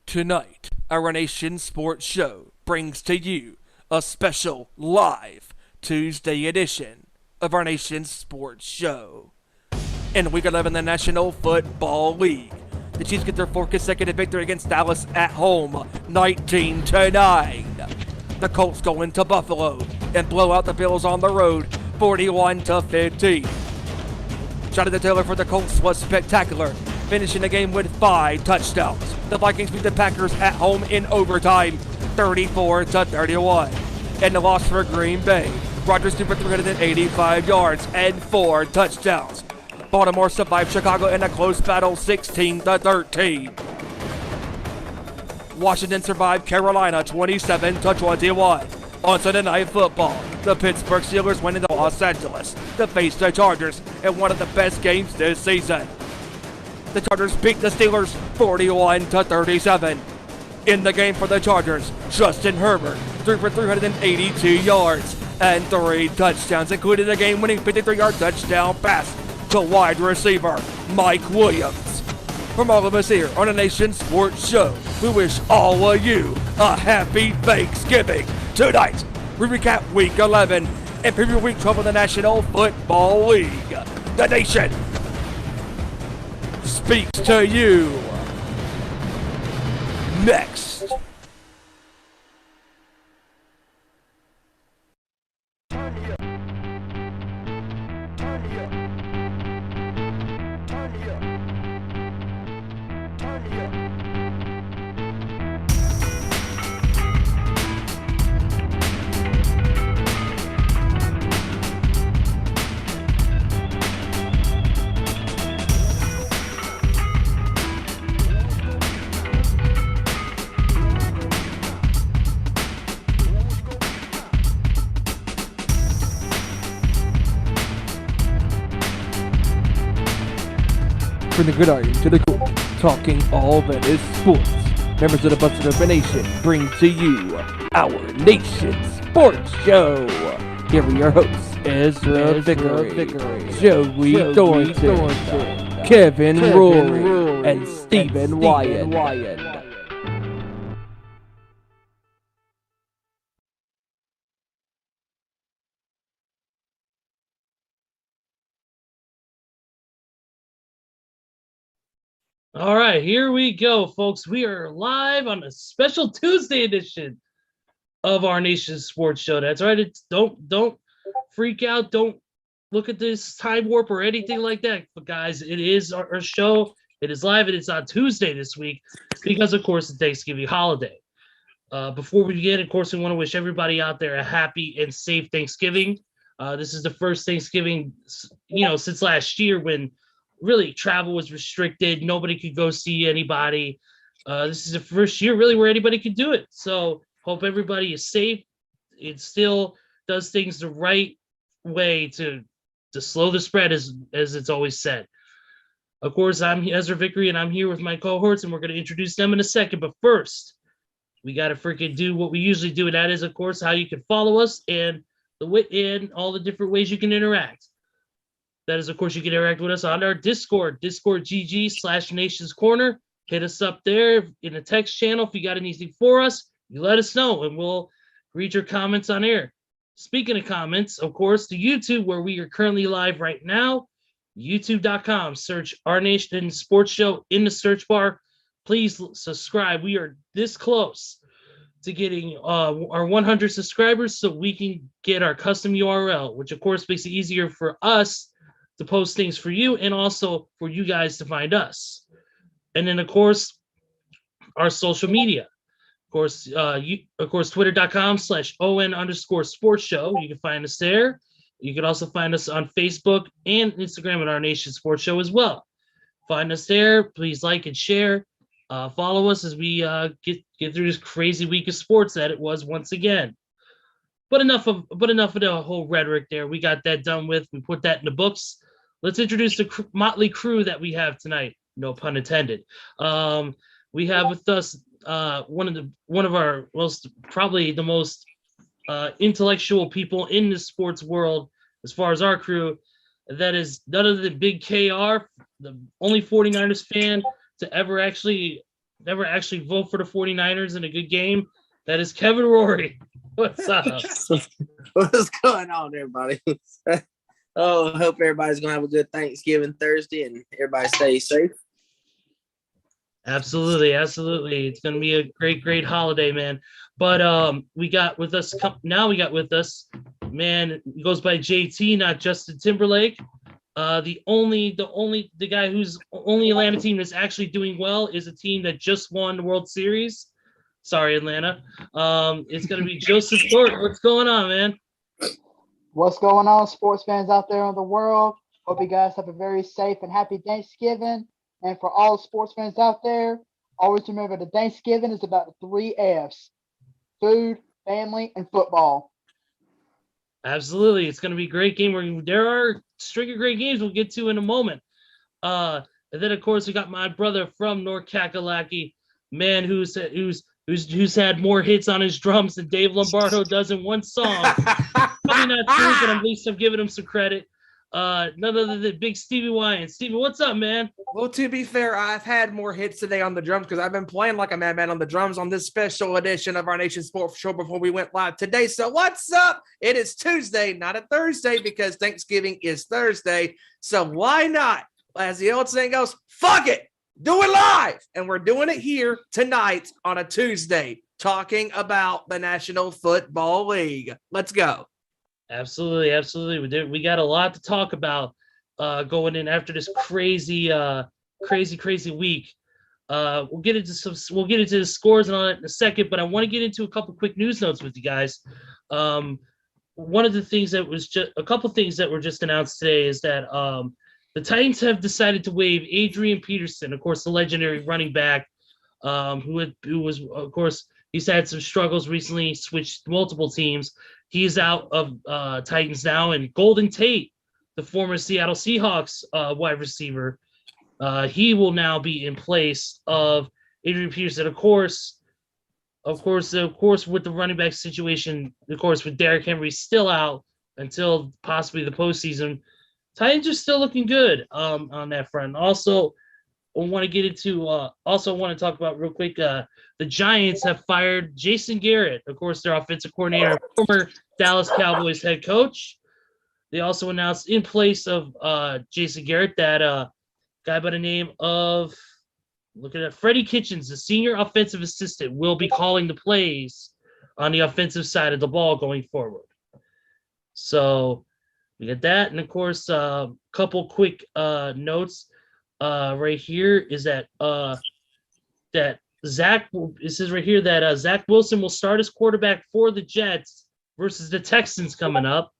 Tonight, our Nation Sports Show brings to you a special live Tuesday edition of our Nation Sports Show. In Week 11 in the National Football League, the Chiefs get their fourth consecutive victory against Dallas at home, 19-9. The Colts go into Buffalo and blow out the Bills on the road, 41-15. Jonathan Taylor for the Colts was spectacular, finishing the game with 5 touchdowns. The Vikings beat the Packers at home in overtime, 34-31. And the loss for Green Bay, Rodgers threw for 385 yards and 4 touchdowns. Baltimore survived Chicago in a close battle, 16-13. Washington survived Carolina, 27-21. On Sunday Night Football, the Pittsburgh Steelers went into Los Angeles to face the Chargers in one of the best games this season. The Chargers beat the Steelers 41-37. In the game for the Chargers, Justin Herbert threw for 382 yards and 3 touchdowns, including a game-winning 53-yard touchdown pass to wide receiver Mike Williams. From all of us here on the Nation Sports Show, we wish all of you a happy Thanksgiving. Tonight, we recap Week 11 and preview Week 12 of the National Football League. The Nation speaks to you next. From the gridiron to the court, talking all that is sports. Members of the Busted Open Nation bring to you our Nation Sports Show. Here are your hosts, Ezra Vickery, Joey Thornton, Kevin Rorie, and Stephen Wyand. All right, here we go, folks. We are live on a special Tuesday edition of our Nation Sports Show. That's right. Don't freak out. Don't look at this time warp or anything like that. But guys, it is our show. It is live, and it's on Tuesday this week because, of course, the Thanksgiving holiday. Before we begin, of course, we want to wish everybody out there a happy and safe Thanksgiving. This is the first Thanksgiving, since last year when really travel was restricted. Nobody could go see anybody. This is the first year really where anybody could do it. So hope everybody is safe. It still does things the right way to slow the spread, as it's always said. Of course, I'm Ezra Vickery, and I'm here with my cohorts, and we're going to introduce them in a second. But first, we got to freaking do what we usually do, and that is, of course, how you can follow us and all the different ways you can interact. That is, of course, you can interact with us on our Discord GG/Nations Corner. Hit us up there in the text channel. If you got anything for us, you let us know, and we'll read your comments on air. Speaking of comments, of course, the YouTube, where we are currently live right now, youtube.com. Search Our Nation Sports Show in the search bar. Please subscribe. We are this close to getting our 100 subscribers so we can get our custom URL, which, of course, makes it easier for us to post things for you and also for you guys to find us. And then, of course, our social media. Of course, twitter.com/ON_sports show. You can find us there. You can also find us on Facebook and Instagram at Our Nation Sports Show as well. Find us there. Please like and share. Follow us as we get through this crazy week of sports that it was once again. But enough of the whole rhetoric there. We got that done with. We put that in the books. Let's introduce the motley crew that we have tonight. No pun intended. We have with us one of our probably the most intellectual people in the sports world as far as our crew. That is none other than Big KR, the only 49ers fan to ever actually never actually vote for the 49ers in a good game. That is Kevin Rorie. What's up? What's going on, everybody? Oh, I hope everybody's going to have a good Thanksgiving Thursday and everybody stays safe. Absolutely. It's going to be a great holiday, man. But we got with us, man, he goes by JT, not Justin Timberlake. The guy who's only Atlanta team that's actually doing well is a team that just won the World Series. Sorry, Atlanta. It's going to be Joseph Short. What's going on, man? What's going on, sports fans out there in the world? Hope you guys have a very safe and happy Thanksgiving. And for all sports fans out there, always remember that Thanksgiving is about the 3 F's: food, family, and football. Absolutely. It's going to be a great game. There are a string of great games we'll get to in a moment. And then, of course, we got my brother from North Kakalaki, man, who's had more hits on his drums than Dave Lombardo does in one song. Probably not true, but at least I'm giving him some credit. None other than Big Stevie Wyand. Stevie, what's up, man? Well, to be fair, I've had more hits today on the drums because I've been playing like a madman on the drums on this special edition of our Nation Sports Show before we went live today. So what's up? It is Tuesday, not a Thursday, because Thanksgiving is Thursday. So why not? As the old saying goes, fuck it, do it live. And we're doing it here tonight on a Tuesday, talking about the National Football League. Let's go. Absolutely. We got a lot to talk about going in after this crazy week. We'll get into the scores and all that in a second, but I want to get into a couple quick news notes with you guys. One of the things that was just a couple things that were just announced today is that the Titans have decided to waive Adrian Peterson, of course, the legendary running back, who was, of course, he's had some struggles recently, switched multiple teams. He's out of Titans now, and Golden Tate, the former Seattle Seahawks wide receiver, he will now be in place of Adrian Peterson. Of course, with the running back situation, of course, with Derrick Henry still out until possibly the postseason, Titans are still looking good on that front. Also, I want to talk about real quick. The Giants have fired Jason Garrett, of course, their offensive coordinator, former Dallas Cowboys head coach. They also announced in place of Jason Garrett that guy by the name of, Freddie Kitchens, the senior offensive assistant, will be calling the plays on the offensive side of the ball going forward. So we got that, and of course, a couple quick notes. Right here is that Zach Wilson will start as quarterback for the Jets versus the Texans coming up,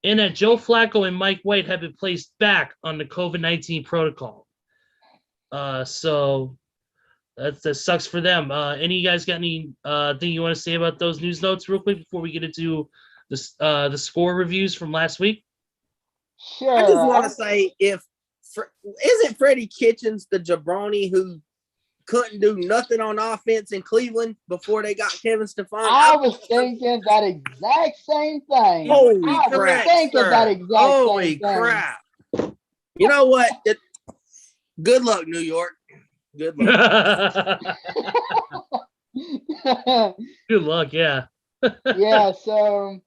and that Joe Flacco and Mike White have been placed back on the COVID-19 protocol. So that sucks for them. Any of you guys got any thing you want to say about those news notes real quick before we get into the score reviews from last week? Sure. I just want to say, isn't Freddie Kitchens the jabroni who couldn't do nothing on offense in Cleveland before they got Kevin Stefanski? I was thinking that exact same thing. Holy crap! Holy crap! You know what? Good luck, New York. Good luck. Good luck, yeah. Yeah, so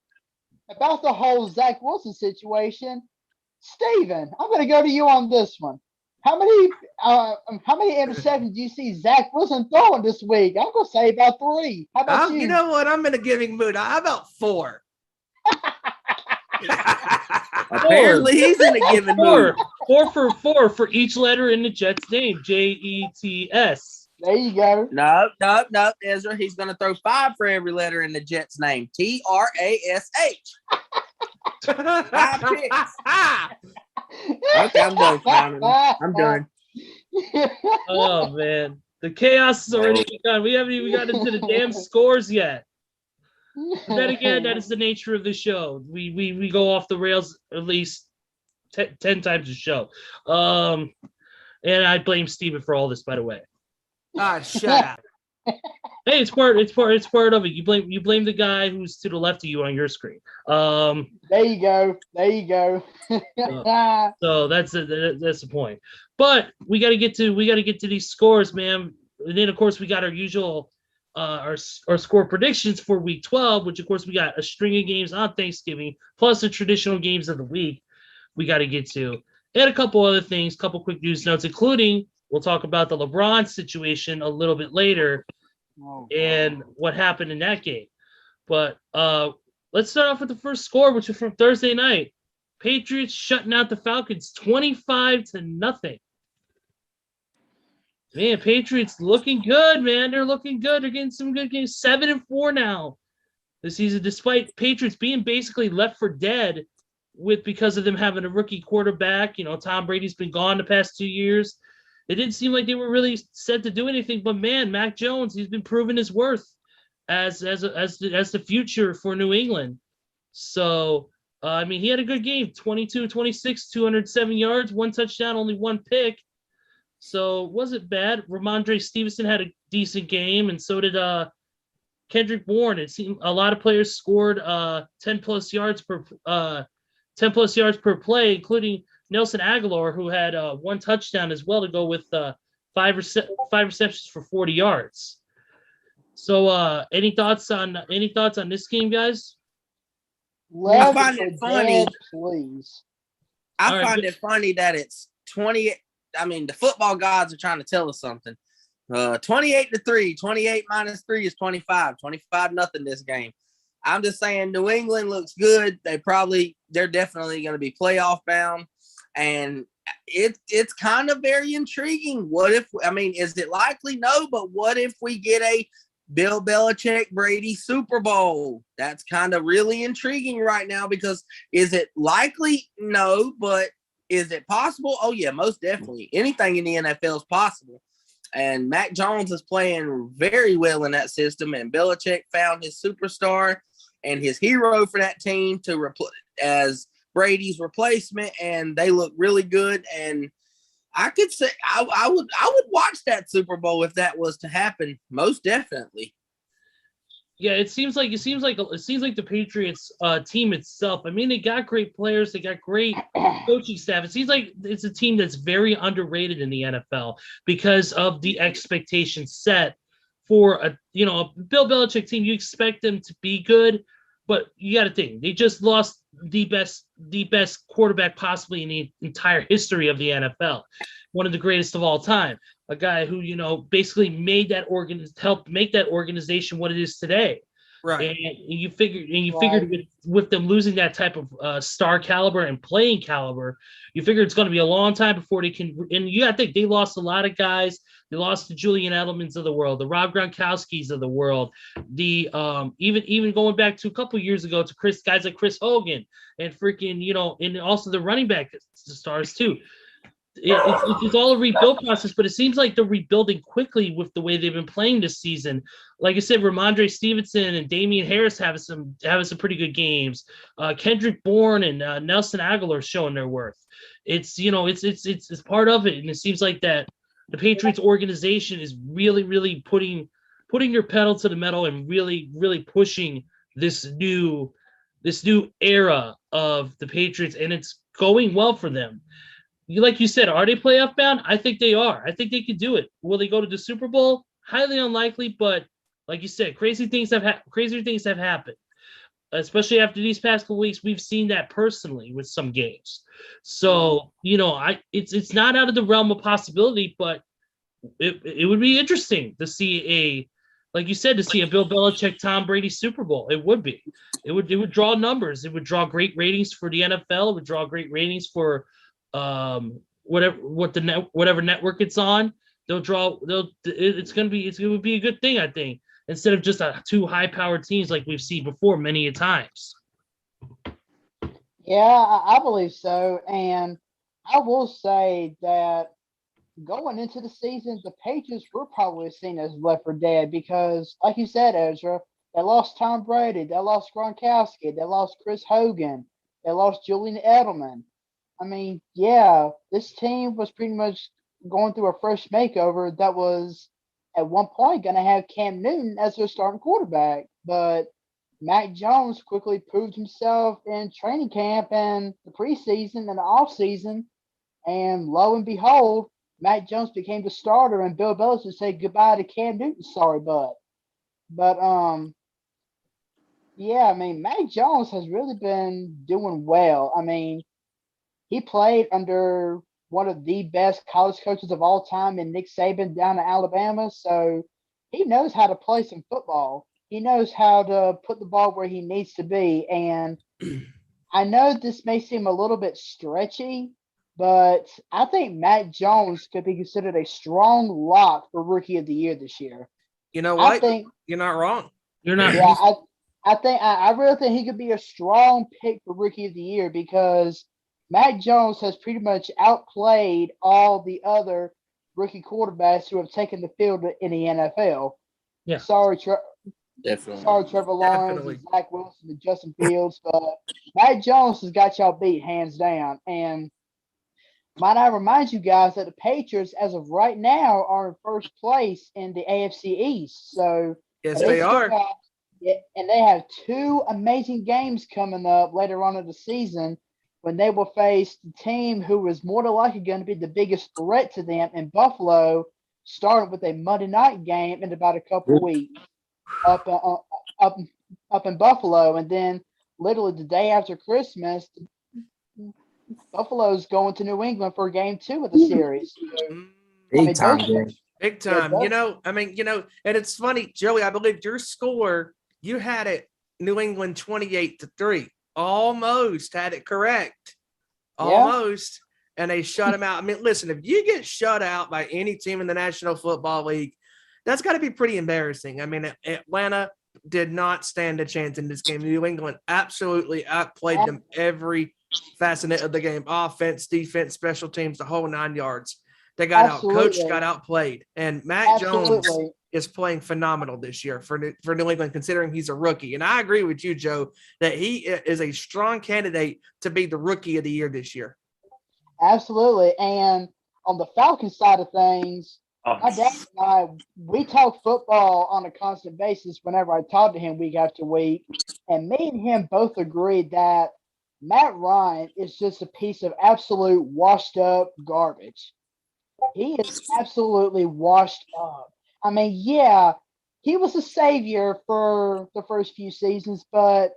about the whole Zach Wilson situation, Steven, I'm going to go to you on this one. How many interceptions do you see Zach Wilson throwing this week? I'm going to say about 3. How about you? You know what? I'm in a giving mood. How about 4? Apparently, he's in a giving mood. 4 for each letter in the Jets' name. Jets. There you go. No, Ezra. He's going to throw 5 for every letter in the Jets' name. TRASH. 5 picks. Okay, I'm done, Simon. I'm done. Oh man, the chaos is already begun. We haven't even gotten into the damn scores yet. But then again, that is the nature of the show. We go off the rails at least 10 times a show. And I blame Steven for all this, by the way. Shut up. Hey, it's part of it. You blame the guy who's to the left of you on your screen. There you go. So that's the point. But we got to get to these scores, man. of course we got our usual our score predictions for week 12, which of course we got a string of games on Thanksgiving plus the traditional games of the week we got to get to, and a couple other things, couple quick news notes, including we'll talk about the LeBron situation a little bit later and what happened in that game. But let's start off with the first score, which was from Thursday night. Patriots shutting out the Falcons 25-0. Man, Patriots looking good, man. They're looking good. They're getting some good games. 7-4 now this season, despite Patriots being basically left for dead because of them having a rookie quarterback. You know, Tom Brady's been gone the past 2 years. It didn't seem like they were really set to do anything. But man, Mac Jones, he's been proving his worth as the future for New England. So I mean, he had a good game. 22-26, 207 yards, 1 touchdown, only 1 pick. So wasn't bad. Ramondre Stevenson had a decent game, and so did Kendrick Bourne. It seemed a lot of players scored 10 plus yards per play, including Nelson Aguilar, who had 1 touchdown as well to go with 5 receptions for 40 yards. So any thoughts on this game, guys? I find it funny. Please. I find it funny that it's 20. I mean, the football gods are trying to tell us something. 28-3. 28 minus 3 is 25. 25-0 this game. I'm just saying New England looks good. They're definitely going to be playoff bound. And it's kind of very intriguing. Is it likely? No, but what if we get a Bill Belichick Brady Super Bowl? That's kind of really intriguing right now, because is it likely? No, but is it possible? Oh yeah, most definitely. Anything in the NFL is possible. And Mac Jones is playing very well in that system, and Belichick found his superstar and his hero for that team to as Brady's replacement, and they look really good. And I could say I would watch that Super Bowl if that was to happen. Most definitely. Yeah, it seems like the Patriots team itself. I mean, they got great players, they got great coaching staff. It seems like it's a team that's very underrated in the NFL because of the expectations set for a Bill Belichick team. You expect them to be good, but you got to think they just lost the best quarterback possibly in the entire history of the NFL, one of the greatest of all time. A guy who basically helped make that organization what it is today. Right. And you figured with them losing that type of star caliber and playing caliber, you figure it's going to be a long time before they can. And you got to think they lost a lot of guys. They lost the Julian Edelmans of the world, the Rob Gronkowskis of the world, the even going back to a couple years ago to guys like Chris Hogan and freaking and also the running back stars too. It's all a rebuild process, but it seems like they're rebuilding quickly with the way they've been playing this season. Like I said, Ramondre Stevenson and Damian Harris having some pretty good games. Kendrick Bourne and Nelson Aguilar showing their worth. It's part of it, and it seems like that the Patriots organization is really putting their pedal to the metal and really pushing this new era of the Patriots, and it's going well for them. Like you said, are they playoff bound? I think they are. I think they could do it. Will they go to the Super Bowl? Highly unlikely, but like you said, crazier things have happened, especially after these past couple weeks. We've seen that personally with some games. So it's not out of the realm of possibility, but it would be interesting to see like you said, to see a Bill Belichick Tom Brady Super Bowl. It would be. It would draw numbers. It would draw great ratings for the NFL. It would draw great ratings for whatever network it's on. It's going to be a good thing, I think, instead of just two high powered teams like we've seen before many a times. Yeah, I believe so. And I will say that going into the season, the Patriots were probably seen as left for dead because, like you said, Ezra, they lost Tom Brady, they lost Gronkowski, they lost Chris Hogan, they lost Julian Edelman. I mean, yeah, this team was pretty much going through a fresh makeover that was at one point going to have Cam Newton as their starting quarterback. But Mac Jones quickly proved himself in training camp and the preseason and the offseason. And lo and behold, Mac Jones became the starter and Bill Belichick said goodbye to Cam Newton. Sorry, bud. But yeah, I mean, Mac Jones has really been doing well. I mean, he played under one of the best college coaches of all time in Nick Saban down in Alabama, so he knows how to play some football. He knows how to put the ball where he needs to be, and I know this may seem a little bit stretchy, but I think Mac Jones could be considered a strong lock for Rookie of the Year this year. You know I what? think, You're not wrong. You're not. yeah, I really think he could be a strong pick for Rookie of the Year because Mac Jones has pretty much outplayed all the other rookie quarterbacks who have taken the field in the NFL. Yeah. Sorry, Definitely. Sorry, Trevor Lawrence Definitely. and Zach Wilson and Justin Fields, but Mac Jones has got y'all beat hands down. And might I remind you guys that the Patriots, as of right now, are in first place in the AFC East. So Yes, they they still are. got- yeah, and they have two amazing games coming up later on in the season when they will face the team who is more than likely going to be the biggest threat to them in Buffalo, starting with a Monday night game in about a couple weeks up in Buffalo, and then literally the day after Christmas, Buffalo's going to New England for game 2 of the series. So, Big time those- game. Big Yeah, time. that's- And it's funny, Joey, I believe your score, you had it New England 28-3. Almost had it correct. Yeah. Almost. And they shut him out. I mean, listen, if you get shut out by any team in the National Football League, that's got to be pretty embarrassing. I mean, Atlanta did not stand a chance in this game. New England absolutely outplayed them every facet of the game. Offense, defense, special teams, the whole 9 yards. They got Absolutely. outcoached, got outplayed. And Mac Jones Absolutely. is playing phenomenal this year for New England, considering he's a rookie. And I agree with you, Joe, that he is a strong candidate to be the Rookie of the Year this year. Absolutely. And on the Falcons side of things, my dad and I, we talk football on a constant basis whenever I talk to him week after week. And me and him both agreed that Matt Ryan is just a piece of absolute washed up garbage. He is absolutely washed up. I mean, yeah, he was a savior for the first few seasons, but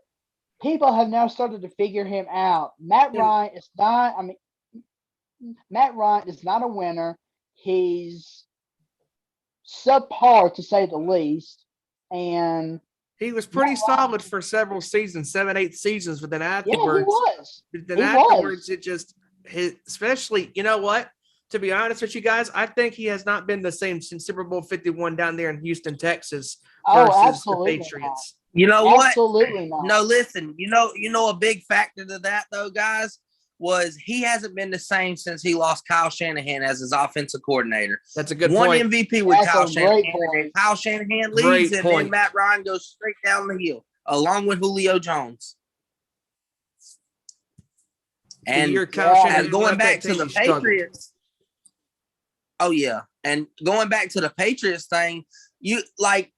people have now started to figure him out. Matt Ryan is not a winner. He's subpar to say the least. And He was pretty solid for several seasons, 7-8 seasons, but then yeah, afterwards, he was. it just hit, especially, you know what? To be honest with you guys, I think he has not been the same since Super Bowl 51 down there in Houston, Texas versus the Absolutely Patriots. You know not. what? Absolutely not. No, listen. You know, a big factor to that though, guys, was he hasn't been the same since he lost Kyle Shanahan as his offensive coordinator. That's a good One point. MVP with That's Kyle a great Shanahan. point. Kyle Shanahan Great leaves, and point. then Matt Ryan goes straight down the hill, along with Julio Jones. And Year Kyle yeah, Shanahan and going left back that to team, the he struggled. Patriots. Oh yeah, and going back to the Patriots thing, you like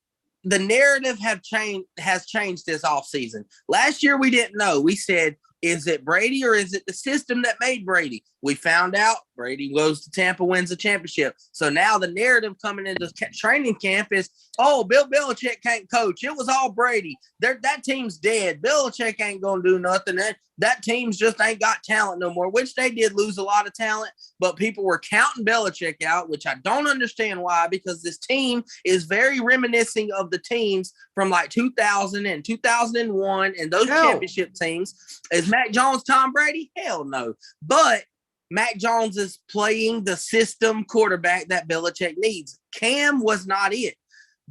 the narrative has changed this offseason. Last year we didn't know. We said, is it Brady or is it the system that made Brady? We found out Brady goes to Tampa, wins the championship. So now the narrative coming into training camp is, oh, Bill Belichick can't coach. It was all Brady. That team's dead. Belichick ain't going to do nothing. That team's just ain't got talent no more, which they did lose a lot of talent, but people were counting Belichick out, which I don't understand why, because this team is very reminiscent of the teams from like 2000 and 2001 and those championship teams. Is Mac Jones Tom Brady? Hell no. But Mac Jones is playing the system quarterback that Belichick needs. Cam was not it.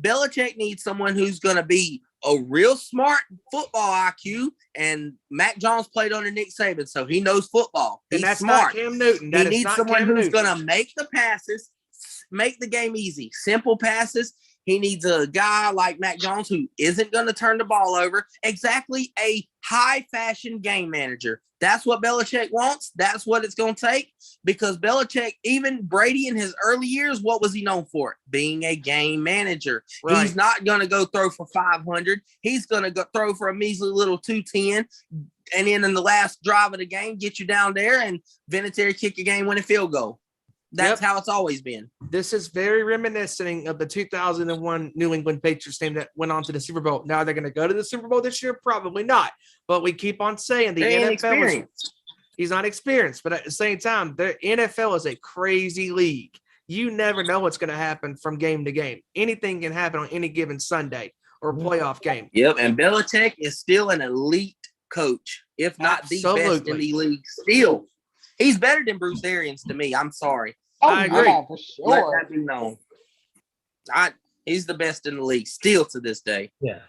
Belichick needs someone who's going to be a real smart football IQ, and Mac Jones played under Nick Saban, so he knows football. He's And that's smart. not Cam Newton. He needs someone who's going to make the passes, make the game easy, simple passes. He needs a guy like Mac Jones who isn't going to turn the ball over. Exactly, a high-fashion game manager. That's what Belichick wants. That's what it's going to take, because Belichick, even Brady in his early years, what was he known for? Being a game manager. Right. He's not going to go throw for 500. He's going to go throw for a measly little 210. And then in the last drive of the game, get you down there and Vinatieri kick a game-winning field goal. That's how it's always been. This is very reminiscent of the 2001 New England Patriots team that went on to the Super Bowl. Now they're going to go to the Super Bowl this year? Probably not. But we keep on saying the NFL he's not experienced. But at the same time, the NFL is a crazy league. You never know what's going to happen from game to game. Anything can happen on any given Sunday or playoff game. Yep, and Belichick is still an elite coach, if not the best in the league. Still, he's better than Bruce Arians to me. I'm sorry. I agree. For sure. Let that be known. He's the best in the league still to this day. Yeah,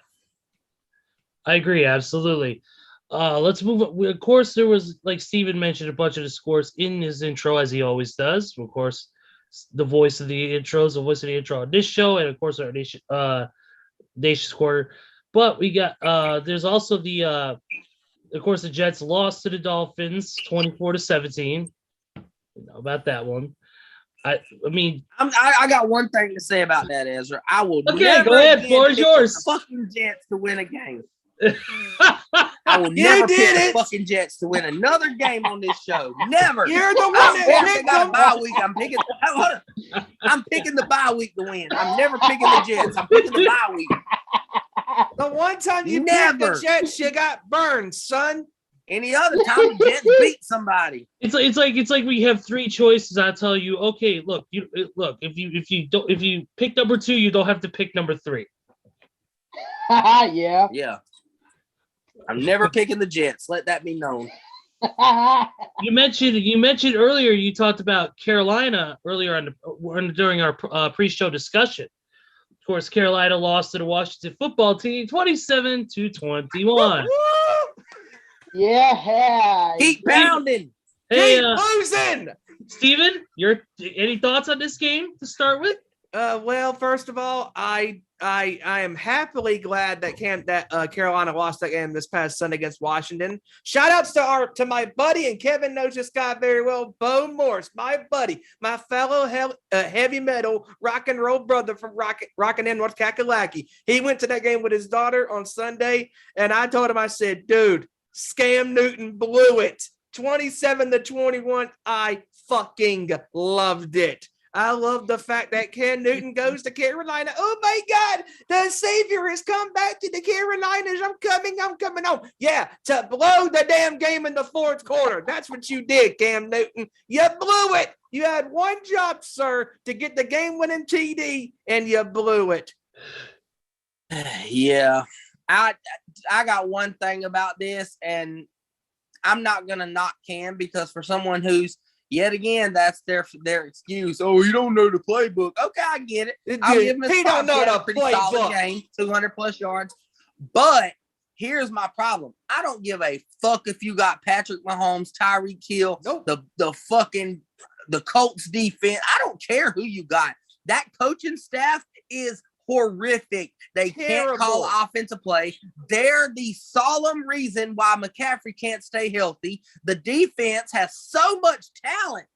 I agree. Absolutely. Let's move on. Of course, there was, like Steven mentioned, a bunch of the scores in his intro, as he always does. Of course, the voice of the intro on this show, and of course our Nation's Quarter. But we got there's also the of course the Jets lost to the Dolphins 24-17. You know about that one. I mean, I got one thing to say about that, Ezra. I will never go ahead. Floor is yours. Fucking Jets to win a game. I will never pick the fucking Jets to win another game on this show. Never. You're the one that picked them. Bye week. I'm picking the bye week to win. I'm never picking the Jets. I'm picking the bye week. The one time you picked the Jets, you got burned, son. Any other time the Jets beat somebody. It's like we have three choices. I tell you, okay, look, if you pick number 2, you don't have to pick number 3. Yeah. I'm never picking the Jets. Let that be known. You mentioned earlier. You talked about Carolina earlier during our pre-show discussion. Of course, Carolina lost to the Washington football team 27-21. Yeah. Keep pounding. Hey, Keep losing. Steven, any thoughts on this game to start with? Well, first of all, I am happily glad that Carolina lost that game this past Sunday against Washington. Shout outs to my buddy, and Kevin knows this guy very well, Bo Morse, my buddy, my fellow heavy metal rock and roll brother from Rockin' in North Kakalaki. He went to that game with his daughter on Sunday, and I told him, I said, dude, Scam Newton blew it. 27-21. I fucking loved it. I love the fact that Cam Newton goes to Carolina. Oh my God, the Savior has come back to the Carolinas. I'm coming home. Yeah, to blow the damn game in the fourth quarter. That's what you did, Cam Newton. You blew it. You had one job, sir, to get the game-winning TD, and you blew it. Yeah, I got one thing about this, and I'm not gonna knock Cam because for someone who's yet again, that's their excuse. Oh, you don't know the playbook. Okay, I get it. I'll give him a don't know the pretty solid game, 200+ yards. But here's my problem. I don't give a fuck if you got Patrick Mahomes, Tyreek Hill, the Colts defense. I don't care who you got. That coaching staff is horrific. They can't call offensive play. They're the solemn reason why McCaffrey can't stay healthy. The defense has so much talent.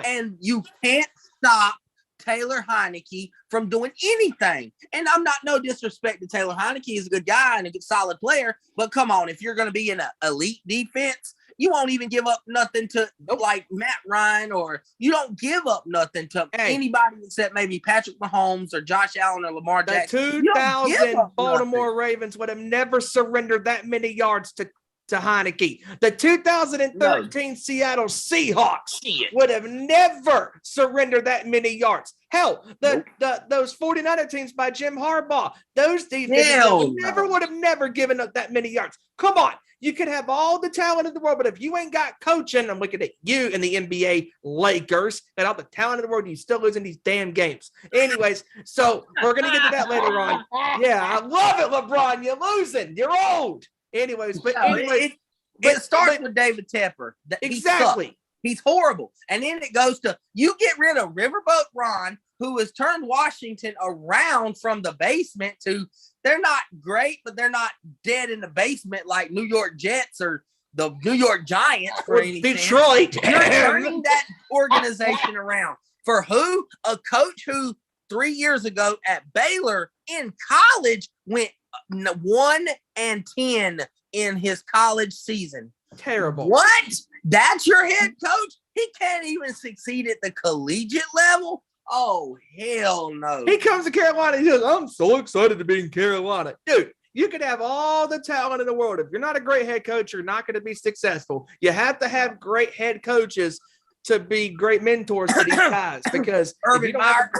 And you can't stop Taylor Heineke from doing anything. And I'm not no disrespect to Taylor Heineke. He's a good guy and a good solid player. But come on, if you're going to be in an elite defense, you won't even give up nothing to like Matt Ryan, or you don't give up nothing to anybody except maybe Patrick Mahomes or Josh Allen or Lamar Jackson. The 2000 Baltimore Ravens would have never surrendered that many yards to Heineke. The 2013 Seattle Seahawks would have never surrendered that many yards. Hell, those 49er teams by Jim Harbaugh, those defenses would have never given up that many yards. Come on. You could have all the talent in the world, but if you ain't got coaching, I'm looking at you in the NBA Lakers, and all the talent in the world, you still losing these damn games. Anyways, so we're going to get to that later on. Yeah, I love it, LeBron. You're losing. You're old. Anyways, it starts with David Tepper. Exactly. He's horrible. And then it goes to, you get rid of Riverboat Ron, who has turned Washington around from the basement to, they're not great, but they're not dead in the basement like New York Jets or the New York Giants for anything. Detroit. You're turning that organization around. For who? A coach who 3 years ago at Baylor in college went 1-10 in his college season. Terrible. What? That's your head coach? he can't even succeed at the collegiate level. Oh, hell no. He comes to Carolina. He says, I'm so excited to be in Carolina. Dude, you could have all the talent in the world. If you're not a great head coach, you're not going to be successful. You have to have great head coaches to be great mentors to these guys because Urban Meyer.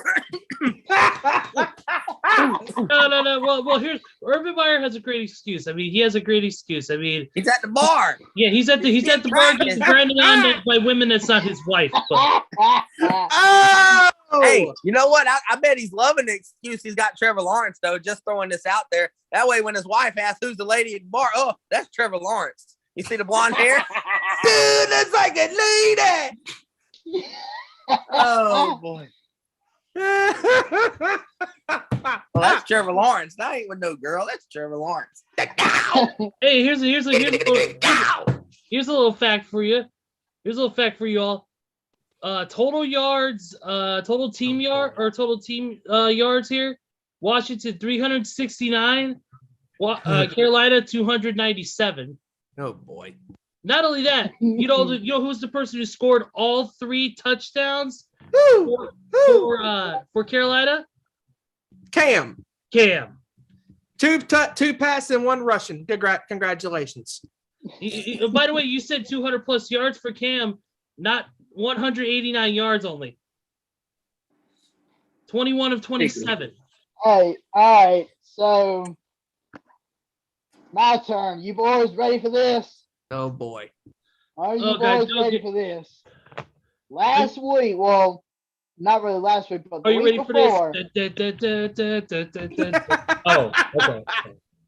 No. Well, here's Urban Meyer has a great excuse. I mean, he has a great excuse. I mean, He's at the bar. yeah, he's at the bar getting grinded on by women that's not his wife. But Oh! Hey, you know what? I bet he's loving the excuse he's got Trevor Lawrence, though, just throwing this out there. That way, when his wife asks who's the lady at the bar, oh, that's Trevor Lawrence. You see the blonde hair? Dude, that's like a lady. Oh, boy. Well, that's Trevor Lawrence. That ain't with no girl. That's Trevor Lawrence. hey, here's a little fact for you. Here's a little fact for you all. Total yards, total team yards here. Washington 369. Carolina 297. Oh boy. Not only that, you know who's the person who scored all 3 touchdowns for Carolina? Cam. 2 pass and 1 rushing. Congratulations. By the way, you said 200 plus yards for Cam, not 189 yards only. 21 of 27. Hey, all right. So, my turn. You boys ready for this? Oh boy. Are you God, boys ready for this? Last week, well, not really last week, but the Are you week ready before. for this? Oh, okay.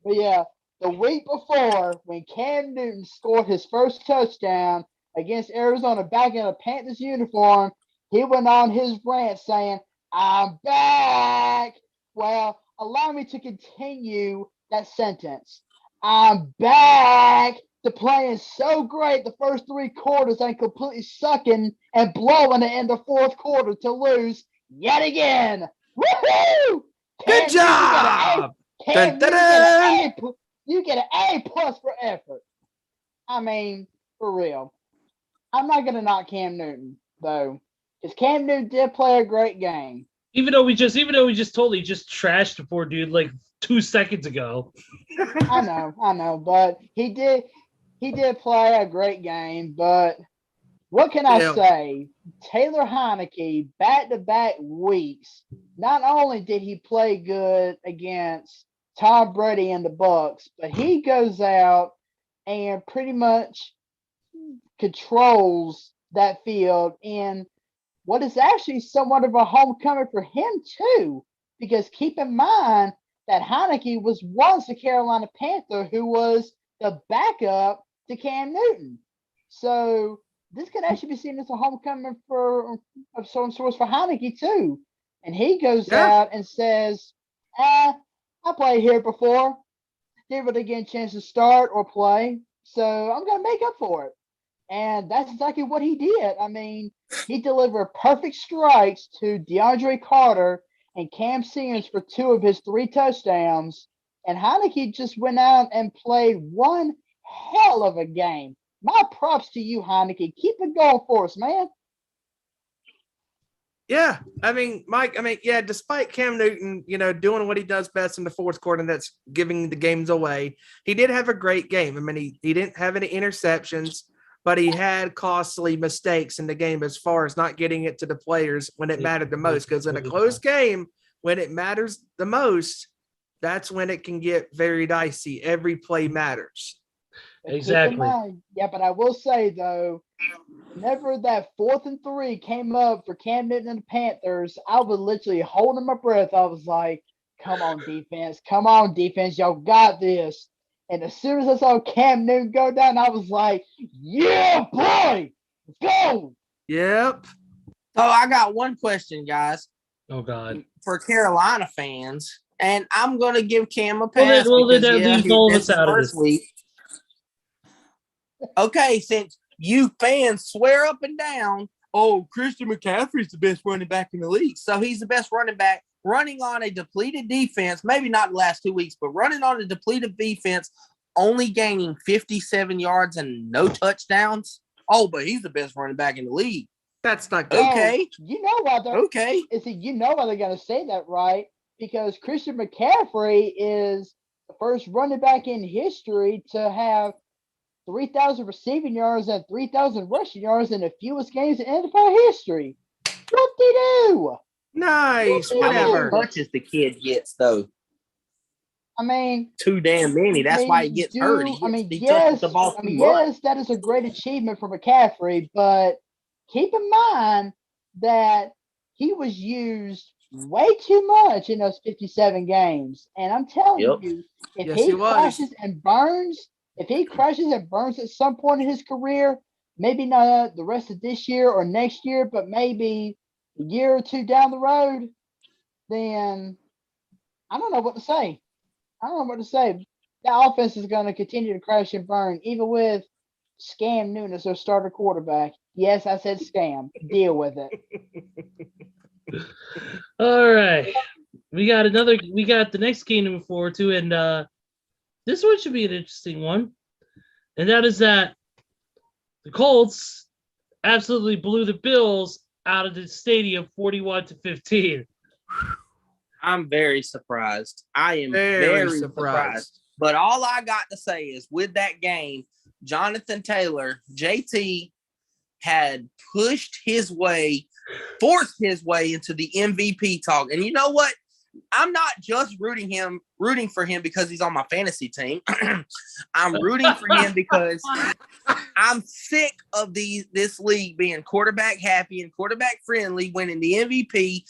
But yeah, the week before, when Cam Newton scored his first touchdown against Arizona back in a Panthers uniform, he went on his rant saying, I'm back. Well, allow me to continue that sentence. I'm back to playing so great the first 3 quarters and completely sucking and blowing it in the 4th quarter to lose yet again. Woohoo! Good job. Cam Newton, you get an A plus for effort. I mean, for real. I'm not gonna knock Cam Newton though, because Cam Newton did play a great game. Even though we just totally just trashed the poor dude like 2 seconds ago. I know, but he did play a great game. But what can I say? Taylor Heineke, back-to-back weeks. Not only did he play good against Tom Brady and the Bucs, but he goes out and pretty much controls that field in what is actually somewhat of a homecoming for him too. Because keep in mind that Heineke was once a Carolina Panther who was the backup to Cam Newton. So this could actually be seen as a homecoming of some sorts for Heineke too. And he goes out and says, I played here before. Didn't really get a chance to start or play. So I'm going to make up for it. And that's exactly what he did. I mean, he delivered perfect strikes to DeAndre Carter and Cam Sears for 2 of his 3 touchdowns. And Heineke just went out and played one hell of a game. My props to you, Heineke. Keep it going for us, man. Yeah, I mean, Mike, despite Cam Newton, doing what he does best in the 4th quarter, and that's giving the games away, he did have a great game. I mean, he didn't have any interceptions, but he had costly mistakes in the game as far as not getting it to the players when it mattered the most. Because in a close game, when it matters the most, that's when it can get very dicey. Every play matters. Exactly. Yeah, but I will say, though, whenever that 4th and 3 came up for Cam Newton and the Panthers, I was literally holding my breath. I was like, come on, defense. Come on, defense. Y'all got this. And as soon as I saw Cam Newton go down, I was like, yeah, boy, let's go. Yep. So I got one question, guys. Oh, God. For Carolina fans, and I'm going to give Cam a pass. That leaves all of us out of this. Week. Okay, since you fans swear up and down, oh, Christian McCaffrey's the best running back in the league. So he's the best running back running on a depleted defense, maybe not the last 2 weeks, but running on a depleted defense, only gaining 57 yards and no touchdowns. Oh, but he's the best running back in the league. That's not good. Okay. You know why they're Okay. you know why they're gonna say that, right? Because Christian McCaffrey is the first running back in history to have 3,000 receiving yards and 3,000 rushing yards in the fewest games in NFL history. What they do? Nice. How many Whatever. Touches the kid gets though. I mean, Too damn many. That's why he gets hurt. He touches the ball too much. Yes, that is a great achievement for McCaffrey, but keep in mind that he was used way too much in those 57 games. And I'm telling you, if Yes, he he was. crashes and burns, at some point in his career, maybe not the rest of this year or next year, but maybe a year or two down the road, then I don't know what to say. That offense is going to continue to crash and burn, even with Scam Newton as their starter quarterback. Yes, I said scam. Deal with it. All right. We got the next game to move forward to, and this one should be an interesting one. And that is that the Colts absolutely blew the Bills out of the stadium 41-15. I'm very surprised. I am Very very surprised. But all I got to say is with that game, Jonathan Taylor, JT, had forced his way into the MVP talk. And you know what? I'm not just rooting for him because he's on my fantasy team. I'm rooting for him because I'm sick of this league being quarterback happy and quarterback friendly, winning the MVP,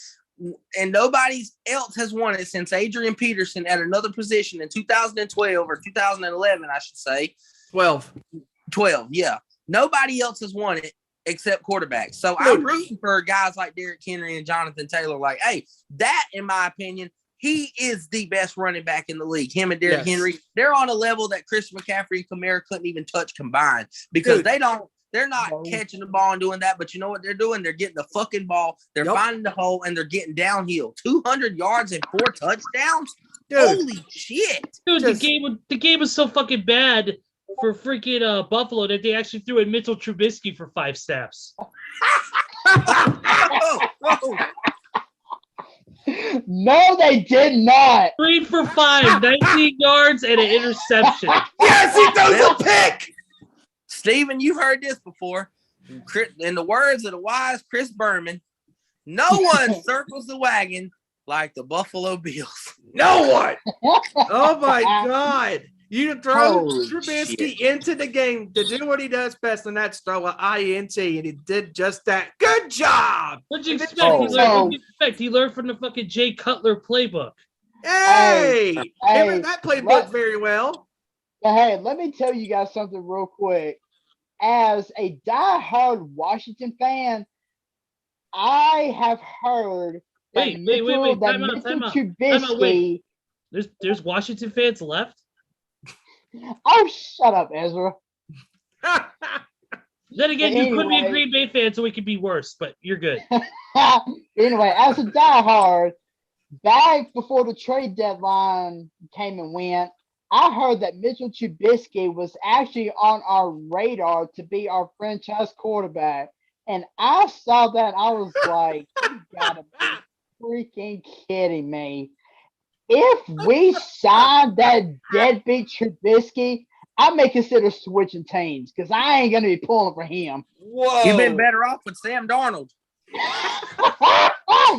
and nobody else has won it since Adrian Peterson at another position in 2012 or 2011, I should say. 12, yeah. Nobody else has won it except quarterbacks. So I'm rooting for guys like Derrick Henry and Jonathan Taylor. Like, hey, that, in my opinion, he is the best running back in the league. Him and Derrick Henry, they're on a level that Christian McCaffrey and Kamara couldn't even touch combined because they're not catching the ball and doing that, but you know what they're doing? They're getting the fucking ball, they're finding the hole, and they're getting downhill. 200 yards and 4 touchdowns? Dude. Holy shit. Dude, the game was so fucking bad for freaking Buffalo that they actually threw in Mitchell Trubisky for 5 snaps. No, they did not. 3 for 5, 19 yards and an interception. Yes, he throws a pick. Steven, you've heard this before. In the words of the wise Chris Berman, no one circles the wagon like the Buffalo Bills. No one. Oh, my God. You throw Holy Trubisky shit. into the game to do what he does best, and that's throw an INT, and he did just that. Good job. What'd you expect? He learned from the fucking Jay Cutler playbook. Hey, that playbook very well. Hey, let me tell you guys something real quick. As a diehard Washington fan, I have heard that Wait. Mitchell Trubisky. There's Washington fans left? Oh, shut up, Ezra. Then again, you could be a Green Bay fan, so it could be worse, but you're good. Anyway, as a diehard, back before the trade deadline came and went, I heard that Mitchell Trubisky was actually on our radar to be our franchise quarterback. And I saw that. I was like, you gotta be freaking kidding me. If we signed that deadbeat Trubisky, I may consider switching teams because I ain't going to be pulling for him. Whoa. You've been better off with Sam Darnold.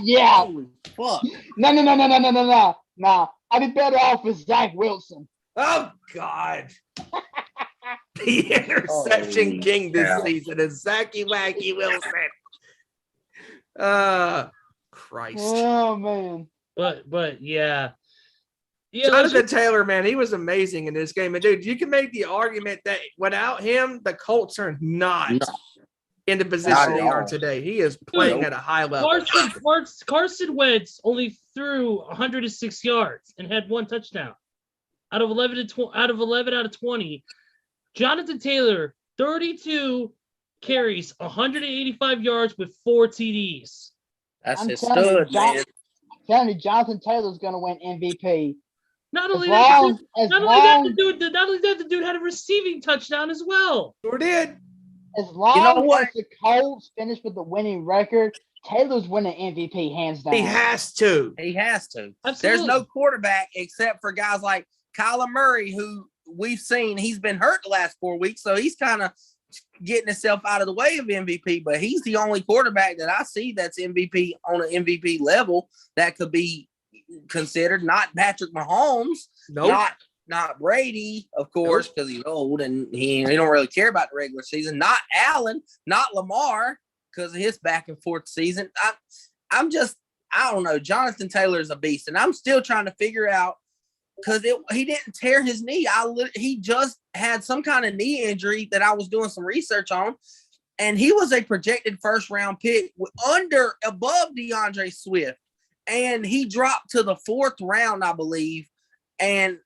Yeah. Holy fuck. No. I'd be better off with Zach Wilson. Oh, God. The interception king this season is Zachy Wacky Wilson. Christ. Oh, man. But yeah. Jonathan Taylor, man, he was amazing in this game. And, dude, you can make the argument that without him, the Colts are not in the position they are today. He is playing at a high level. Carson Wentz only threw 106 yards and had 1 touchdown out of 11 out of 20. Jonathan Taylor, 32 carries, 185 yards with 4 TDs. That's his stud, man. I'm telling you, Jonathan Taylor's going to win MVP. Not only that, the dude had a receiving touchdown as well. Sure did. As long what? as the Colts finish with the winning record, Taylor's winning MVP hands down. He has to. He has to. Absolutely. There's no quarterback except for guys like Kyler Murray, who we've seen he's been hurt the last 4 weeks, so he's kind of getting himself out of the way of MVP. But he's the only quarterback that I see that's MVP on an MVP level that could be considered. Not Patrick Mahomes, Nope. not Brady, of course, because he's old and he don't really care about the regular season. Not Allen, not Lamar, because of his back and forth season. I don't know. Jonathan Taylor is a beast, and I'm still trying to figure out because he didn't tear his knee. He just had some kind of knee injury that I was doing some research on, and he was a projected first-round pick above DeAndre Swift, and he dropped to the 4th round, I believe, and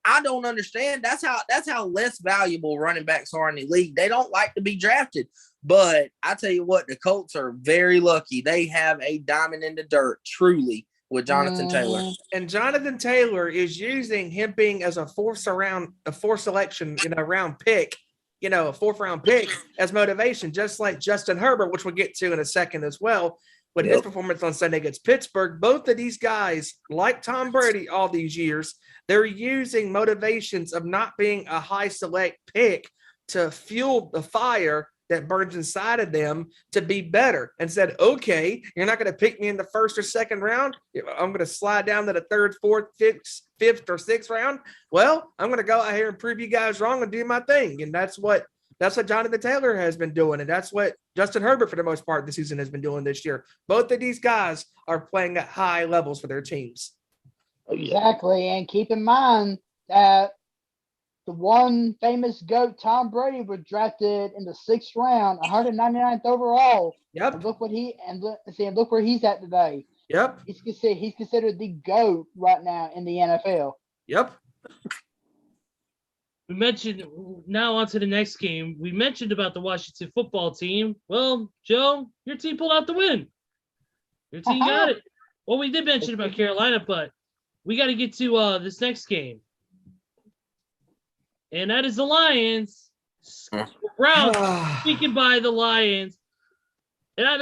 I don't understand. That's how less valuable running backs are in the league. They don't like to be drafted. But I tell you what, the Colts are very lucky. They have a diamond in the dirt, truly, with Jonathan Taylor. And Jonathan Taylor is using him being as a fourth selection, round pick, a 4th round pick as motivation, just like Justin Herbert, which we'll get to in a second as well. With his performance on Sunday against Pittsburgh, both of these guys, like Tom Brady all these years, they're using motivations of not being a high select pick to fuel the fire that burns inside of them to be better, and said, okay, you're not going to pick me in the 1st or 2nd round. I'm going to slide down to the 3rd, 4th, 5th, or 6th round. Well, I'm going to go out here and prove you guys wrong and do my thing. And that's what Jonathan Taylor has been doing. And that's what Justin Herbert, for the most part, this season has been doing this year. Both of these guys are playing at high levels for their teams. Exactly. And keep in mind that the one famous GOAT, Tom Brady, was drafted in the 6th round, 199th overall. Yep. And look where he's at today. Yep. He's considered the GOAT right now in the NFL. Yep. We mentioned, now on to the next game. We mentioned about the Washington football team. Well, Joe, your team pulled out the win. Your team got it. Well, we did mention about Carolina, but we got to get to this next game. And that is the Lions. Browns speaking by the Lions. And I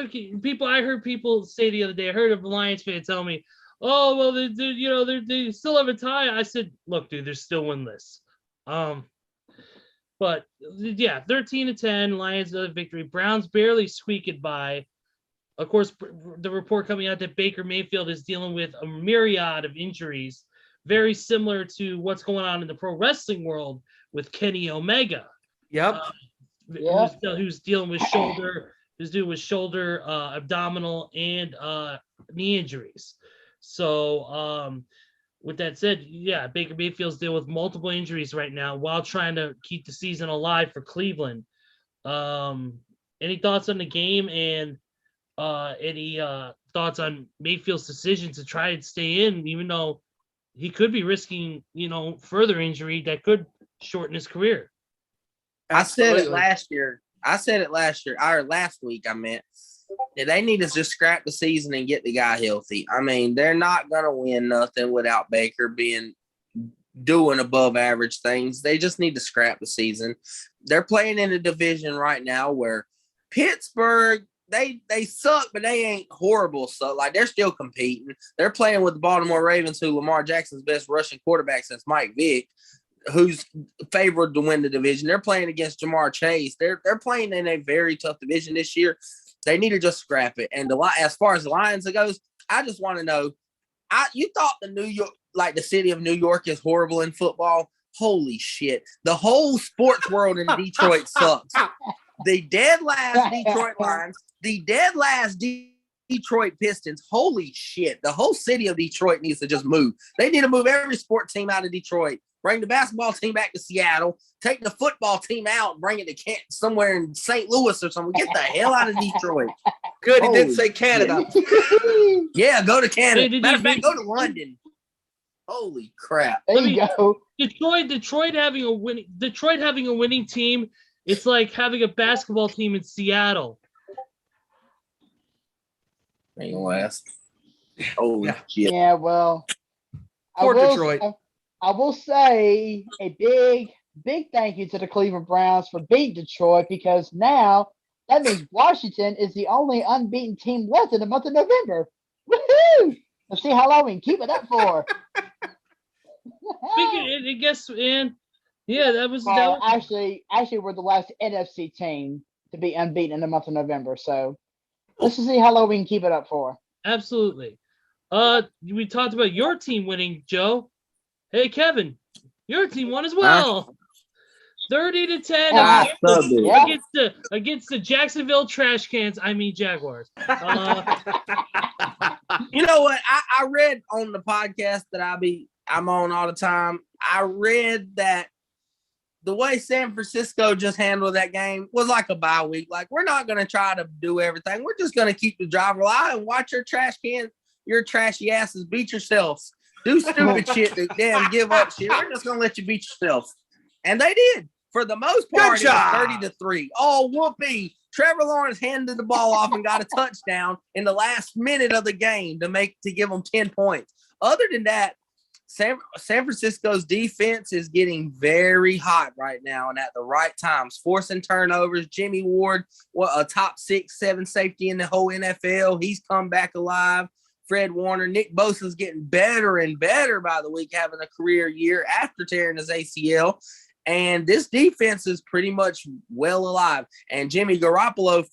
heard people say the other day, I heard a Lions fan tell me, oh, well, they still have a tie. I said, look, dude, they're still winless. But yeah, 13-10, Lions another victory. Browns barely squeaked by. Of course, the report coming out that Baker Mayfield is dealing with a myriad of injuries, very similar to what's going on in the pro wrestling world with Kenny Omega. Yep. Who's dealing with shoulder, abdominal, and knee injuries. So, with that said, yeah, Baker Mayfield's dealing with multiple injuries right now while trying to keep the season alive for Cleveland. Any thoughts on the game, and any thoughts on Mayfield's decision to try and stay in, even though he could be risking, further injury that could shorten his career? I said it last week, I meant. They need to just scrap the season and get the guy healthy. I mean, they're not going to win nothing without Baker doing above average things. They just need to scrap the season. They're playing in a division right now where Pittsburgh, they suck, but they ain't horrible. So, they're still competing. They're playing with the Baltimore Ravens, who Lamar Jackson's best rushing quarterback since Mike Vick, who's favored to win the division. They're playing against Jamar Chase. They're playing in a very tough division this year. They need to just scrap it. And as far as the Lions goes, I just want to know, you thought the city of New York is horrible in football? Holy shit. The whole sports world in Detroit sucks. The dead last Detroit Lions, the dead last Detroit Pistons. Holy shit. The whole city of Detroit needs to just move. They need to move every sports team out of Detroit. Bring the basketball team back to Seattle. Take the football team out and bring it to somewhere in St. Louis or something. Get the hell out of Detroit. Good, he did say Canada. Yeah, go to Canada. Hey, Matter of fact, go to London. Holy crap. There you go. Detroit having a winning team, it's like having a basketball team in Seattle. Ain't gonna last. Holy shit. Yeah, well. Poor Detroit. I will say a big big thank you to the Cleveland Browns for beating Detroit because now that means Washington is the only unbeaten team left in the month of November. Woohoo! Let's see how long we can keep it up for. Speaking, I guess, and yeah, that was Actually, we're the last NFC team to be unbeaten in the month of November. So let's just see how long we can keep it up for. absolutely. We talked about your team winning, Joe. Hey, Kevin, your team won as well. 30-10 against the Jacksonville Trash Cans. I mean Jaguars. You know what? I read on the podcast that I'm on all the time. I read that the way San Francisco just handled that game was like a bye week. Like, we're not going to try to do everything. We're just going to keep the drive alive and watch your trashy asses beat yourselves. Do stupid shit to damn give up shit. We're just going to let you beat yourselves. And they did. For the most part, it was 30-3. Oh, whoopee. Trevor Lawrence handed the ball off and got a touchdown in the last minute of the game to give them 10 points. Other than that, San Francisco's defense is getting very hot right now and at the right times, forcing turnovers. Jimmy Ward, a top 6-7 safety in the whole NFL. He's come back alive. Fred Warner, Nick Bosa's getting better and better by the week, having a career year after tearing his ACL. And this defense is pretty much well alive. And Jimmy Garoppolo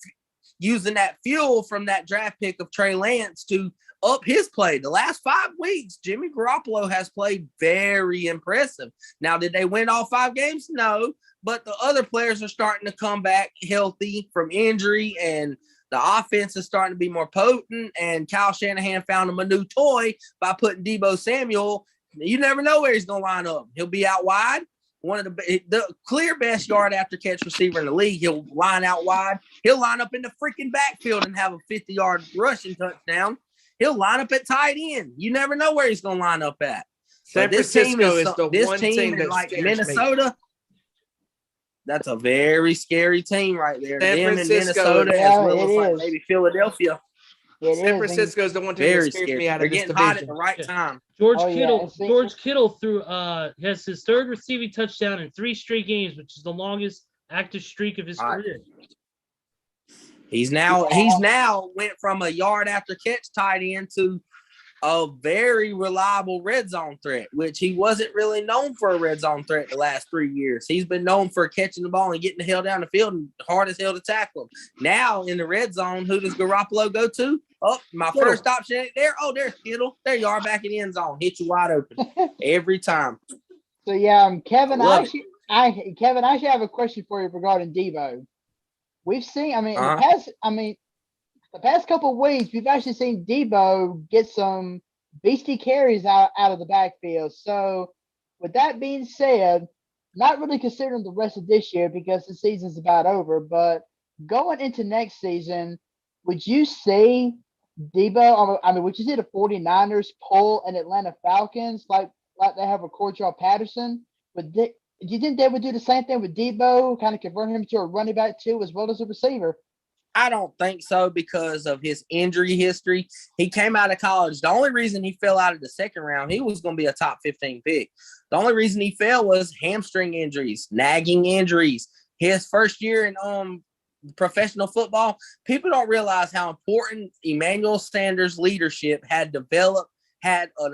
using that fuel from that draft pick of Trey Lance to up his play. The last 5 weeks, Jimmy Garoppolo has played very impressive. Now, did they win all 5 games? No, but the other players are starting to come back healthy from injury, and the offense is starting to be more potent, and Kyle Shanahan found him a new toy by putting Deebo Samuel. You never know where he's going to line up. He'll be out wide. One of the clear best yard after catch receiver in the league. He'll line out wide. He'll line up in the freaking backfield and have a 50-yard rushing touchdown. He'll line up at tight end. You never know where he's going to line up at. San Francisco is the one team that like scares Minnesota. Me. That's a very scary team right there. San Them Francisco, and Minnesota, as well as like maybe Philadelphia. San Francisco is the one team that scares me out of this division. They're getting hot at the right time. George Kittle threw has his 3rd receiving touchdown in 3 straight games, which is the longest active streak of his career. He's now went from a yard after catch tight end to a very reliable red zone threat, which he wasn't really known for a red zone threat the last 3 years. He's been known for catching the ball and getting the hell down the field and hard as hell to tackle him. Now in the red zone, who does Garoppolo go to? Oh, my first option there. Oh, there's Kittle. There you are back in the end zone. Hit you wide open every time. So yeah, Kevin, I actually have a question for you regarding Deebo. We've seen, the past couple of weeks, we've actually seen Deebo get some beastie carries out of the backfield. So with that being said, not really considering the rest of this year because the season's about over, but going into next season, would you see Deebo, would you see the 49ers pull an Atlanta Falcons like they have with Cordell Patterson? Do you think they would do the same thing with Deebo, kind of convert him to a running back too, as well as a receiver? I don't think so because of his injury history. He came out of college. The only reason he fell out of the 2nd round, he was going to be a top 15 pick. The only reason he fell was hamstring injuries, nagging injuries. His first year in professional football, people don't realize how important Emmanuel Sanders' leadership had an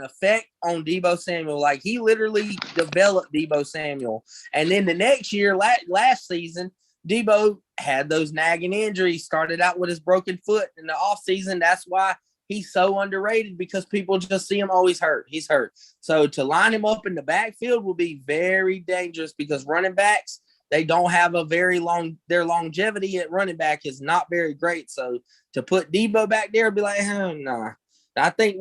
effect on Deebo Samuel. Like, he literally developed Deebo Samuel. And then the next year, last season, Deebo had those nagging injuries, started out with his broken foot in the offseason. That's why he's so underrated, because people just see him, oh, he's hurt. He's hurt. So to line him up in the backfield will be very dangerous because running backs, they don't have their longevity at running back is not very great. So to put Deebo back there, be like, nah. I think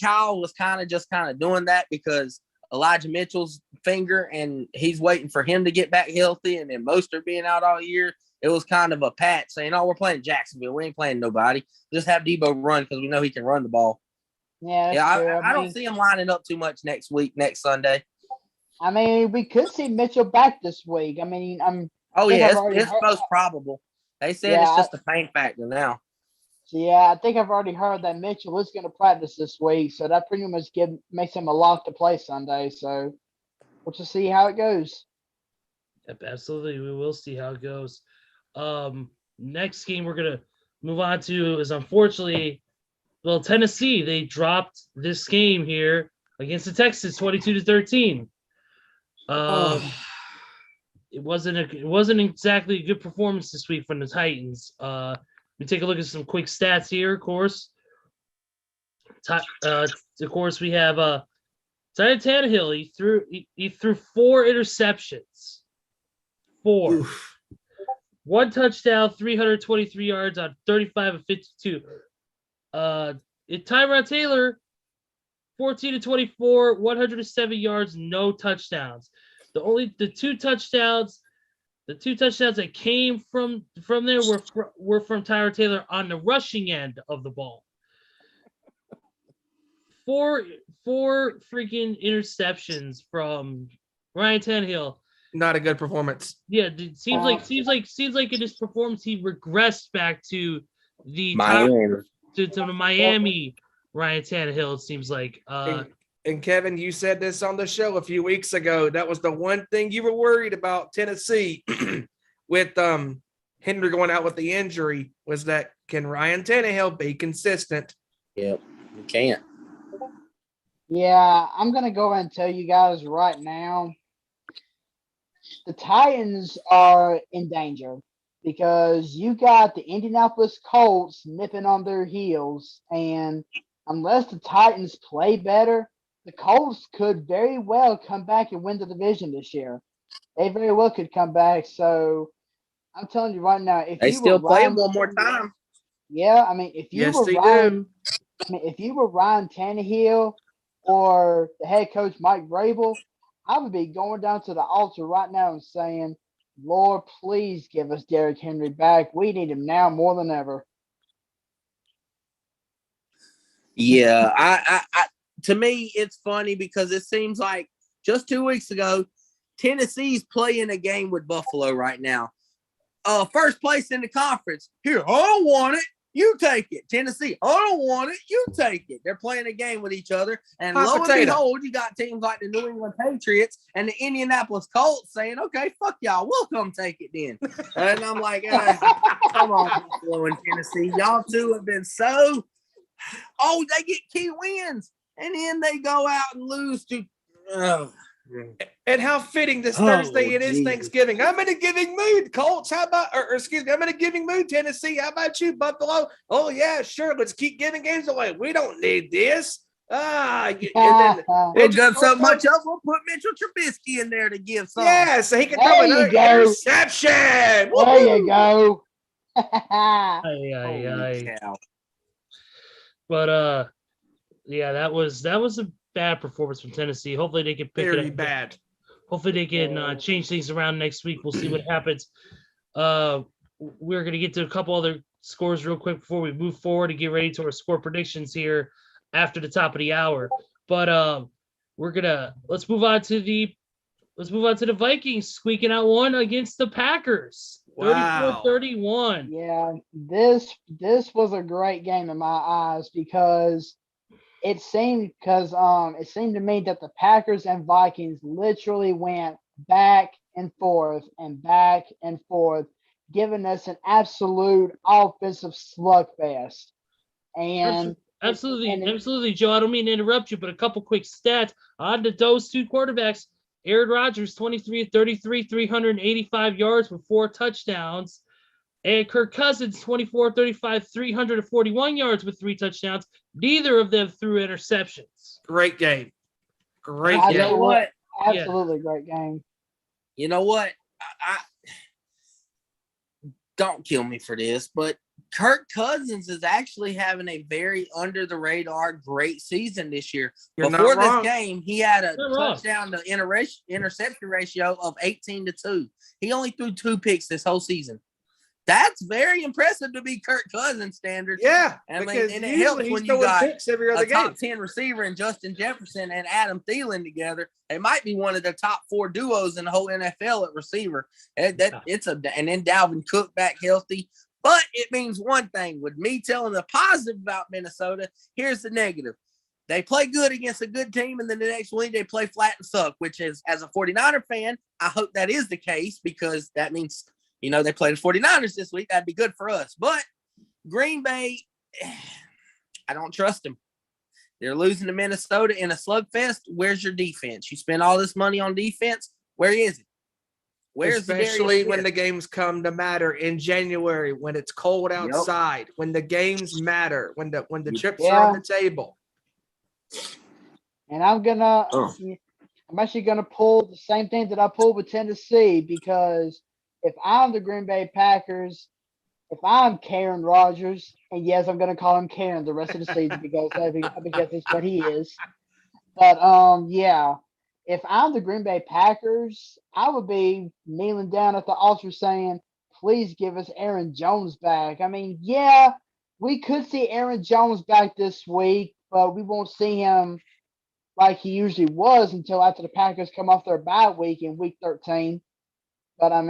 Kyle was kind of doing that because Elijah Mitchell's finger, and he's waiting for him to get back healthy, and then Mostert being out all year. It was kind of a patch saying, oh, we're playing Jacksonville. We ain't playing nobody. Just have Deebo run because we know he can run the ball. Yeah, I don't see him lining up too much next Sunday. We could see Mitchell back this week. It's most probable. They said it's just a pain factor now. Yeah, I think I've already heard that Mitchell is going to practice this week, so that pretty much makes him a lock to play Sunday. So we'll just see how it goes. Yep, absolutely. We will see how it goes. Next game we're gonna move on to is unfortunately, well, Tennessee. They dropped this game here against the Texans, 22-13. It wasn't exactly a good performance this week from the Titans. We take a look at some quick stats here. Of course, we have Tyler Tannehill. He threw 4 interceptions. 4. Oof. 1 touchdown, 323 yards on 35 of 52. Tyrod Taylor, 14-24, 107 yards, no touchdowns. The two touchdowns that came from there were from Tyrod Taylor on the rushing end of the ball. 4 freaking interceptions from Ryan Tannehill. Not a good performance. Yeah, it seems like in his performance he regressed back to the Miami. to the Miami Ryan Tannehill. It seems like. And Kevin, you said this on the show a few weeks ago. That was the one thing you were worried about Tennessee with Henry going out with the injury, was that can Ryan Tannehill be consistent? Yep, you can't. Yeah, I'm gonna go ahead and tell you guys right now, the Titans are in danger because you got the Indianapolis Colts nipping on their heels, and unless the Titans play better, the Colts could very well come back and win the division this year. They very well could come back. So I'm telling you right now, if They you still were play Ryan, one more time. yeah, I mean, if you Yes, were they Ryan, do. I mean, if you were Ryan Tannehill or the head coach Mike Vrabel, I would be going down to the altar right now and saying, Lord, please give us Derrick Henry back. We need him now more than ever. Yeah, I to me, it's funny because it seems like just 2 weeks ago, Tennessee's playing a game with Buffalo right now. First place in the conference. Here, I don't want it. You take it. Tennessee, I don't want it. You take it. They're playing a game with each other. And Hot lo potato. and behold, you got teams like the New England Patriots and the Indianapolis Colts saying, okay, fuck y'all. We'll come take it then. And I'm like, come on, Buffalo and Tennessee. Y'all two have been so – oh, they get key wins. And then they go out and lose to And how fitting this Thursday it is Jesus. Thanksgiving. I'm in a giving mood, Colts. How about, or excuse me, I'm in a giving mood, Tennessee. How about you, Buffalo? Oh, yeah, sure. Let's keep giving games away. We don't need this. And then We'll give so much up, we'll put Mitchell Trubisky in there to give some. yeah, so he can There throw you another go. interception. There Woo-hoo! you go. Holy cow. But yeah, that was a bad performance from Tennessee. Hopefully they can pick it Very up. bad. Hopefully they can change things around next week. We'll see what happens. We're gonna get to a couple other scores real quick before we move forward and get ready to our score predictions here after the top of the hour. But let's move on to the Vikings squeaking out one against the Packers. Wow. 34-31. Yeah, this was a great game in my eyes because it seemed to me that the Packers and Vikings literally went back and forth, giving us an absolute offensive slugfest. And Absolutely, Joe. I don't mean to interrupt you, but a couple quick stats on those two quarterbacks. Aaron Rodgers, 23-33, 385 yards with 4 touchdowns. And Kirk Cousins, 24-35, 341 yards with 3 touchdowns. Neither of them threw interceptions. Great game. Great You know game. what? absolutely great game. You know what? I don't kill me for this, but Kirk Cousins is actually having a very under the radar great season this year. You're Before not this wrong. game, he had a Not wrong. touchdown to interception ratio of 18-2. He only threw 2 picks this whole season. That's very impressive to be Kirk Cousins standards. Yeah, I mean, because and it usually helps he's when you throwing got picks every other a top game. 10 receiver in Justin Jefferson and Adam Thielen together. They might be one of the top 4 duos in the whole NFL at receiver. And then Dalvin Cook back healthy. But it means one thing. With me telling the positive about Minnesota, here's the negative. They play good against a good team, and then the next week they play flat and suck, which is, as a 49er fan, I hope that is the case because that means, they play the 49ers this week. That'd be good for us. But Green Bay, I don't trust them. They're losing to Minnesota in a slugfest. Where's your defense? You spend all this money on defense. Where is it? Especially when the games come to matter in January, when it's cold outside, when the games matter, when the chips are on the table. And I'm actually gonna pull the same thing that I pulled with Tennessee, because if I'm the Green Bay Packers, if I'm Karen Rodgers, and yes, I'm gonna call him Karen the rest of the season because it's what he is. But if I'm the Green Bay Packers, I would be kneeling down at the altar saying, "Please give us Aaron Jones back." I mean, we could see Aaron Jones back this week, but we won't see him like he usually was until after the Packers come off their bye week in week 13. But at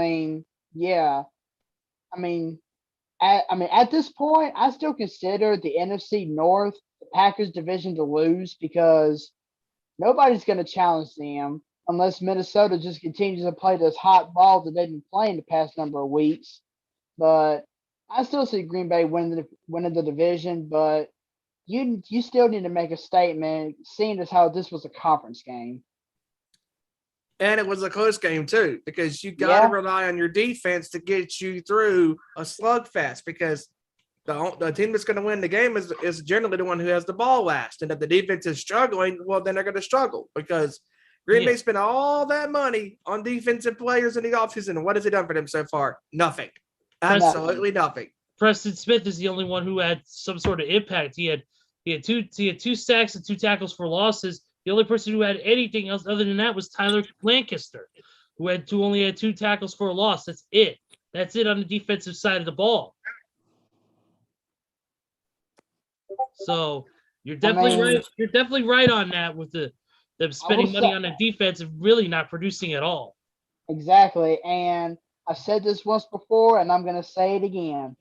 this point, I still consider the NFC North the Packers division to lose because nobody's going to challenge them unless Minnesota just continues to play this hot ball that they've been playing the past number of weeks. But I still see Green Bay winning the division, but you still need to make a statement, seeing as how this was a conference game. And it was a close game, too, because you got to rely on your defense to get you through a slugfest, because the team that's going to win the game is generally the one who has the ball last. And if the defense is struggling, well, then they're going to struggle because Green Bay spent all that money on defensive players in the offseason. And what has it done for them so far? Nothing. Absolutely nothing. Preston Smith is the only one who had some sort of impact. He had two sacks and 2 tackles for losses. The only person who had anything else other than that was Tyler Lancaster, who only had 2 tackles for a loss. That's it. That's it on the defensive side of the ball. So you're definitely right. You're definitely right on that with them spending money on the defense and really not producing at all. Exactly. And I said this once before, and I'm going to say it again.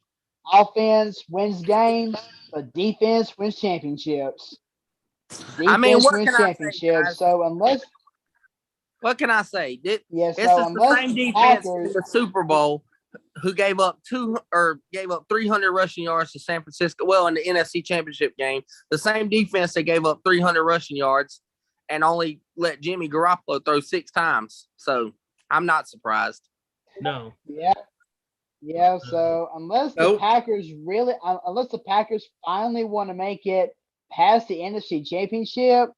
Offense wins games, but defense wins championships. Defense wins championships. So what can I say? This is unless the same defense in the Super Bowl who gave up 300 rushing yards to San Francisco. Well, in the NFC Championship game, the same defense that gave up 300 rushing yards and only let Jimmy Garoppolo throw 6 times. So I'm not surprised. No. Yeah. So unless the Packers finally want to make it past the NFC Championship,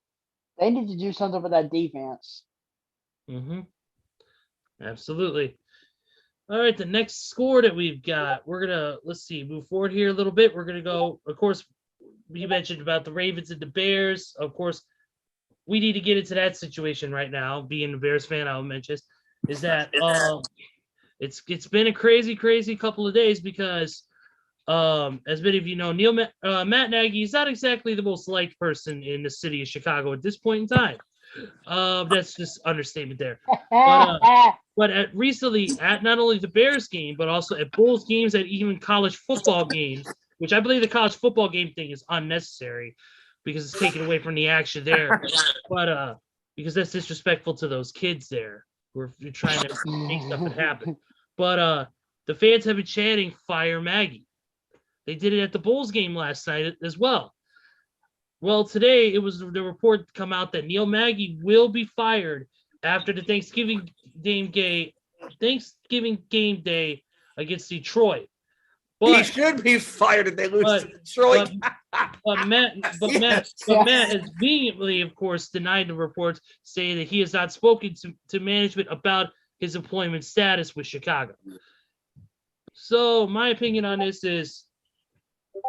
they need to do something with that defense. Mm-hmm. Absolutely. All right, the next score that we've got, we're going to, move forward here a little bit. We're going to go, of course, you mentioned about the Ravens and the Bears. Of course, we need to get into that situation right now. Being a Bears fan, I'll mention, is that it's been a crazy, crazy couple of days because, as many of you know, Matt Nagy is not exactly the most liked person in the city of Chicago at this point in time. That's just understatement there. But recently, at not only the Bears game, but also at Bulls games, at even college football games, which I believe the college football game thing is unnecessary because it's taken away from the action there. But because that's disrespectful to those kids there who are trying to make stuff happen. But the fans have been chanting "Fire Maggie." They did it at the Bulls game last night as well. Well, today it was the report come out that Neil Maggie will be fired after the Thanksgiving game day against Detroit. But he should be fired if they lose to Detroit. But Matt has vehemently, of course, denied the reports, saying that he has not spoken to management about his employment status with Chicago. So my opinion on this is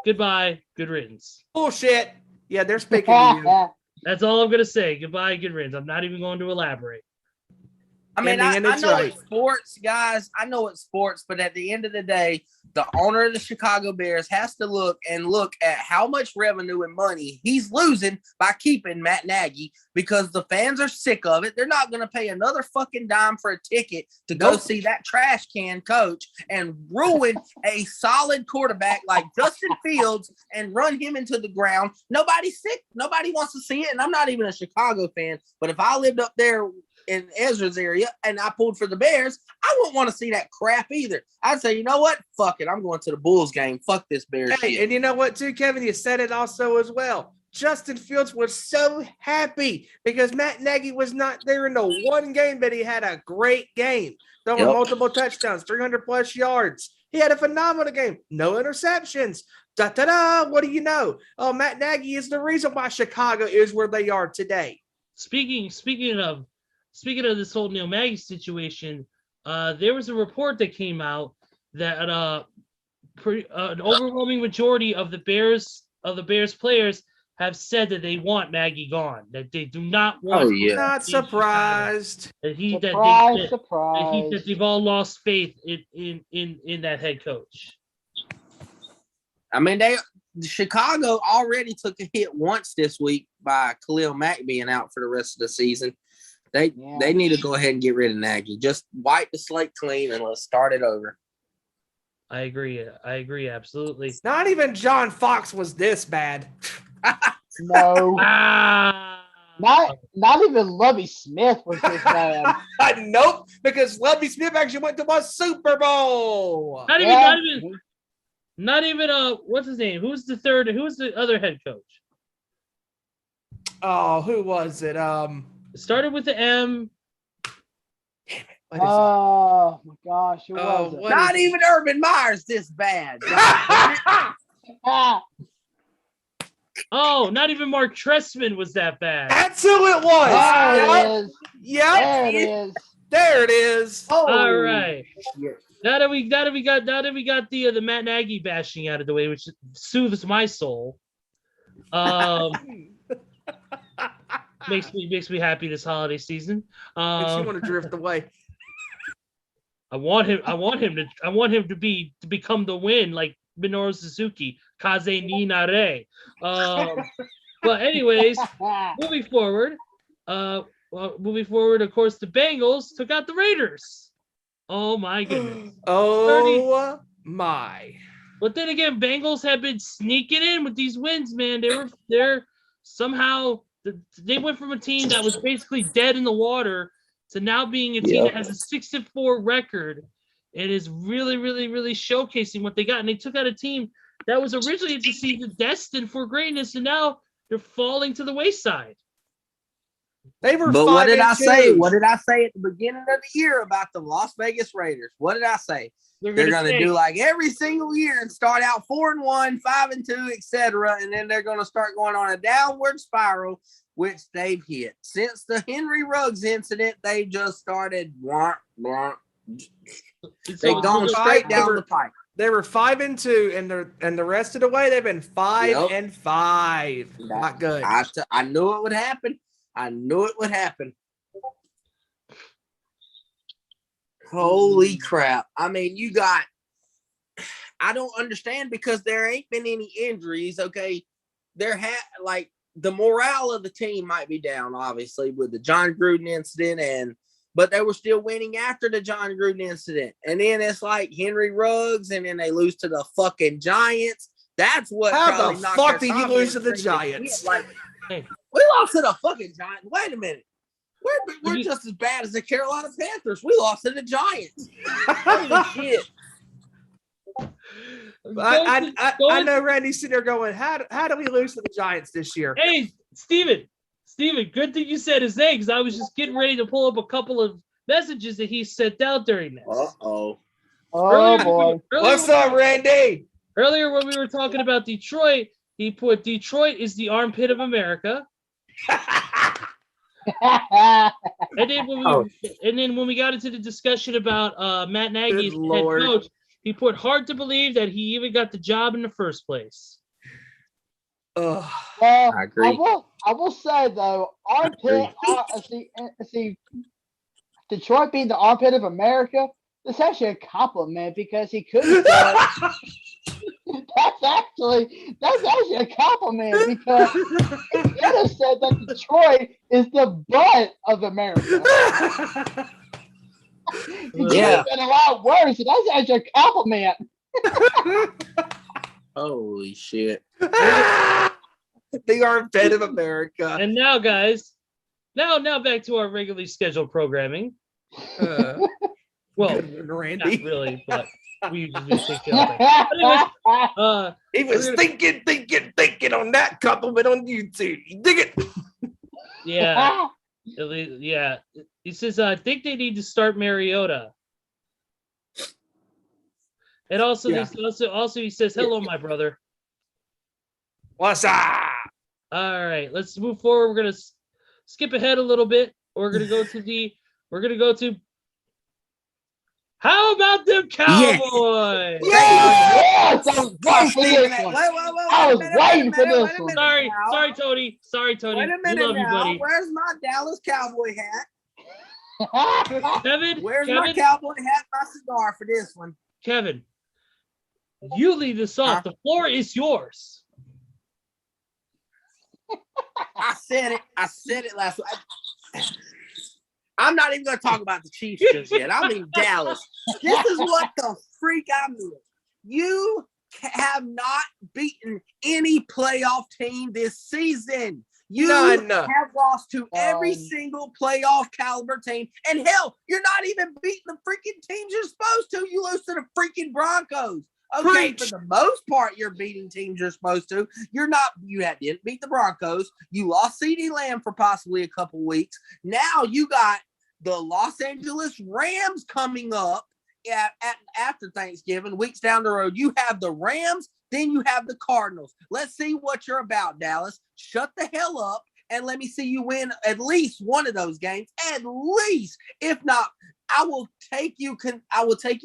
goodbye, good riddance. Bullshit. Yeah, they're speaking to you. That's all I'm going to say. Goodbye, good riddance. I'm not even going to elaborate. I mean, And I it's know right. it's sports, guys. I know it's sports, but at the end of the day, the owner of the Chicago Bears has to look at how much revenue and money he's losing by keeping Matt Nagy because the fans are sick of it. They're not going to pay another fucking dime for a ticket to go see that trash can coach and ruin a solid quarterback like Justin Fields and run him into the ground. Nobody's sick. Nobody wants to see it. And I'm not even a Chicago fan, but if I lived up there in Ezra's area and I pulled for the Bears, I wouldn't want to see that crap either. I'd say, you know what? Fuck it. I'm going to the Bulls game. Fuck this Bears Hey, shit. and you know what, too, Kevin? You said it also as well. Justin Fields was so happy because Matt Nagy was not there in the one game, but he had a great game. Throwing multiple touchdowns, 300-plus yards. He had a phenomenal game. No interceptions. Da-da-da. What do you know? Oh, Matt Nagy is the reason why Chicago is where they are today. Speaking of this whole Neil Magny situation, there was a report that came out that an overwhelming majority of the Bears players have said that they want Maggie gone, that they do not want. Oh, yeah. Not surprised. That Surprise. they've all lost faith in that head coach. I mean, Chicago already took a hit once this week by Khalil Mack being out for the rest of the season. They need to go ahead and get rid of Nagy. Just wipe the slate clean and let's start it over. I agree, absolutely. Not even John Fox was this bad. No. Ah, Not even Lovie Smith was this bad. Nope, because Lovie Smith actually went to a Super Bowl. not even what's his name? Who's the other head coach? Oh, who was it? It started with the M. Oh my gosh, who was it? Not even Urban Meyer's this bad. Ah, Oh, not even Mark Trestman was that bad. That's who it was. there it is. Yep. There it is. There it is. Oh, All right. shit. Now that we got the Matt Nagy bashing out of the way, which soothes my soul. Makes me happy this holiday season. Makes you want to drift away. I want him to become the win like Minoru Suzuki, Kaze ni Nare. But anyways, moving forward, of course, the Bengals took out the Raiders. Oh my goodness. Oh my. But then again, Bengals have been sneaking in with these wins, man. They're somehow they went from a team that was basically dead in the water to now being a team that has a 6-4 record and is really, really, really showcasing what they got. And they took out a team that was originally to see the destined for greatness, and now they're falling to the wayside. They were. But what did I say? What did I say at the beginning of the year about the Las Vegas Raiders? What did I say? They're going to do like every single year and start out 4-1, 5-2, etc. And then they're going to start going on a downward spiral, which they've hit. Since the Henry Ruggs incident, they just started. They've gone straight down the pipe. They were 5-2, and the rest of the way they've been 5-5. Not good. I knew it would happen. Holy crap. I mean, I don't understand because there ain't been any injuries. Okay. The morale of the team might be down, obviously, with the John Gruden incident, but they were still winning after the John Gruden incident. And then it's like Henry Ruggs, and then they lose to the fucking Giants. That's what. How the fuck did you lose to the Giants? We lost to the fucking Giants. Wait a minute. We're just as bad as the Carolina Panthers. We lost to the Giants. Holy shit. I know Randy's sitting there going, how do we lose to the Giants this year? Hey, Steven, good thing you said his name, because I was just getting ready to pull up a couple of messages that he sent out during this. Oh boy. What's up, Randy? Earlier when we were talking about Detroit, he put Detroit is the armpit of America. And then when we got into the discussion about Matt Nagy as head coach, he put hard to believe that he even got the job in the first place. Well, I agree. I will say though, armpit. See, Detroit being the armpit of America, that's actually a compliment because he could have said that's actually a compliment because he could have said that Detroit is the butt of America. It could have been a lot worse. And that's actually a compliment. Holy shit. The armpit of America. And now, guys, now back to our regularly scheduled programming. Well, Randy. not really, but we usually take care of that. Anyways, He was thinking on that compliment on YouTube. You dig it? yeah. At least, yeah. He says, I think they need to start Mariota. And also, he says, hello, my brother. What's up? All right, let's move forward. We're gonna skip ahead a little bit. We're gonna go to. How about them Cowboys? Yes! I was waiting for this one. Sorry, Tony. Wait a minute We love you, now. buddy. Where's my Dallas Cowboy hat? Kevin, Where's my cowboy hat, my cigar for this one? Kevin, you lead this off. The floor is yours. I said it last week. I'm not even going to talk about the Chiefs just yet. I mean Dallas. This is what the freak I mean. You have not beaten any playoff team this season. You have lost to every single playoff caliber team. And hell, you're not even beating the freaking teams you're supposed to. You lose to the freaking Broncos. Okay, for the most part, you're beating teams you're supposed to. You didn't beat the Broncos. You lost CeeDee Lamb for possibly a couple weeks. Now you got the Los Angeles Rams coming up after Thanksgiving, weeks down the road. You have the Rams, then you have the Cardinals. Let's see what you're about, Dallas. Shut the hell up and let me see you win at least one of those games. At least. If not, I will take you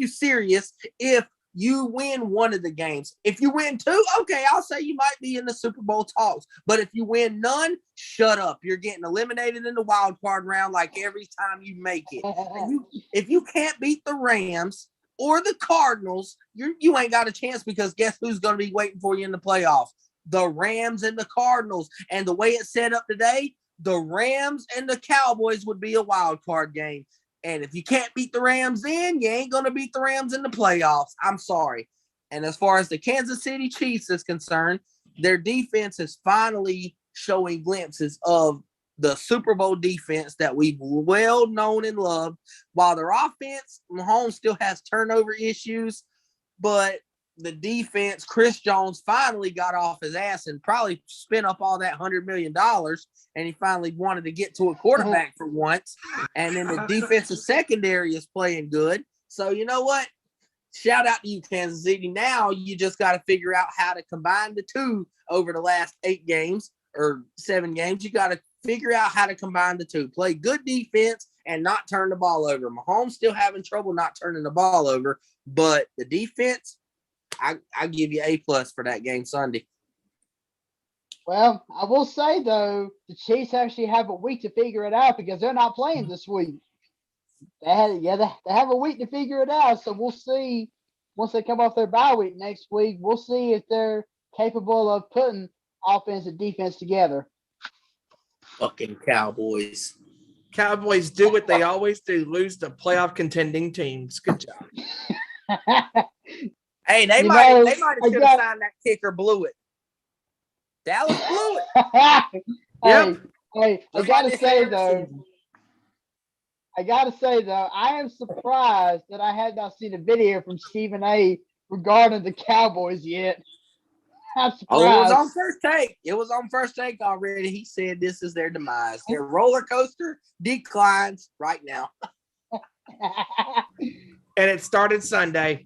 serious if you win one of the games. If you win two, okay, I'll say you might be in the Super Bowl talks. But if you win none, shut up. You're getting eliminated in the wild card round like every time you make it. If you can't beat the Rams or the Cardinals, you ain't got a chance because guess who's going to be waiting for you in the playoffs? The Rams and the Cardinals. And the way it's set up today, the Rams and the Cowboys would be a wild card game. And if you can't beat the Rams then, you ain't going to beat the Rams in the playoffs. I'm sorry. And as far as the Kansas City Chiefs is concerned, their defense is finally showing glimpses of the Super Bowl defense that we've well known and loved. While their offense, Mahomes still has turnover issues, but the defense, Chris Jones finally got off his ass and probably spent up all that $100 million. And he finally wanted to get to a quarterback for once. And then the defensive secondary is playing good. So you know what? Shout out to you, Kansas City. Now you just got to figure out how to combine the two over the last 8 games or 7 games. You got to figure out how to combine the two. Play good defense and not turn the ball over. Mahomes still having trouble not turning the ball over. But the defense, I give you A+ for that game Sunday. Well, I will say, though, the Chiefs actually have a week to figure it out because they're not playing this week. They have a week to figure it out. So we'll see once they come off their bye week next week. We'll see if they're capable of putting offense and defense together. Fucking Cowboys. Cowboys do what they always do, lose to playoff contending teams. Good job. Hey, they might have should have signed that kicker, blew it. Dallas blew it. Hey, I gotta say though, I am surprised that I have not seen a video from Stephen A regarding the Cowboys yet. I'm surprised. Oh, it was on first take. It was on first take already. He said this is their demise. Their roller coaster declines right now. And it started Sunday.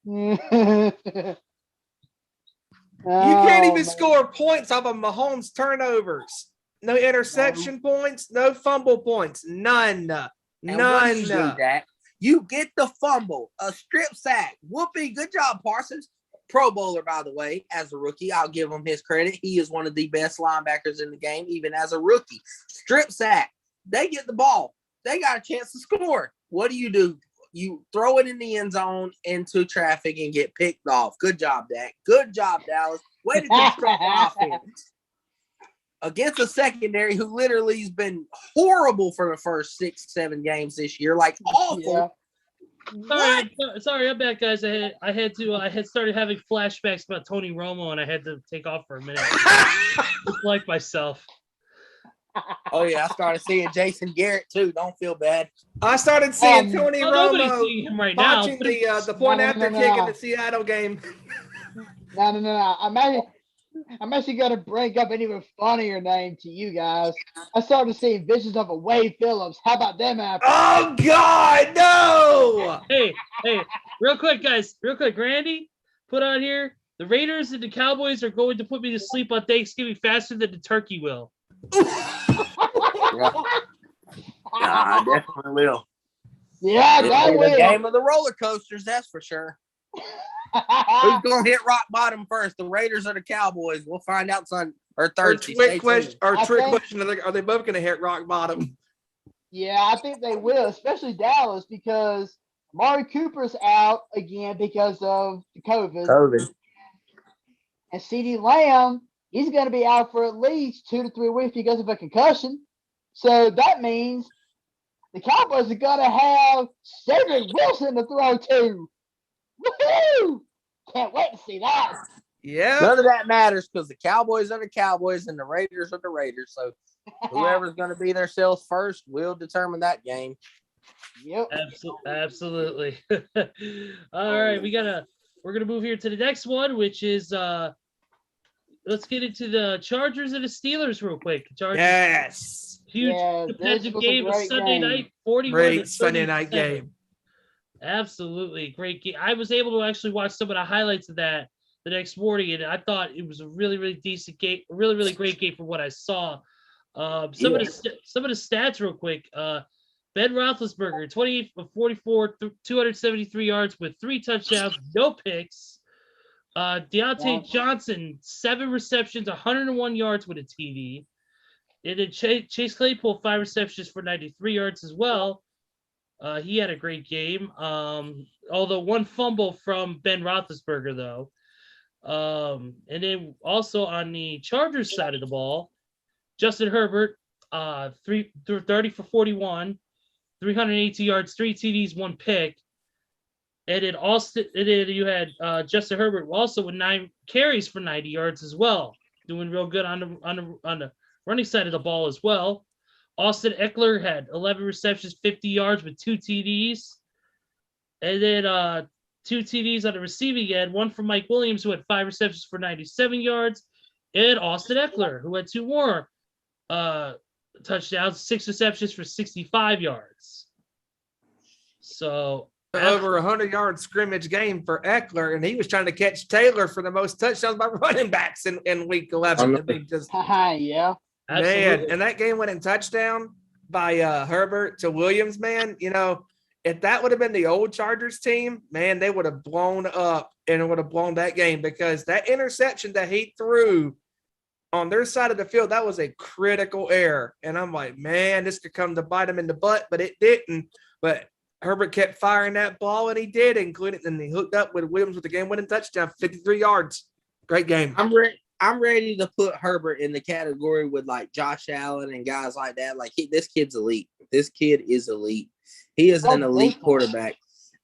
Oh, You can't even score points off of Mahomes turnovers. No interception points, no fumble points, none. None. You, do, Dak? You get the fumble, a strip sack. Whoopee, good job, Parsons. Pro Bowler, by the way, as a rookie. I'll give him his credit. He is one of the best linebackers in the game, even as a rookie. Strip sack. They get the ball. they got a chance to score. What do? You throw it in the end zone into traffic and get picked off. Good job, Dak. Good job, Dallas. Way to construct offense against a secondary who literally has been horrible for the first 6-7 games this year, like awful. Yeah. Sorry, I'm back, guys. I had started having flashbacks about Tony Romo, and I had to take off for a minute. Just like myself. Oh yeah, I started seeing Jason Garrett too. Don't feel bad. I started seeing Tony nobody's Romo seeing him right now. watching the point after kick in the Seattle game. No. I'm actually going to bring up an even funnier name to you guys. I started seeing visions of a Wade Phillips. How about them apples? Oh God, no! Hey, real quick, guys. Real quick, Randy, put on here. The Raiders and the Cowboys are going to put me to sleep on Thanksgiving faster than the turkey will. Yeah, I definitely will. Yeah, It'll that be the will. game of the roller coasters, that's for sure. Who's gonna hit rock bottom first? The Raiders or the Cowboys? We'll find out Sunday or Thursday. Trick question. Are they both going to hit rock bottom? Yeah, I think they will, especially Dallas, because Amari Cooper's out again because of the COVID. And CeeDee Lamb, he's going to be out for at least 2 to 3 weeks because of a concussion. So that means the Cowboys are going to have Cedric Wilson to throw to. Woohoo! Can't wait to see that. Yeah. None of that matters because the Cowboys are the Cowboys and the Raiders are the Raiders. So whoever's going to be their selves first will determine that game. Yep. Absolutely. All right, we're gonna move here to the next one, which is let's get into the Chargers and the Steelers real quick. Chargers, Yes. huge competitive game of Sunday night, 41 Great Sunday night game. Absolutely great game. I was able to actually watch some of the highlights of that the next morning, and I thought it was a really, really decent game, a really, really great game from what I saw. Some of the stats real quick. Ben Roethlisberger, 28 of 44, 273 yards with 3 touchdowns, no picks. Deontay Johnson, 7 receptions, 101 yards with a TD. And then Chase Claypool, 5 receptions for 93 yards as well. He had a great game. Although 1 fumble from Ben Roethlisberger, though. And then also on the Chargers side of the ball, Justin Herbert, 30 for 41, 380 yards, 3 TDs, 1 pick. And then you had Justin Herbert also with 9 carries for 90 yards as well, doing real good on the running side of the ball as well. Austin Eckler had 11 receptions, 50 yards with 2 TDs. And then 2 TDs on the receiving end, 1 from Mike Williams, who had 5 receptions for 97 yards, and Austin Eckler, who had 2 more touchdowns, 6 receptions for 65 yards. So over 100-yard scrimmage game for Eckler, and he was trying to catch Taylor for the most touchdowns by running backs in week 11. I mean, just yeah. Absolutely. Man, and that game went in touchdown by Herbert to Williams, man. You know, if that would have been the old Chargers team, man, they would have blown up and it would have blown that game because that interception that he threw on their side of the field, that was a critical error. And I'm like, man, this could come to bite him in the butt, but it didn't. But Herbert kept firing that ball, and he did, including, and he hooked up with Williams with the game-winning touchdown, 53 yards. Great game. I'm ready to put Herbert in the category with like Josh Allen and guys like that. Like this kid's elite. This kid is elite. He is an elite quarterback.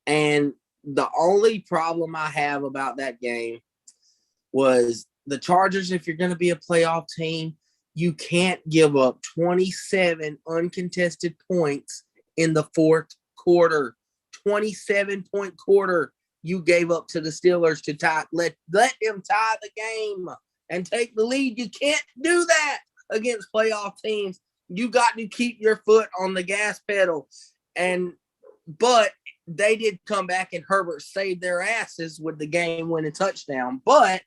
And the only problem I have about that game was the Chargers, if you're going to be a playoff team, you can't give up 27 uncontested points in the fourth quarter. 27-point quarter you gave up to the Steelers to tie. Let them tie the game and take the lead. You can't do that against playoff teams. You got to keep your foot on the gas pedal. But they did come back and Herbert saved their asses with the game-winning touchdown. But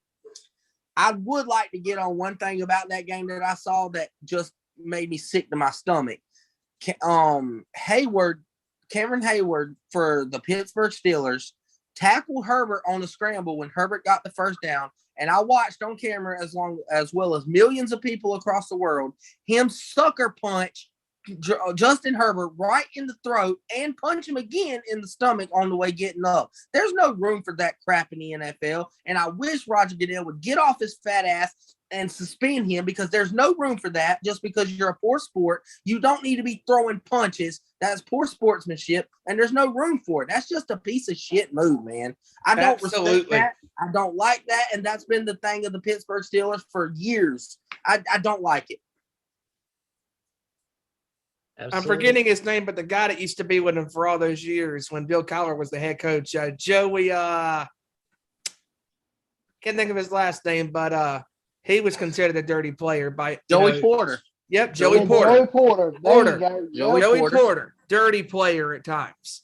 I would like to get on one thing about that game that I saw that just made me sick to my stomach. Cameron Hayward for the Pittsburgh Steelers tackled Herbert on the scramble when Herbert got the first down. And I watched on camera as well as millions of people across the world, him sucker punch Justin Herbert right in the throat and punch him again in the stomach on the way getting up. There's no room for that crap in the NFL, and I wish Roger Goodell would get off his fat ass and suspend him because there's no room for that just because you're a poor sport. You don't need to be throwing punches. That's poor sportsmanship, and there's no room for it. That's just a piece of shit move, man. I don't respect that. I don't like that, and that's been the thing of the Pittsburgh Steelers for years. I don't like it. Absolutely. I'm forgetting his name, but the guy that used to be with him for all those years when Bill Cowher was the head coach, Joey, can't think of his last name, but he was considered a dirty player by Joey Porter. Yep, Joey Porter. Joey Porter. Joey Porter. Dirty player at times.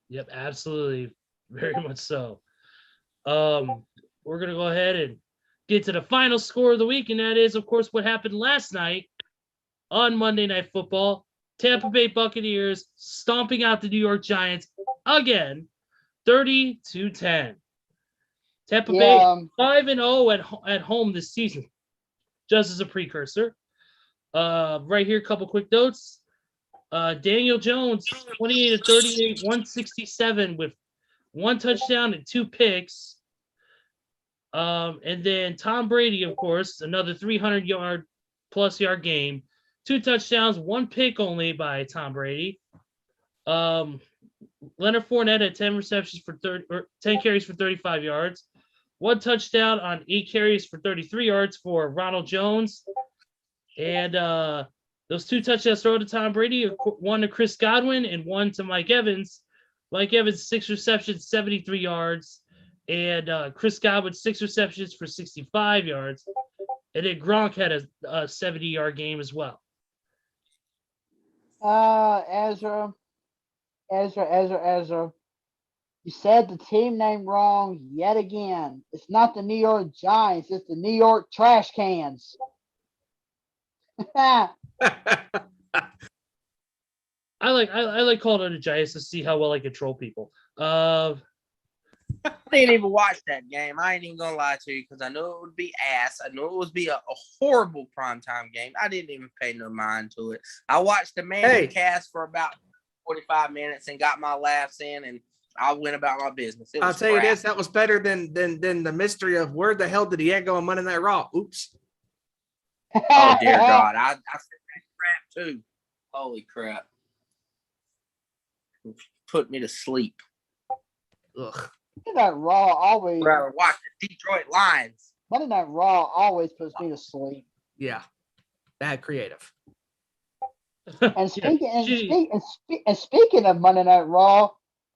Yep, absolutely. Very much so. We're going to go ahead and get to the final score of the week, and that is, of course, what happened last night on Monday Night Football. Tampa Bay Buccaneers stomping out the New York Giants again, 30-10. Tampa Bay 5-0 at home this season. Just as a precursor. Right here, a couple quick notes. Daniel Jones, 28-38, 167 with 1 touchdown and 2 picks. And then Tom Brady, of course, another 300-plus yard game. 2 touchdowns, 1 pick only by Tom Brady. Leonard Fournette had 10 receptions for 10 carries for 35 yards. 1 touchdown on 8 carries for 33 yards for Ronald Jones. And those 2 touchdowns thrown to Tom Brady, 1 to Chris Godwin and 1 to Mike Evans. Mike Evans, 6 receptions, 73 yards. And Chris Godwin, 6 receptions for 65 yards. And then Gronk had a 70-yard game as well. Ezra. You said the team name wrong yet again. It's not the New York Giants. It's the New York Trash Cans. I like calling it the Giants to see how well I control people. I didn't even watch that game. I ain't even gonna lie to you because I knew it would be ass. I knew it would be a horrible primetime game. I didn't even pay no mind to it. I watched the man cast for about 45 minutes and got my laughs in, and I went about my business. I'll tell you this, that was better than the mystery of where the hell did he go on Monday Night Raw? Oops. Oh dear God. I said that crap too. Holy crap. Put me to sleep. Ugh. Monday Night Raw always. I'd rather watch the Detroit Lions. Monday Night Raw always puts me to sleep. Yeah. Bad creative. And speaking of Monday Night Raw,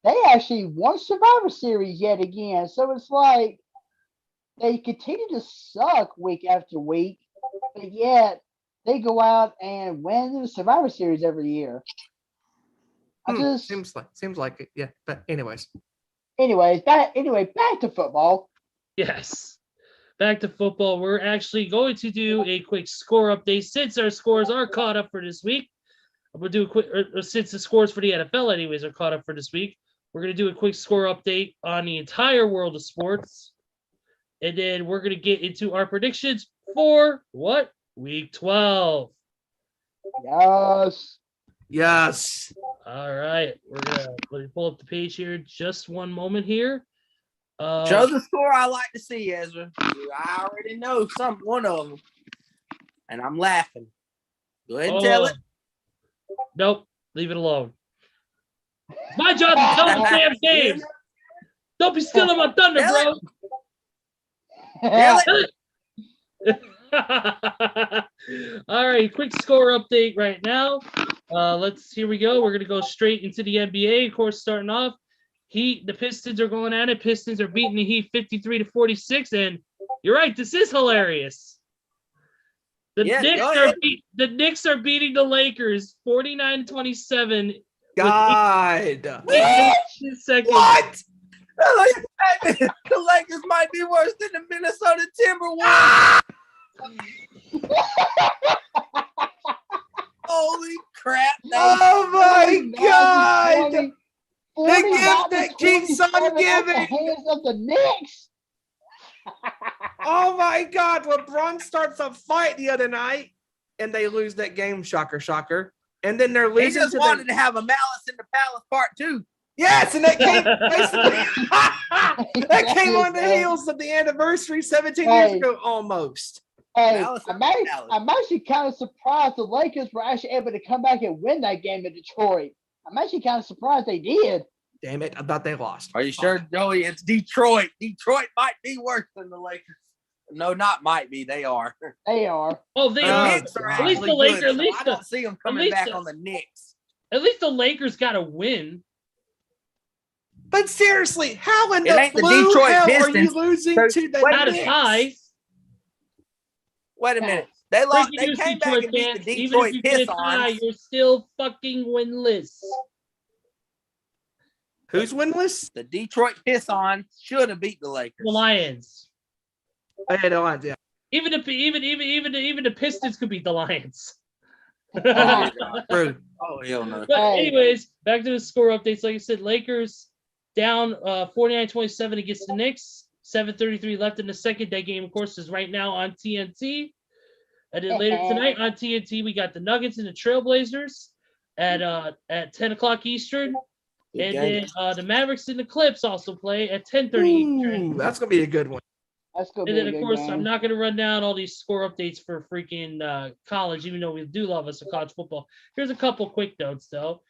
they actually won Survivor Series yet again. So it's like they continue to suck week after week, but yet they go out and win the Survivor Series every year. Seems like it. Yeah. But anyways, back to football. Yes. Back to football. We're actually going to do a quick score update since our scores are caught up for this week. I'm going to do a quick, since the scores for the NFL anyways are caught up for this week. We're going to do a quick score update on the entire world of sports. And then we're going to get into our predictions for what? Week 12. Yes. All right. Let me pull up the page here. Just one moment here. Show the score I like to see, Ezra. I already know one of them. And I'm laughing. Go ahead and tell it. Nope. Leave it alone. It's my job to tell the damn games. Don't be stealing my thunder, bro. All right, quick score update right now. Here we go. We're gonna go straight into the NBA. Of course, starting off, the Pistons are going at it. Pistons are beating the Heat 53-46, and you're right. This is hilarious. The Knicks are beating the Lakers 49-27. God. What? The Lakers might be worse than the Minnesota Timberwolves. Holy crap. Oh my God. The gift that keeps on giving. Hands of the Knicks. Oh my God. LeBron starts a fight the other night. and they lose that game. Shocker, shocker. And then they're He losing just to wanted the to have a Malice in the Palace part 2. yes, and that came basically that came on the heels of the anniversary 17 years ago, almost. Hey, Malice in the Palace. I'm actually kind of surprised the Lakers were actually able to come back and win that game in Detroit. I'm actually kind of surprised they did. Damn it! I thought they lost. Are you sure, Joey? It's Detroit. Detroit might be worse than the Lakers. No, not might be. They are. They are. Oh, they The are. Knicks are At least actually the Lakers. good, At so least I don't see them coming least back the- on the Knicks. At least the Lakers got to win. But seriously, how in It the ain't the blue Detroit hell are you Pistons. losing So- to the wait Not a Knicks? tie. Wait a minute. They lost. Breaking They news, came back and beat fans. the Even Detroit if you get a tie, Pistons. you're still fucking winless. Who's winless? The Detroit Pistons should have beat the Lakers. The Lions. I had no idea. Even the Pistons could beat the Lions. Oh, dear God. True. Oh, hell no. But Hey. anyways, back to the score updates. Like I said, Lakers down 49-27 against the Knicks. 7:33 left in the second. That game, of course, is right now on TNT. And then later tonight on TNT, we got the Nuggets and the Trailblazers at 10 o'clock Eastern. Good And game. then the Mavericks and the Clips also play at 10:30 Eastern. Ooh, that's gonna be a good one. That's going to And be then, a of good course, game. I'm not going to run down all these score updates for freaking college, even though we do love us a college football. Here's a couple quick notes, though.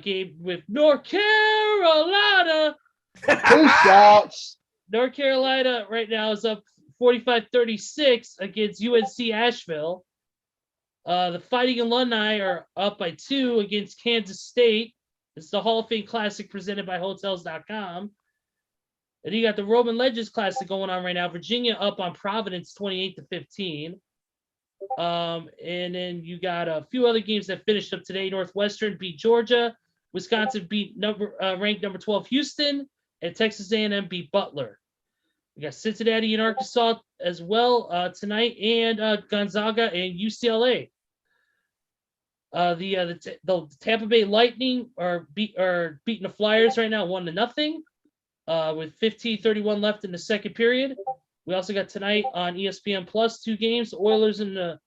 Game with North Carolina. Two shots. North Carolina right now is up 45-36 against UNC Asheville. The Fighting Alumni are up by 2 against Kansas State. It's the Hall of Fame Classic presented by Hotels.com. And you got the Roman Legends Classic going on right now. Virginia up on Providence 28-15. And then you got a few other games that finished up today. Northwestern beat Georgia. Wisconsin beat ranked number 12 Houston. And Texas A&M beat Butler. We got Cincinnati and Arkansas as well tonight, and Gonzaga and UCLA. The Tampa Bay Lightning are beating the Flyers right now 1-0 with 15:31 left in the second period. We also got tonight on ESPN Plus 2 games: the Oilers and the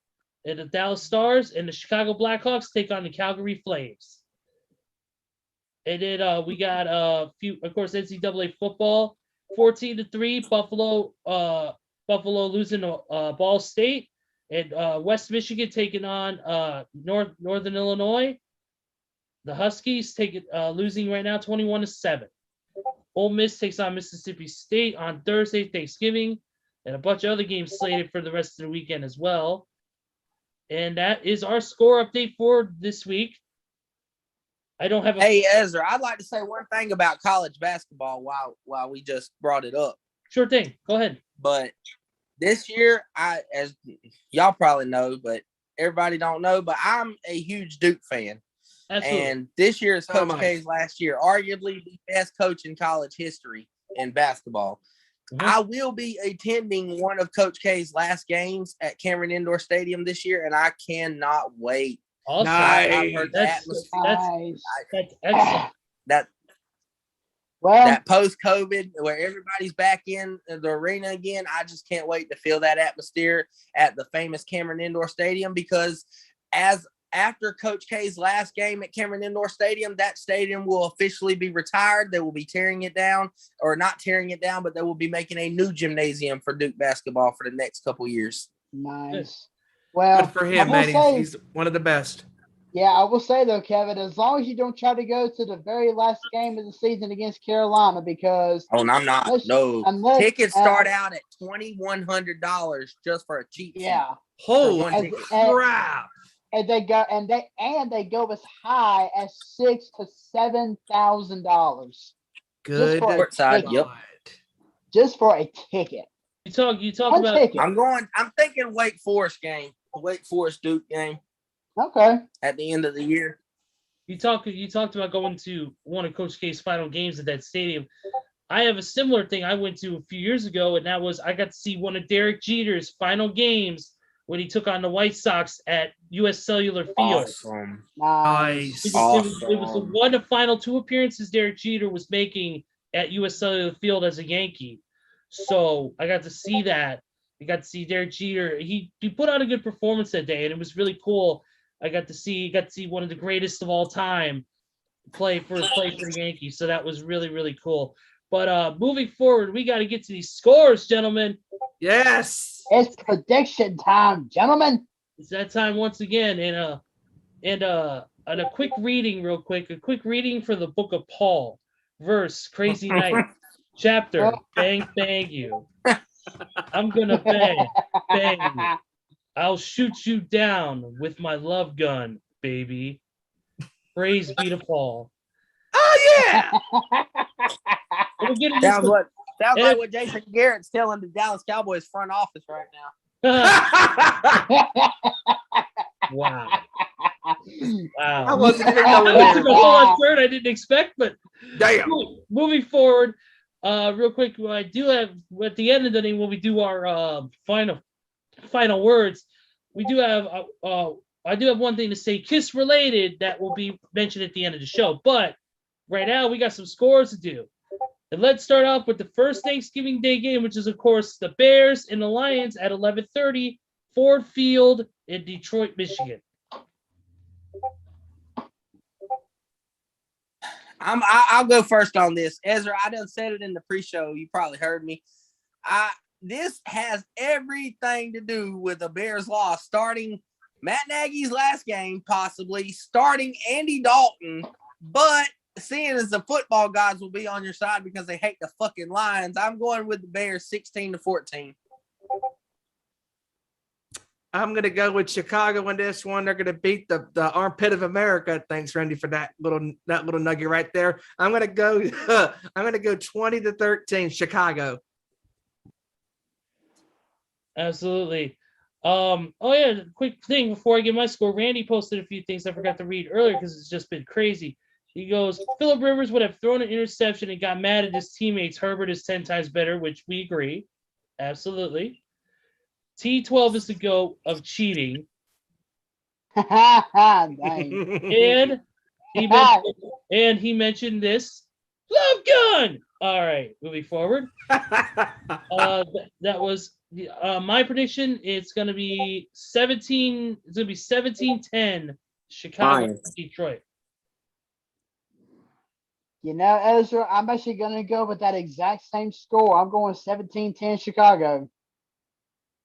Dallas Stars, and the Chicago Blackhawks take on the Calgary Flames. And then we got a few, of course, NCAA football. 14-3, Buffalo losing to Ball State, and West Michigan taking on Northern Illinois. The Huskies losing right now 21-7. Ole Miss takes on Mississippi State on Thursday, Thanksgiving, and a bunch of other games slated for the rest of the weekend as well. And that is our score update for this week. I don't have a Hey, Ezra, I'd like to say one thing about college basketball while we just brought it up. sure thing. Go ahead. But this year, as y'all probably know, but everybody don't know, but I'm a huge Duke fan. Absolutely. And this year is So Coach am I. K's last year, arguably the best coach in college history in basketball. Mhm. I will be attending one of Coach K's last games at Cameron Indoor Stadium this year, and I cannot wait. Awesome. Nice. I've heard the That's atmosphere, Nice. that's excellent. Well, that post-COVID where everybody's back in the arena again. I just can't wait to feel that atmosphere at the famous Cameron Indoor Stadium, because after Coach K's last game at Cameron Indoor Stadium, that stadium will officially be retired. They will be tearing it down, or not tearing it down, but they will be making a new gymnasium for Duke basketball for the next couple years. nice. Well, Good for I him, will man. say- He's one of the best. yeah, I will say though, Kevin, as long as you don't try to go to the very last game of the season against Carolina, because Oh, and I'm not. No. unless Tickets start out at $2,100 just for a cheap seat. yeah, Holy one ticket. crap. and they go as high as $6,000 to $7,000 Good. for a Courtside, ticket. yep. just for a ticket. You talk One about ticket. I'm thinking Wake Forest game, Wake Forest Duke game Okay. at the end of the year. you talked about going to one of Coach K's final games at that stadium. I have a similar thing I went to a few years ago, and that was I got to see one of Derek Jeter's final games when he took on the White Sox at U.S. Cellular Field. Awesome. Nice. It Nice. was the one of final 2 appearances Derek Jeter was making at U.S. Cellular Field as a Yankee. So I got to see that, We got to see Derek Jeter. He put out a good performance that day, and it was really cool. I got to see one of the greatest of all time play for the Yankees. So that was really, really cool. But moving forward, we got to get to these scores, gentlemen. Yes. It's prediction time, gentlemen. It's that time once again. And a quick reading, real quick. A quick reading for the Book of Paul, verse Crazy Night, chapter Bang Bang You. I'm gonna bang you. I'll shoot you down with my love gun, baby. Praise be to Paul. Oh yeah. We'll get into Sounds some- like what Jason Garrett's telling the Dallas Cowboys front office right now. Wow. I Wow. wasn't even going That took a there. whole lot turn I didn't expect, but Damn. moving forward, real quick, I do have at the end of the name when we do our final words. We do have I do have one thing to say, Kiss related, that will be mentioned at the end of the show. But right now we got some scores to do. And let's start off with the first Thanksgiving Day game, which is of course the Bears and the Lions at 11:30, Ford Field in Detroit, Michigan. I'll go first on this. Ezra, I done said it in the pre-show. You probably heard me. This has everything to do with the Bears loss, starting Matt Nagy's last game, possibly starting Andy Dalton, but seeing as the football gods will be on your side because they hate the fucking Lions, I'm going with the Bears 16-14. I'm gonna go with Chicago in this one. They're gonna beat the armpit of America. Thanks, Randy, for that little nugget right there. I'm gonna go 20-13, Chicago. Absolutely. Oh yeah, quick thing before I give my score. Randy posted a few things I forgot to read earlier because it's just been crazy. He goes, Phillip Rivers would have thrown an interception and got mad at his teammates. Herbert is 10 times better, which we agree. Absolutely. T12 is the GOAT of cheating. Dang. And he mentioned this love gun. All right, moving forward. That was my prediction. It's gonna be 17. It's gonna be 17-10. Chicago, Lions. Detroit. You know, Ezra, I'm actually going to go with that exact same score. I'm going 17-10 Chicago.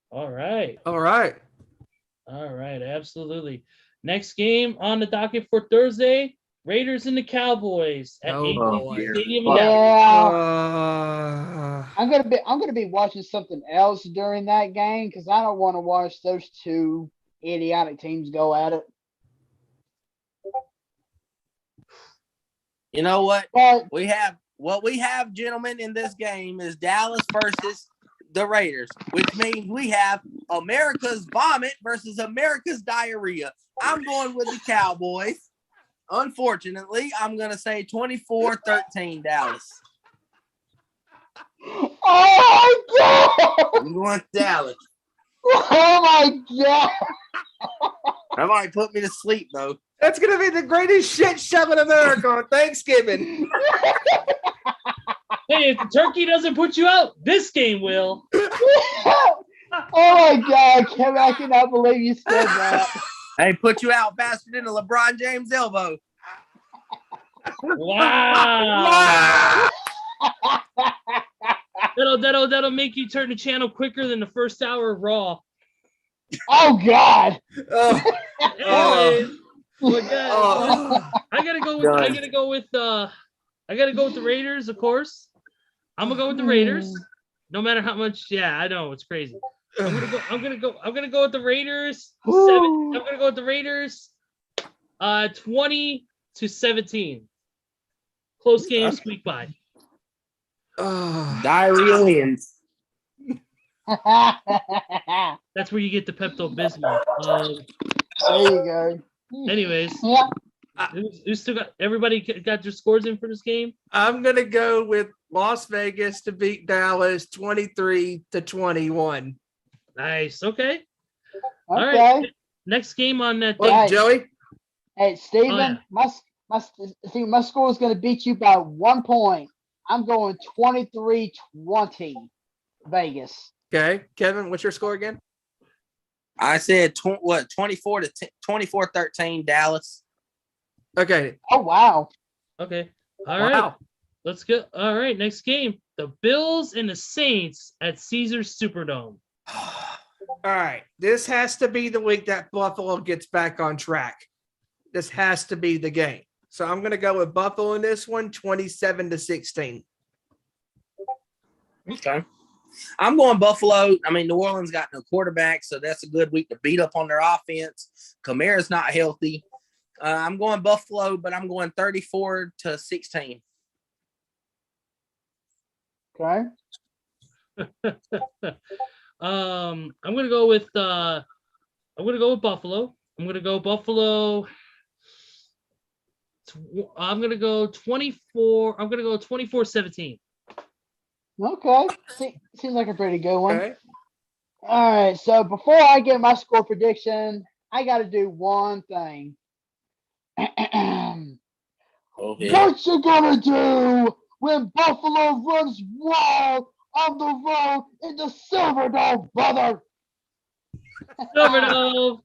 All right. All right. Absolutely. Next game on the docket for Thursday: Raiders and the Cowboys at Oh, AT&T dear. Stadium in Dallas. Yeah, I'm gonna be watching something else during that game because I don't want to watch those two idiotic teams go at it. You know what? But We have, gentlemen, in this game is Dallas versus the Raiders, which means we have America's vomit versus America's diarrhea. I'm going with the Cowboys. Unfortunately, I'm going to say 24-13 Dallas. oh my god! I'm going with Dallas. Oh my god! That might put me to sleep, though. That's gonna be the greatest shit show in America on Thanksgiving. Hey, if the turkey doesn't put you out, this game will. Oh my god, Kevin, I cannot believe you said that. Hey, put you out faster than a LeBron James elbow. Wow. That'll make you turn the channel quicker than the first hour of Raw. Oh god! Anyways, Oh. I gotta go with the Raiders, of course. I'm gonna go with the Raiders. No matter how much, yeah, I know it's crazy. I'm gonna go with the Raiders. I'm gonna go with the Raiders. 20-17. Close game, squeak by. Diarrhea wins. That's where you get the Pepto-Bismol. There you go. Anyways, Yeah. who still got? Everybody got their scores in for this game. I'm gonna go with Las Vegas to beat Dallas 23-21. Nice. Okay. Okay. All right. Next game on that What, day. Right. Joey? Hey, Steven, Oh, yeah. my score is going to beat you by 1 point. I'm going 23-20 Vegas. Okay, Kevin, what's your score again? I said 24-13 Dallas. Okay. Oh wow. Okay. All right. Wow. Let's go. All right. Next game: the Bills and the Saints at Caesars Superdome. All right. This has to be the week that Buffalo gets back on track. This has to be the game. So I'm going to go with Buffalo in this one, 27-16. Okay. I'm going Buffalo. I mean, New Orleans got no quarterback, so that's a good week to beat up on their offense. Kamara's not healthy. I'm going Buffalo, but I'm going 34-16. Okay. I'm gonna go with Buffalo. I'm gonna go Buffalo. I'm gonna go 24. I'm gonna go 24-17. Okay. Seems like a pretty good one. Okay. All right. So before I get my score prediction, I got to do one thing. Okay. What you gonna do when Buffalo runs wild on the road in the Silverdome, brother? Silverdome.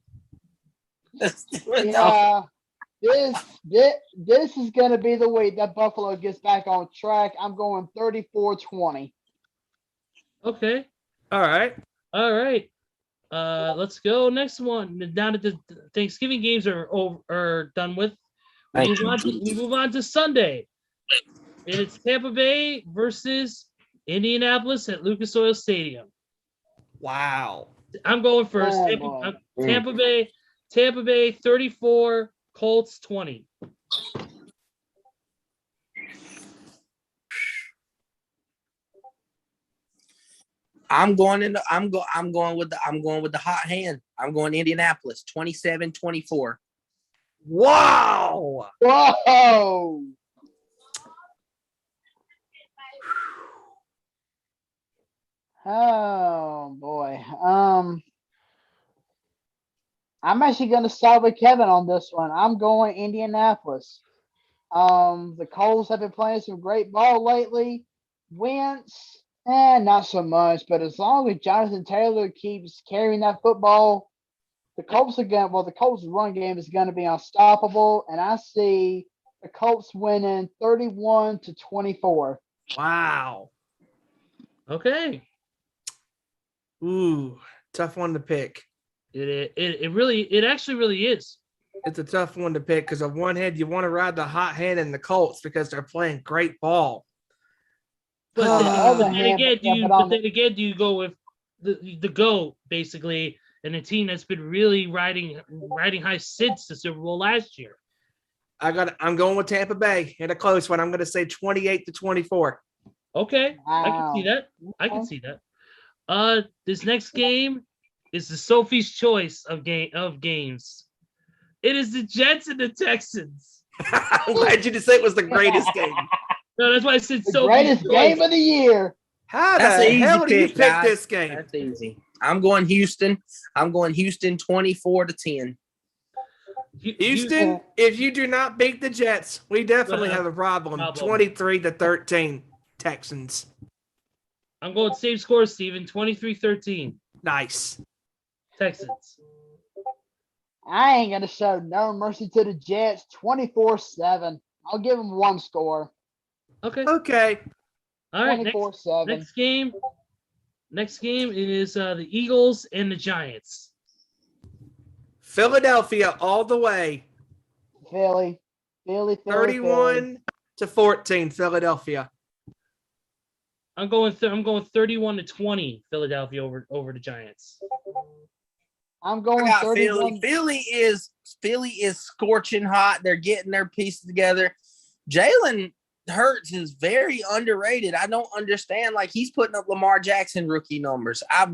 Yeah, this is gonna be the week that Buffalo gets back on track. I'm going 34-20. Okay. All right. All right. Let's go. Next one. Now that the Thanksgiving games are done with, we move on to Sunday. And it's Tampa Bay versus Indianapolis at Lucas Oil Stadium. Wow. I'm going first. Oh, Tampa Bay 34, Colts 20. I'm going with the hot hand. I'm going Indianapolis 27-24. Wow. whoa! Oh boy. I'm actually gonna side with Kevin on this one. I'm going Indianapolis. The Colts have been playing some great ball lately. Wentz, not so much, but as long as Jonathan Taylor keeps carrying that football, the Colts run game is gonna be unstoppable, and I see the Colts winning 31-24. Wow. Okay. Ooh, tough one to pick. It actually really is. It's a tough one to pick because on one hand, you want to ride the hot hand in the Colts because they're playing great ball. But On the other then hand, again, yeah, do you go with the GOAT basically, and a team that's been really riding high since the Super Bowl last year? I'm going with Tampa Bay in a close one. I'm going to say 28-24. Okay, I can see Wow. that. I can see that. This next game is the Sophie's Choice of games. It is the Jets and the Texans. I'm glad you just say it was the greatest game. No, that's why I said The Sophie's greatest Choice. game of the year. How That's the an easy hell do you pick, pick guys. this game? That's easy. I'm going Houston. I'm going Houston 24-10. Houston, if you do not beat the Jets, we definitely have a problem. 23-13 Texans. I'm going same score, Steven. 23-13 Nice. Texans. I ain't gonna show no mercy to the Jets. 24-7. I'll give them one score. Okay. Okay. All right. 24-7. Next game is the Eagles and the Giants. Philadelphia all the way. Philly. 31-14 Philadelphia. I'm going 31-20 Philadelphia over the Giants. I'm I going got 31. Philly is scorching hot. They're getting their pieces together. Jalen Hurts is very underrated. I don't understand. Like, he's putting up Lamar Jackson rookie numbers. I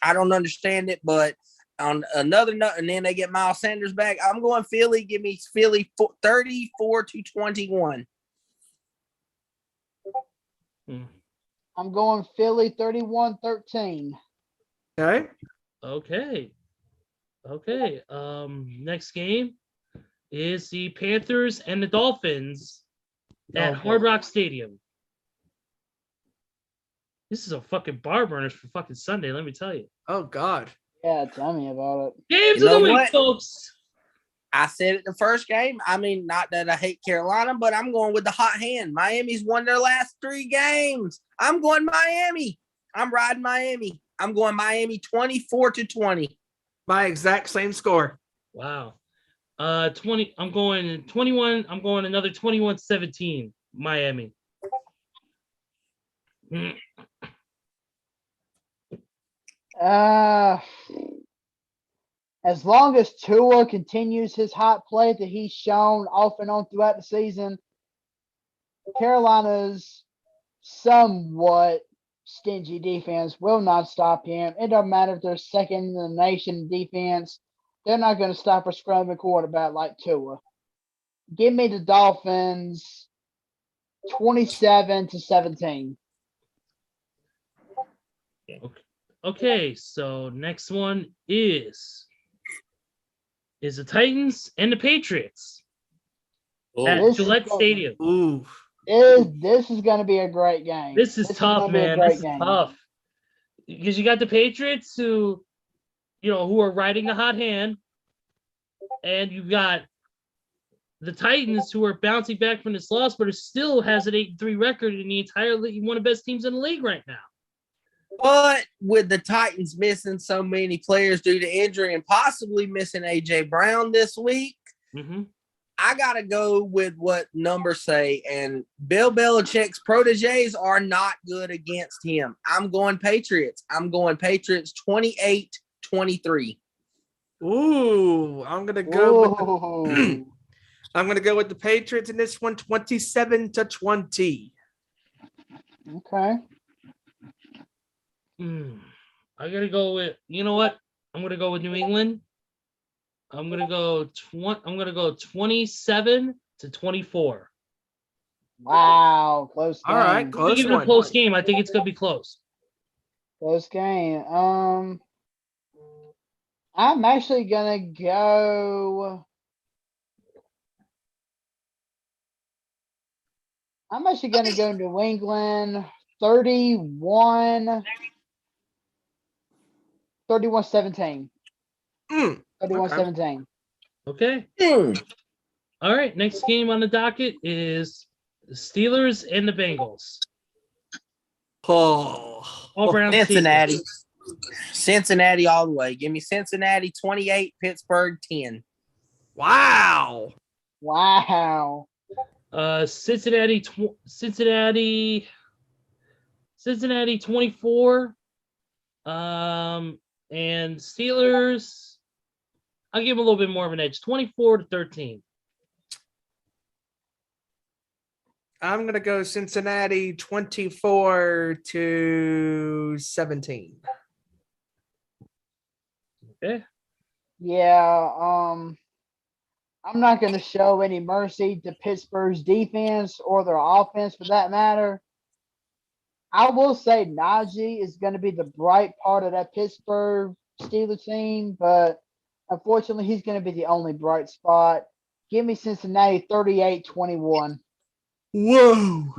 don't understand it, but on another note, and then they get Miles Sanders back. I'm going Philly. Give me Philly 34-21. I'm going Philly 31-13. Okay. Okay. Next game is the Panthers and the Dolphins at Hard Rock Stadium. This is a fucking bar burners for fucking Sunday, let me tell you. Oh God. Yeah, tell me about it. Games You of the know week, what? folks. I said it the first game. I mean, not that I hate Carolina, but I'm going with the hot hand. Miami's won their last 3 games. I'm going Miami. I'm riding Miami. I'm going Miami 24-20. My exact same score. Wow. 20. I'm going 21. I'm going another 21-17. Miami. As long as Tua continues his hot play that he's shown off and on throughout the season, Carolina's somewhat stingy defense will not stop him. It doesn't matter if they're second in the nation in defense. They're not going to stop a scrubbing quarterback like Tua. Give me the Dolphins 27-17. Okay, so next one is the Titans and the Patriots at This is Gillette gonna- Stadium. Ooh. This is going to be a great game. This is tough, gonna be a man. great This is game. tough because you got the Patriots who are riding the hot hand, and you got the Titans who are bouncing back from this loss, but it still has an 8-3 record in the entire league, one of the best teams in the league right now. But with the Titans missing so many players due to injury and possibly missing A.J. Brown this week, Mm-hmm. I got to go with what numbers say. And Bill Belichick's proteges are not good against him. I'm going Patriots. I'm going Patriots 28-23. Ooh. I'm gonna go with the Ooh. I'm gonna go with the Patriots in this one, 27-20. Okay. I gotta go with what? I'm gonna go with New England. I'm gonna go 27-24. Wow. Close game. All right, I'm close giving it a one. close game. I think it's gonna be close. Close game. I'm actually gonna go. New England 31-17. Mm. 31-17. Okay. All right. Next game on the docket is the Steelers and the Bengals. Oh. All Brown Cincinnati. Cincinnati all the way. Give me Cincinnati 28, Pittsburgh 10. Wow. Wow. Cincinnati 24. And Steelers, I'll give them a little bit more of an edge, 24-13. I'm gonna go Cincinnati 24-17. Okay. Yeah. I'm not going to show any mercy to Pittsburgh's defense or their offense for that matter. I will say Najee is going to be the bright part of that Pittsburgh Steelers team, but unfortunately, he's going to be the only bright spot. Give me Cincinnati 38-21. Whoa.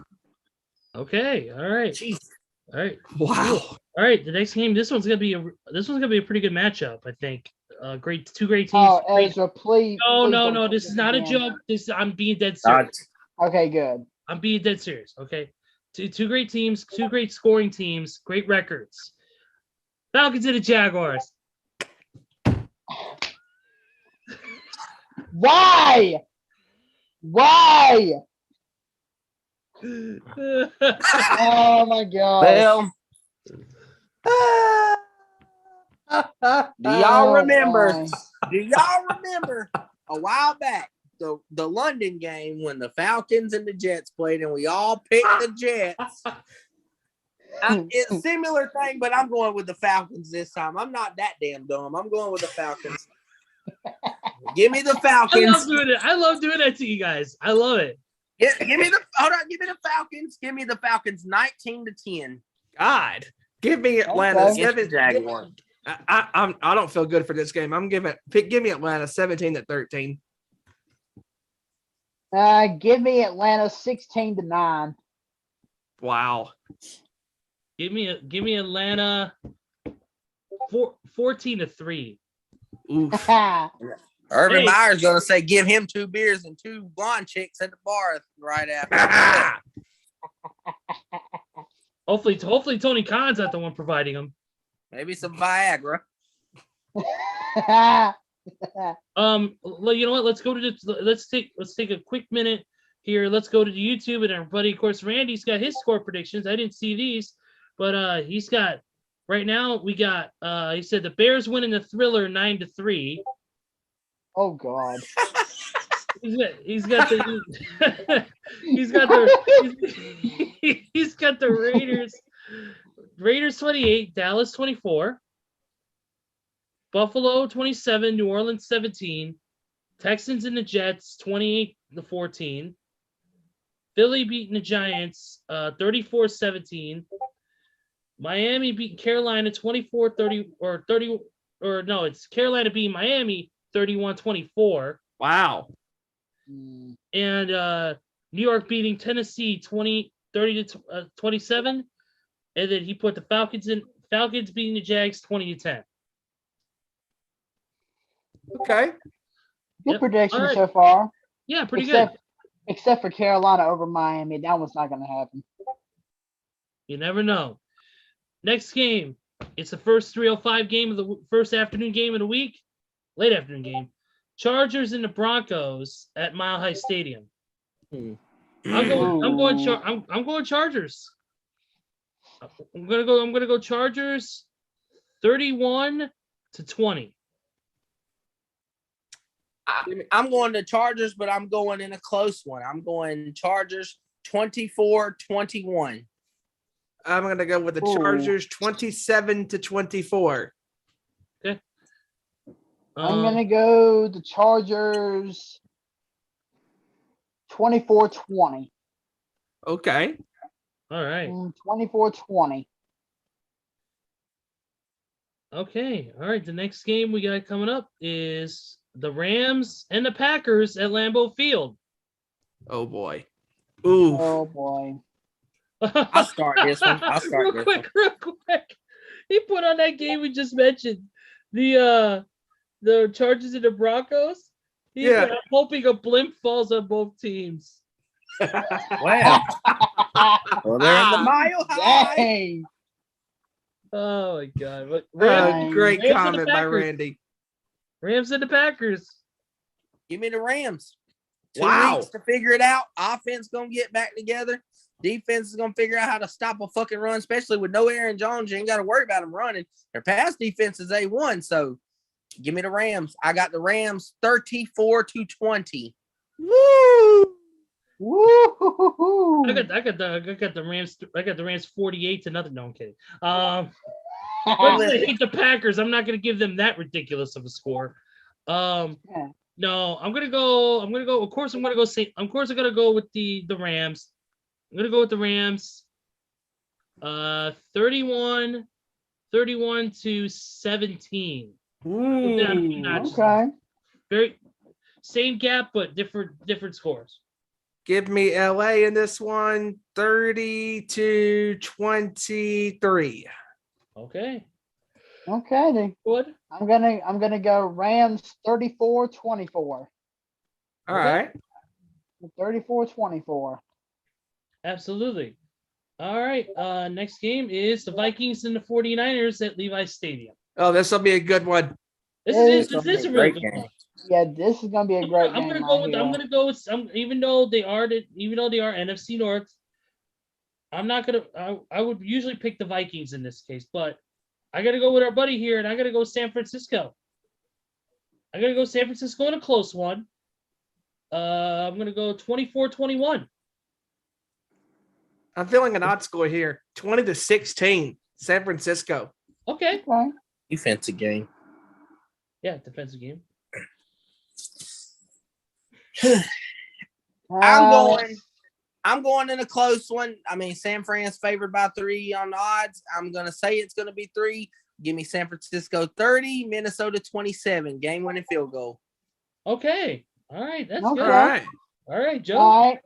Okay. All right. Jeez. All right. Wow. All right. The next game, this one's gonna be a pretty good matchup, I think. Two great teams. Oh, Ezra, please. No. don't This do is not a again. joke. I'm being dead serious. Okay, good. I'm being dead serious. Okay. Two great teams, two great scoring teams, great records. Falcons and the Jaguars. Why? Oh my God. Well, do y'all Oh, remember? my. Do y'all remember a while back the London game when the Falcons and the Jets played and we all picked the Jets? It's a similar thing, but I'm going with the Falcons this time. I'm not that damn dumb. I'm going with the Falcons. Give me the Falcons. I love doing that to you guys. I love it. Give me the Falcons. Give me the Falcons 19-10. God. Give me Atlanta Okay. 7. Jaguars. I don't feel good for this game. Give me Atlanta 17-13. Give me Atlanta 16-9. Wow. Give me Atlanta 14-3. Oof. Urban Hey. Meyer's gonna say, give him 2 beers and 2 blonde chicks at the bar right after. Hopefully Tony Khan's not the one providing them. Maybe some Viagra. You know what? Let's go to let's take a quick minute here. Let's go to the YouTube and everybody. Of course, Randy's got his score predictions. I didn't see these, but he's got right now. We got he said the Bears winning the Thriller 9-3. Oh God. He's got the he's got the Raiders 28, Dallas 24, Buffalo 27, New Orleans 17, Texans and the Jets 28-14, Philly beating the Giants 34-17, Miami beating Carolina 24-30 or no, it's Carolina beating Miami 31-24. Wow. Mm, And New York beating Tennessee 30-27, and then he put the Falcons beating the Jags 20-10. Okay. Good Yep. prediction All right. so far. Yeah, pretty good. Except for Carolina over Miami. That one's not going to happen. You never know. Next game, it's the first 3:05 game of the first afternoon game of the week, late afternoon game. Chargers and the Broncos at Mile High Stadium. I'm going Chargers. I'm gonna go Chargers 31-20. I'm going to Chargers, but I'm going in a close one. I'm going Chargers 24-21. I'm gonna go with the Chargers 27-24. I'm going to go the Chargers 24-20. Okay. All right. 24-20. Okay. All right. The next game we got coming up is the Rams and the Packers at Lambeau Field. Oh boy. Ooh. Oh boy. I'll start this one. Real quick. He put on that game we just mentioned, the Chargers and the Broncos. He Yeah. said, I'm hoping a blimp falls on both teams. Wow. Well, they're in the mile high. Dang. Oh my God! But Rams, Great Rams and the comment by Packers. Randy. Rams and the Packers. Give me the Rams. 2 Wow. weeks to figure it out. Offense gonna get back together. Defense is gonna figure out how to stop a fucking run, especially with no Aaron Jones. You ain't got to worry about them running. Their pass defense is A1. So give me the Rams. I got the Rams 34-20. Woo. Woo! I got the Rams. I got the Rams 48-0. No, I'm kidding. I hate the Packers. I'm not gonna give them that ridiculous of a score. No, I'm gonna go. Of course, I'm gonna go with the Rams. I'm gonna go with the Rams. 31-17. Ooh. Okay. Very same gap, but different scores. Give me LA in this one. 30-23. Okay. Okay. Then Good. I'm gonna go Rams 34-24. All right. 34-24. Absolutely. All right. Next game is the Vikings and the 49ers at Levi's Stadium. Oh, this will be a good one. This is a really great good game. one. Yeah, this is gonna be a great game. I'm gonna go with even though they are NFC North. I'm not gonna. I would usually pick the Vikings in this case, but I gotta go with our buddy here, and I gotta go San Francisco. I gotta go San Francisco in a close one. I'm gonna go 24-21. I'm feeling an odd score here. 20-16. San Francisco. Okay. Okay. Defensive game. Yeah, defensive game. I'm going in a close one. I mean, San Fran's favored by 3 on the odds. I'm gonna say it's gonna be 3. Give me San Francisco 30, Minnesota 27. Game winning field goal. Okay. All right. That's Okay. All good. right. All right, Joe. All right.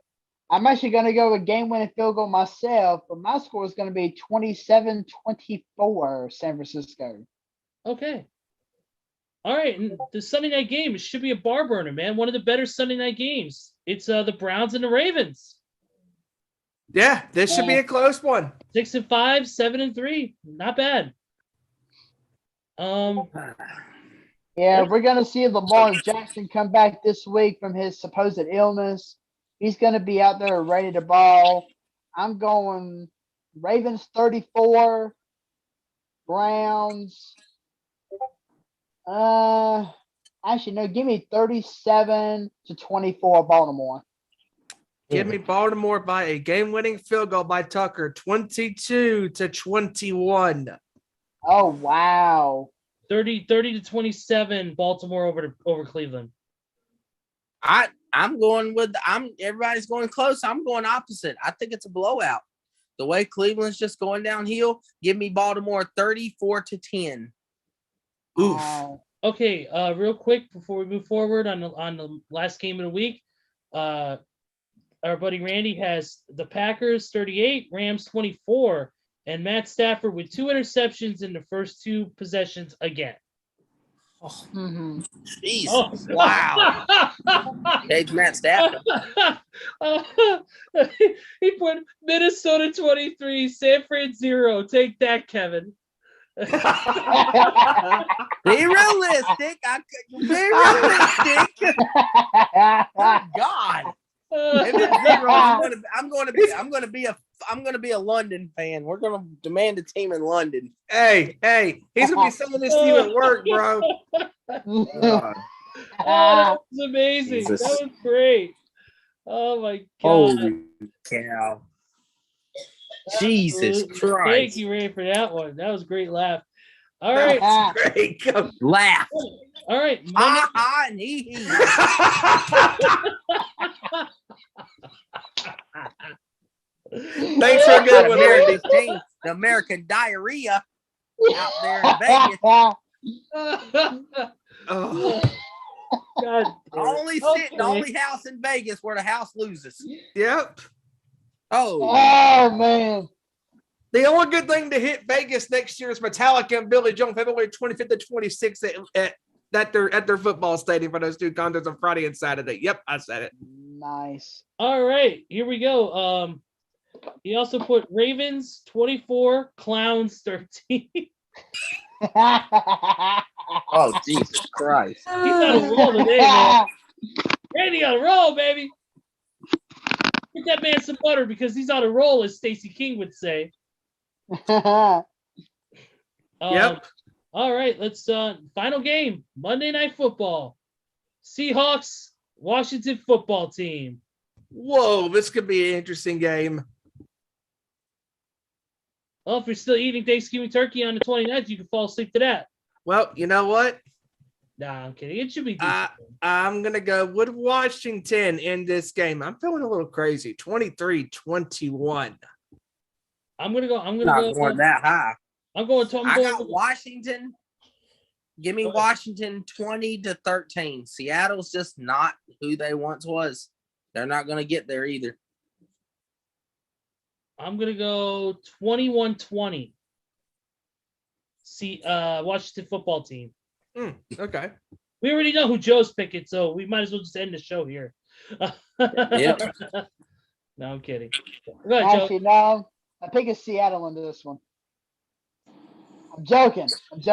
I'm actually going to go with game-winning field goal myself, but my score is going to be 27-24 San Francisco. Okay. All right, and the Sunday night game, it should be a bar burner, man. One of the better Sunday night games. It's the Browns and the Ravens. Yeah, this should be a close one. 6-5, 7-3. Not bad. Yeah, we're going to see Lamar Jackson come back this week from his supposed illness. He's going to be out there ready to ball. I'm going Ravens 34, Browns. Actually, no, give me 37-24 Baltimore. Give me Baltimore by a game-winning field goal by Tucker, 22-21. Oh, wow. 30-27 Baltimore over Cleveland. I'm going with everybody's going close. I'm going opposite. I think it's a blowout. The way Cleveland's just going downhill, give me Baltimore 34-10. Oof. Wow. Okay, real quick before we move forward on the last game of the week, our buddy Randy has the Packers 38, Rams 24, and Matt Stafford with 2 interceptions in the first 2 possessions again. Mm-hmm. Jesus. Oh. Wow. Hey, Matt Stafford. He put Minnesota 23, San Fran 0. Take that, Kevin. Be realistic. Be realistic. Oh, God. If it's 0, I'm going to be a London fan. We're going to demand a team in London. Hey, he's going to be selling this to you at work, bro. Oh, that was amazing. Jesus. That was great. Oh my God. Holy cow. Jesus Thank Christ. you, Ray, for that one. That was a great laugh. All right. Great. Laugh. All right. Ha ha and hee hee. Thanks for a good one, Randy. America's team, the American diarrhea out there in Vegas. Oh, God. The only house in Vegas where the house loses. yep. Oh, Oh, man. The only good thing to hit Vegas next year is Metallica and Billy Joel, February 25th and 26th at their football stadium for those 2 concerts on Friday and Saturday. Yep, I said it. Nice. All right. Here we go. He also put Ravens 24, Clowns 13. oh, Jesus Christ. He's on a roll today, man. Randy on a roll, baby. Get that man some butter because he's on a roll, as Stacey King would say. Yep. All right, let's final game, Monday Night Football. Seahawks, Washington football team. Whoa, this could be an interesting game. Well, if you're still eating Thanksgiving turkey on the 29th, you can fall asleep to that. Well, you know what? Nah, I'm kidding. It should be decent. I'm going to go with Washington in this game. I'm feeling a little crazy. 23-21. I'm gonna go Going that high. I got Washington. Give me Washington 20-13. Seattle's just not who they once was. They're not going to get there either. I'm gonna go 21-20. See, Washington football team. Okay. We already know who Joe's picking, so we might as well just end the show here. Yep. No, I'm kidding. Go ahead, Actually, no. I'm picking Seattle into this one. I'm joking. Of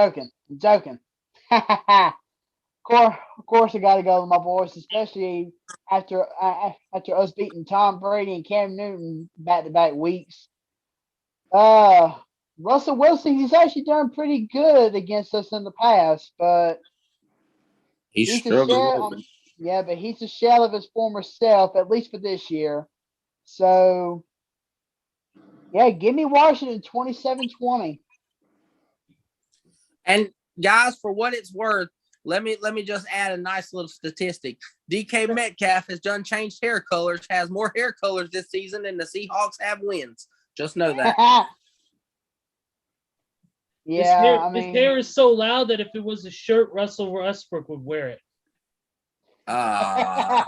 course, I got to go with my boys, especially after us beating Tom Brady and Cam Newton back-to-back weeks. Russell Wilson, he's actually done pretty good against us in the past, but He's struggling. Yeah, but he's a shell of his former self, at least for this year. So, yeah, give me Washington 27-20. And guys, for what it's worth, let me just add a nice little statistic. DK Metcalf has done changed hair colors, has more hair colors this season than the Seahawks have wins. Just know that. His hair is so loud that if it was a shirt, Russell Westbrook would wear it. No.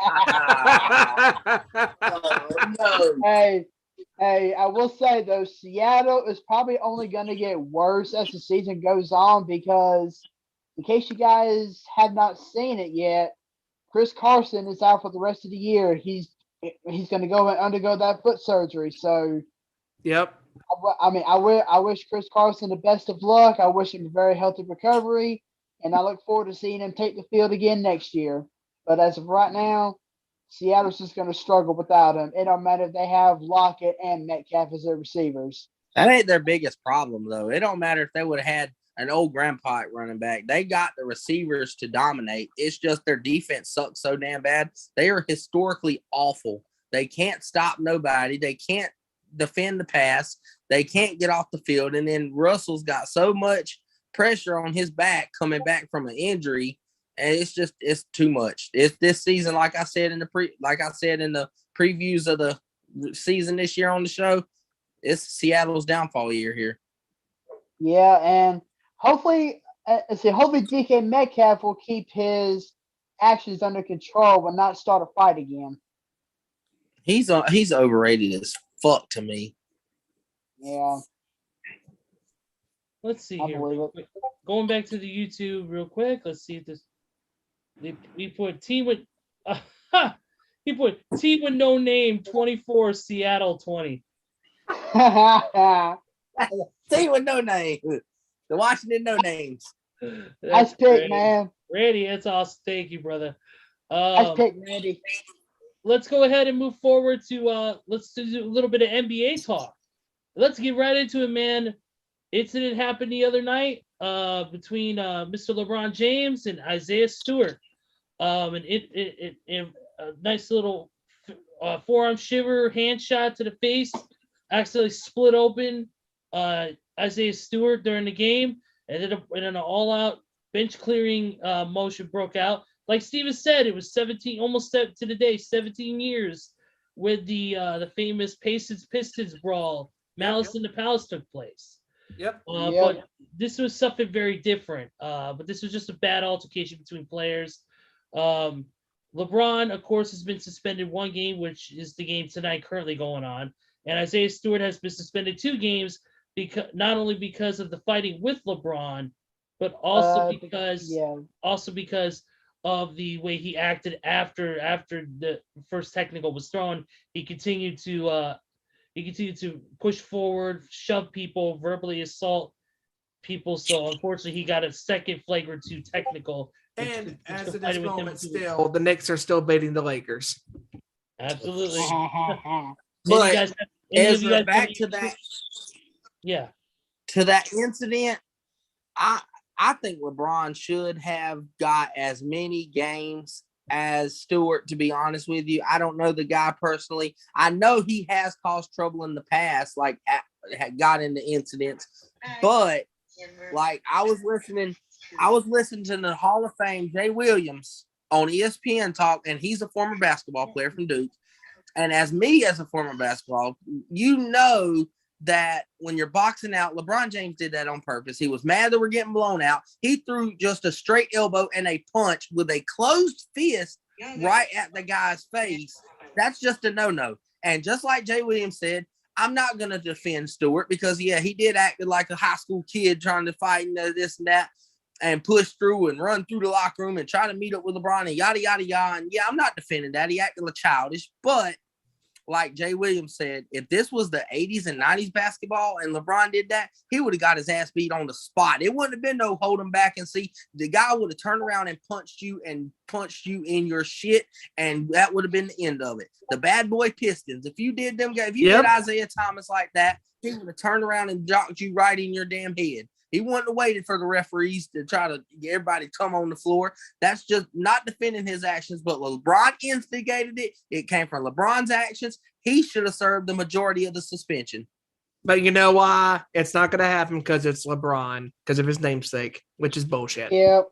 Hey, I will say though, Seattle is probably only going to get worse as the season goes on because, in case you guys have not seen it yet, Chris Carson is out for the rest of the year. He's going to go and undergo that foot surgery. So, Yep. I wish Chris Carson the best of luck. I wish him a very healthy recovery, and I look forward to seeing him take the field again next year. But as of right now, Seattle's just going to struggle without him. It don't matter if they have Lockett and Metcalf as their receivers. That ain't their biggest problem, though. It don't matter if they would have had an old grandpa at running back. They got the receivers to dominate. It's just their defense sucks so damn bad. They are historically awful. They can't stop nobody. They can't defend the pass. They can't get off the field. And then Russell's got so much pressure on his back coming back from an injury. And it's too much. It's this season, like I said in the previews of the season this year on the show, it's Seattle's downfall year here. Yeah, and hopefully DK Metcalf will keep his actions under control but not start a fight again. He's overrated as fuck to me. Yeah. Let's see I here. believe it. Going back to the YouTube real quick. Let's see if this. We put team with. He put team with no name 24 Seattle 20. Team with no name. The Washington no names. Nice pick, man. Randy, that's awesome. Thank you, brother. Nice pick, Randy. Let's go ahead and move forward to let's do a little bit of NBA talk. Let's get right into it, man. Incident happened the other night between Mr. LeBron James and Isaiah Stewart. And it a nice little forearm shiver, hand shot to the face, accidentally split open Isaiah Stewart during the game, and then an all-out bench clearing motion broke out. Like Steven said, it was 17, almost to the day, 17 years with the famous Pistons brawl. Malice in the Palace took place. Yep. But this was something very different. But this was just a bad altercation between players. LeBron, of course, has been suspended 1 game, which is the game tonight currently going on. And Isaiah Stewart has been suspended 2 games because not only because of the fighting with LeBron, but also because of the way he acted after the first technical was thrown. He continued to push forward, shove people, verbally assault people. So unfortunately, he got a second flagrant 2 technical. And as of this moment, still the Knicks are still beating the Lakers. Absolutely. But Ezra, back to that. Yeah. To that incident, I think LeBron should have got as many games as Stewart, to be honest with you. I don't know the guy personally. I know he has caused trouble in the past, like got into incidents, but like I was listening to the Hall of Fame Jay Williams on ESPN talk, and he's a former basketball player from Duke. And as a former basketball, you know that when you're boxing out, LeBron James did that on purpose. He was mad that we're getting blown out. He threw just a straight elbow and a punch with a closed fist right at the guy's face. That's just a no-no. And just like Jay Williams said, I'm not going to defend Stewart because, yeah, he did act like a high school kid trying to fight and this and that and push through and run through the locker room and try to meet up with LeBron and yada, yada, yada. And, yeah, I'm not defending that. He acted like childish. But like Jay Williams said, if this was the 80s and 90s basketball and LeBron did that, he would have got his ass beat on the spot. It wouldn't have been no hold him back and see. The guy would have turned around and punched you in your shit, and that would have been the end of it. The bad boy Pistons, if you did did Isaiah Thomas like that, he would have turned around and dropped you right in your damn head. He wouldn't have waited for the referees to try to get everybody to come on the floor. That's just not defending his actions, but LeBron instigated it. It came from LeBron's actions. He should have served the majority of the suspension. But you know why? It's not going to happen because it's LeBron, because of his namesake, which is bullshit. Yep.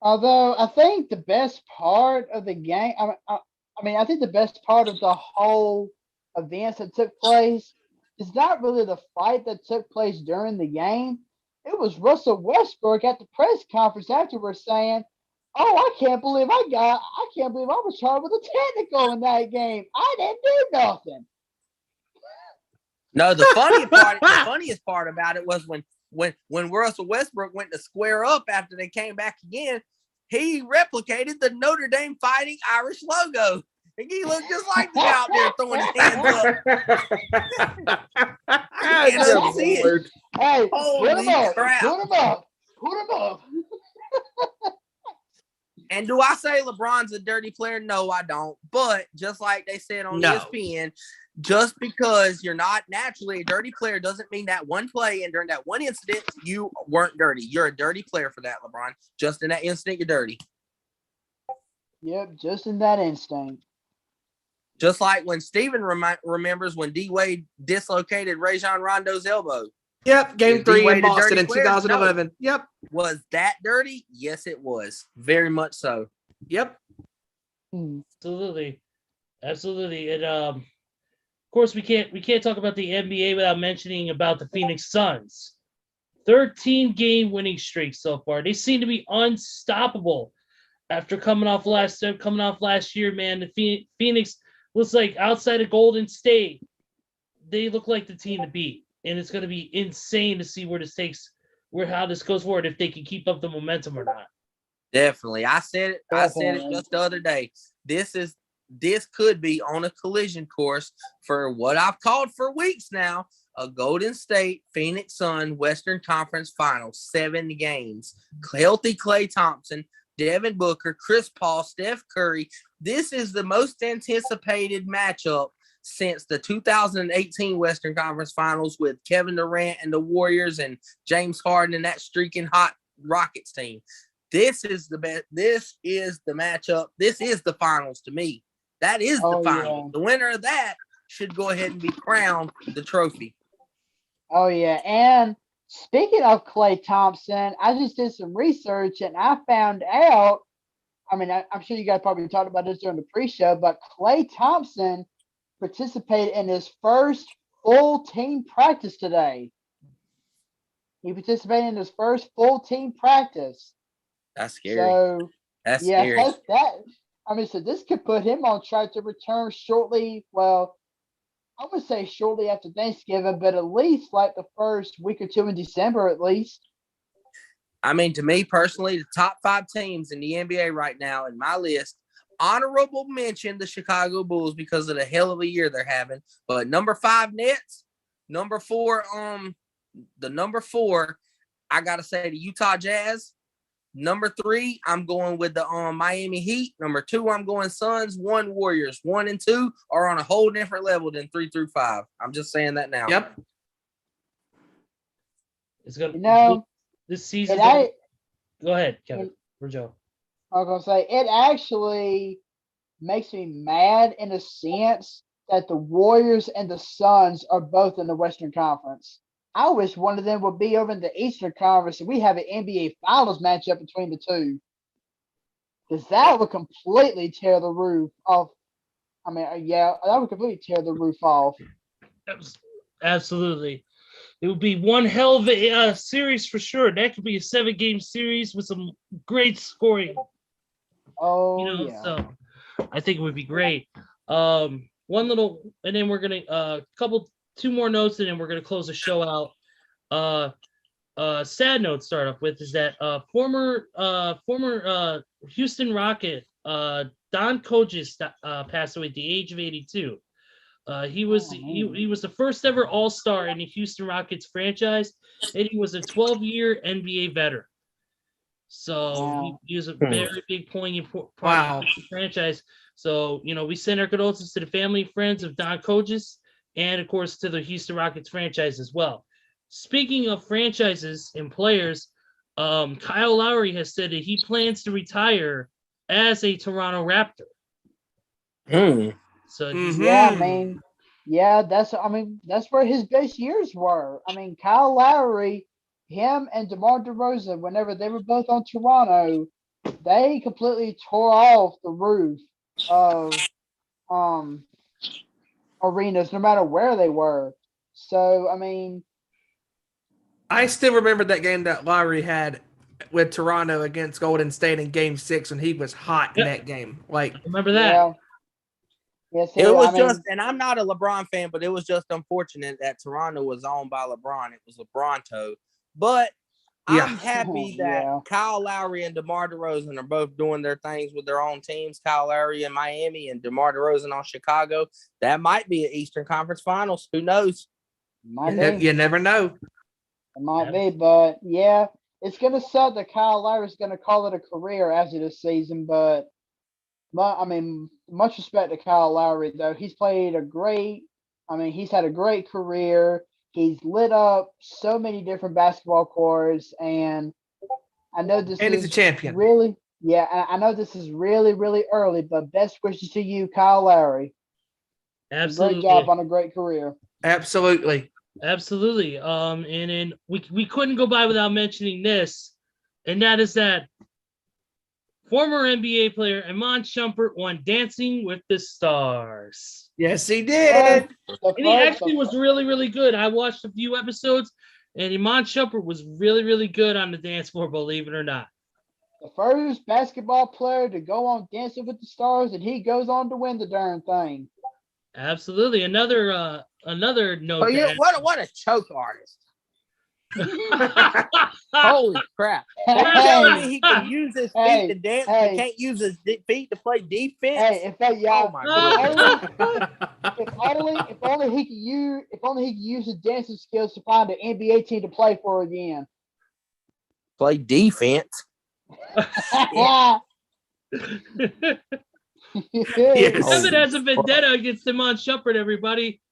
Although I think the best part of the game, I think the best part of the whole events that took place is not really the fight that took place during the game. It was Russell Westbrook at the press conference afterwards saying, Oh, I can't believe I was charged with a technical in that game. I didn't do nothing. No, the funniest part about it was when Russell Westbrook went to square up after they came back again, he replicated the Notre Dame Fighting Irish logo. And he looked just like the guy out there throwing his hands up. Good see it. Lord. Hey, Holy put him up. crap. Put him up. Put him up. And do I say LeBron's a dirty player? No, I don't. But just like they said on No. ESPN, just because you're not naturally a dirty player doesn't mean that one play and during that one incident you weren't dirty. You're a dirty player for that, LeBron. Just in that incident, you're dirty. Yep, just in that instinct. Just like when Steven remembers when D Wade dislocated Rajon Rondo's elbow. Yep, game Is 3 D-Wade in a Boston dirty in player? 2011. Yep. Was that dirty? Yes, it was. Very much so. Yep. Absolutely. And of course we can't talk about the NBA without mentioning about the Phoenix Suns. 13 game winning streak so far. They seem to be unstoppable after coming off last year, man. The Phoenix looks like outside of Golden State, they look like the team to beat. And it's going to be insane to see how this goes forward, if they can keep up the momentum or not. Definitely. I said it just the other day. This could be on a collision course for what I've called for weeks now, a Golden State Phoenix Sun Western Conference Finals, 7 games. Healthy Klay Thompson, Devin Booker, Chris Paul, Steph Curry. This is the most anticipated matchup since the 2018 Western Conference Finals with Kevin Durant and the Warriors and James Harden and that streaking hot Rockets team. This is the best. This is the matchup. This is the finals to me. That is the final. Yeah. The winner of that should go ahead and be crowned the trophy. Oh, yeah. And speaking of Klay Thompson, I just did some research and I found out, I'm sure you guys probably talked about this during the pre-show, but Klay Thompson participated in his first full team practice today. He participated in his first full team practice. That's scary. So, That's yeah, scary. so this could put him on track to return shortly. Well, I would say shortly after Thanksgiving, but at least like the first week or two in December, at least. To me personally, the top 5 teams in the NBA right now in my list, honorable mention the Chicago Bulls because of the hell of a year they're having. But number 5 Nets, number 4, I gotta say the Utah Jazz. Number 3, I'm going with the Miami Heat. Number 2, I'm going Suns. 1 Warriors. 1 and 2 are on a whole different level than 3 through 5. I'm just saying that now. Yep. It's gonna this season. Go ahead, Kevin or Joe. I was gonna say it actually makes me mad in a sense that the Warriors and the Suns are both in the Western Conference. I wish one of them would be over in the Eastern Conference and we have an NBA Finals matchup between the two. Because that would completely tear the roof off. That would completely tear the roof off. Absolutely. It would be one hell of a series for sure. That could be a 7-game series with some great scoring. Oh, yeah. So I think it would be great. And then we're gonna two more notes, and then we're gonna close the show out. Sad note to start off with is that former Houston Rocket Don Kojic passed away at the age of 82. He was the first ever All-Star in the Houston Rockets franchise, and he was a 12-year NBA veteran. So he was a very big poignant part of the franchise. So, we send our condolences to the family and friends of Don Kojic, and of course to the Houston Rockets franchise as well. Speaking of franchises and players, Kyle Lowry has said that he plans to retire as a Toronto Raptor. So that's where his best years were. Kyle Lowry, him and DeMar DeRozan, whenever they were both on Toronto, they completely tore off the roof of arenas, no matter where they were. So I still remember that game that Lowry had with Toronto against Golden State in Game 6 when he was hot in that game. Like, Remember that? Yeah. Yeah, see, It was I mean, just, and I'm not a LeBron fan, but it was just unfortunate that Toronto was owned by LeBron. It was LeBronto. But Yeah. I'm happy that Yeah. Kyle Lowry and DeMar DeRozan are both doing their things with their own teams. Kyle Lowry in Miami and DeMar DeRozan on Chicago. That might be an Eastern Conference Finals. Who knows? might be. You never know. It might be, but yeah, it's gonna suck that Kyle Lowry's gonna call it a career after this season. But I mean, much respect to Kyle Lowry though. He's played he's had a great career. He's lit up so many different basketball courts, and I know this And is he's a champion. really, yeah, I know this is really, really early, but best wishes to you, Kyle Lowry. Absolutely. Great job on a great career. Absolutely. Absolutely. And then we couldn't go by without mentioning this, and that is that former NBA player Iman Shumpert won Dancing with the Stars. Yes, he did. And he actually was really, really good. I watched a few episodes, and Iman Shumpert was really, really good on the dance floor, believe it or not. The first basketball player to go on Dancing with the Stars, and he goes on to win the darn thing. Absolutely. Another note. Oh, yeah, what a choke artist. Holy crap. They're telling me he can use his feet to dance, but can't use his feet to play defense. Hey, if that y'all, Oh my if only he could use his dancing skills to find an NBA team to play for again. Play defense. Yes. Kevin has a vendetta against Iman Shumpert, everybody.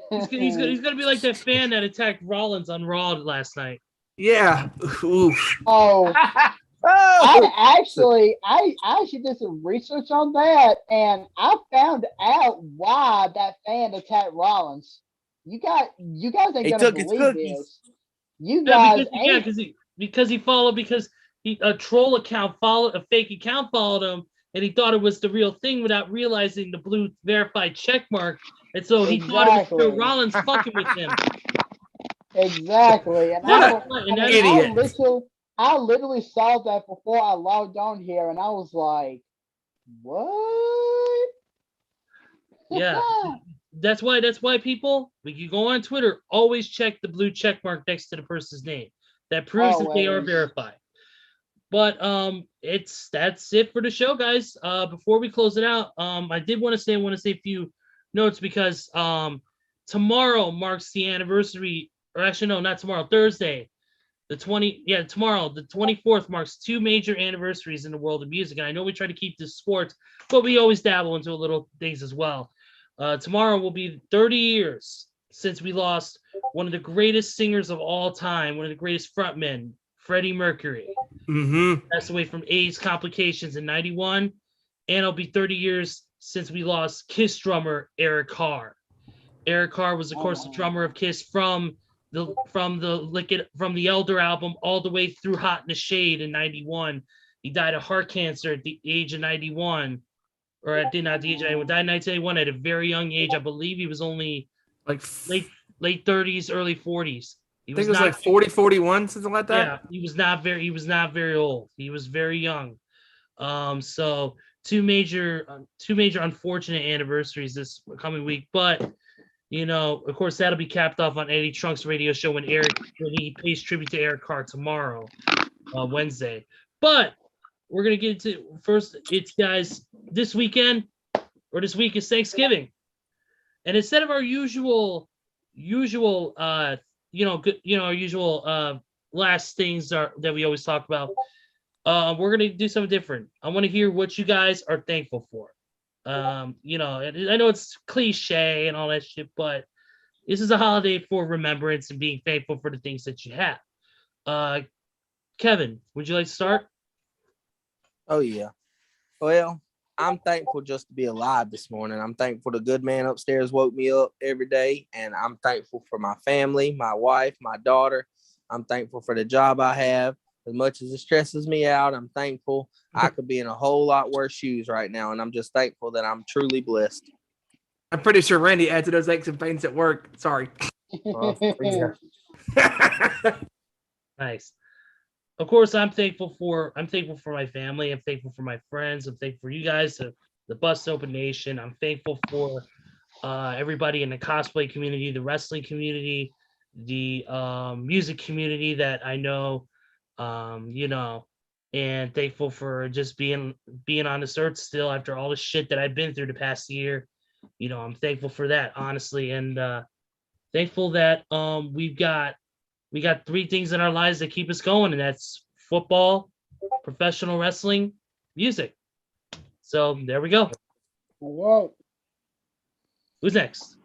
He's gonna be like that fan that attacked Rollins on Raw last night. Yeah. Oof. Oh, I actually did some research on that, and I found out why that fan attacked Rollins. You guys ain't He gonna took his believe cookies. this. You guys Because a troll account followed, a fake account followed him, and he thought it was the real thing without realizing the blue verified check mark. And so he thought it was Joe Rollins fucking with him. Exactly. And I literally saw that before I logged on here, and I was like, what? Yeah. That's why people, when you go on Twitter, always check the blue check mark next to the person's name. That proves that they are verified. But that's it for the show, guys. Before we close it out, I want to say a few notes because tomorrow marks the anniversary, or actually no, not tomorrow, Thursday. Tomorrow, the 24th marks two major anniversaries in the world of music. And I know we try to keep this sports, but we always dabble into a little things as well. Tomorrow will be 30 years since we lost one of the greatest singers of all time, one of the greatest frontmen, Freddie Mercury. Passed away from AIDS complications in 91. And it'll be 30 years since we lost Kiss drummer Eric Carr. Eric Carr was, of course, the drummer of Kiss from the Elder album all the way through Hot in the Shade in 91. He died of heart cancer at the age of 91. Or at not the age of 91, died in 1981 at a very young age. I believe he was only like late 30s, early 40s. I think it was like 40, 41, something like that. Yeah, he was not very old. He was very young. So two major unfortunate anniversaries this coming week. But of course, that'll be capped off on Eddie Trunk's radio show when he pays tribute to Eric Carr tomorrow, Wednesday. But we're gonna get into first. It's guys this week is Thanksgiving, and instead of our usual our usual last things that we always talk about, we're gonna do something different. I want to hear what you guys are thankful for. I know it's cliche and all that shit, but this is a holiday for remembrance and being thankful for the things that you have. Kevin, would you like to start? Oh, yeah. Well, I'm thankful just to be alive this morning. I'm thankful the good man upstairs woke me up every day, and I'm thankful for my family, my wife, my daughter. I'm thankful for the job I have. As much as it stresses me out, I'm thankful. I could be in a whole lot worse shoes right now, and I'm just thankful that I'm truly blessed. I'm pretty sure Randy adds to those aches and pains at work. Sorry. Nice. of course, I'm thankful for my family. I'm thankful for my friends. I'm thankful for you guys, the Bust Open Nation. I'm thankful for everybody in the cosplay community, the wrestling community, the music community that I know, and thankful for just being on this earth still after all the shit that I've been through the past year. I'm thankful for that, honestly, and thankful that we got three things in our lives that keep us going, and that's football, professional wrestling, music. So there we go. All Who's next?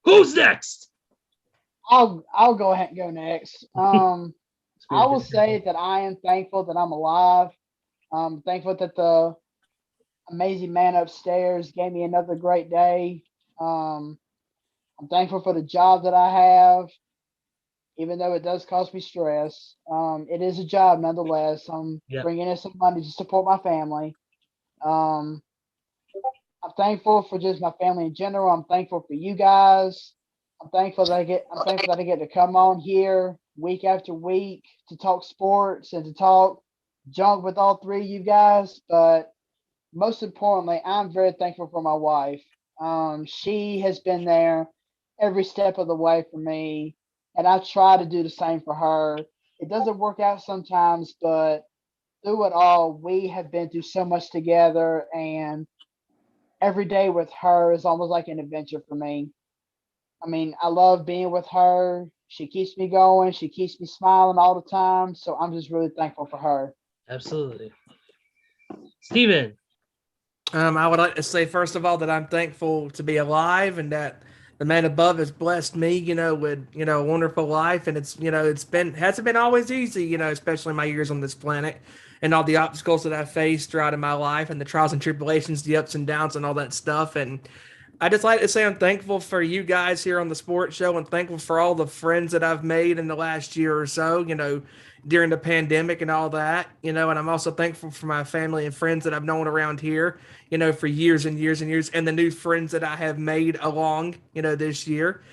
Who's next? right. I'll go ahead and go next. I will say that I am thankful that I'm alive. I'm thankful that the amazing man upstairs gave me another great day. I'm thankful for the job that I have, even though it does cause me stress. It is a job nonetheless. I'm Yep. bringing in some money to support my family. I'm thankful for just my family in general. I'm thankful for you guys. I'm thankful that I get to come on here week after week to talk sports and to talk junk with all three of you guys. But most importantly, I'm very thankful for my wife. She has been there every step of the way for me, and I try to do the same for her. It doesn't work out sometimes, but through it all, we have been through so much together, and every day with her is almost like an adventure for me. I mean, I love being with her. She keeps me going. She keeps me smiling all the time. So I'm just really thankful for her. Absolutely. Steven. I would like to say first of all that I'm thankful to be alive and that the man above has blessed me, with a wonderful life, and it's hasn't been always easy, especially my years on this planet and all the obstacles that I've faced throughout in my life and the trials and tribulations, the ups and downs, and all that stuff. And I just like to say I'm thankful for you guys here on the sports show and thankful for all the friends that I've made in the last year or so, during the pandemic and all that, and I'm also thankful for my family and friends that I've known around here, for years and years and years, and the new friends that I have made along, this year,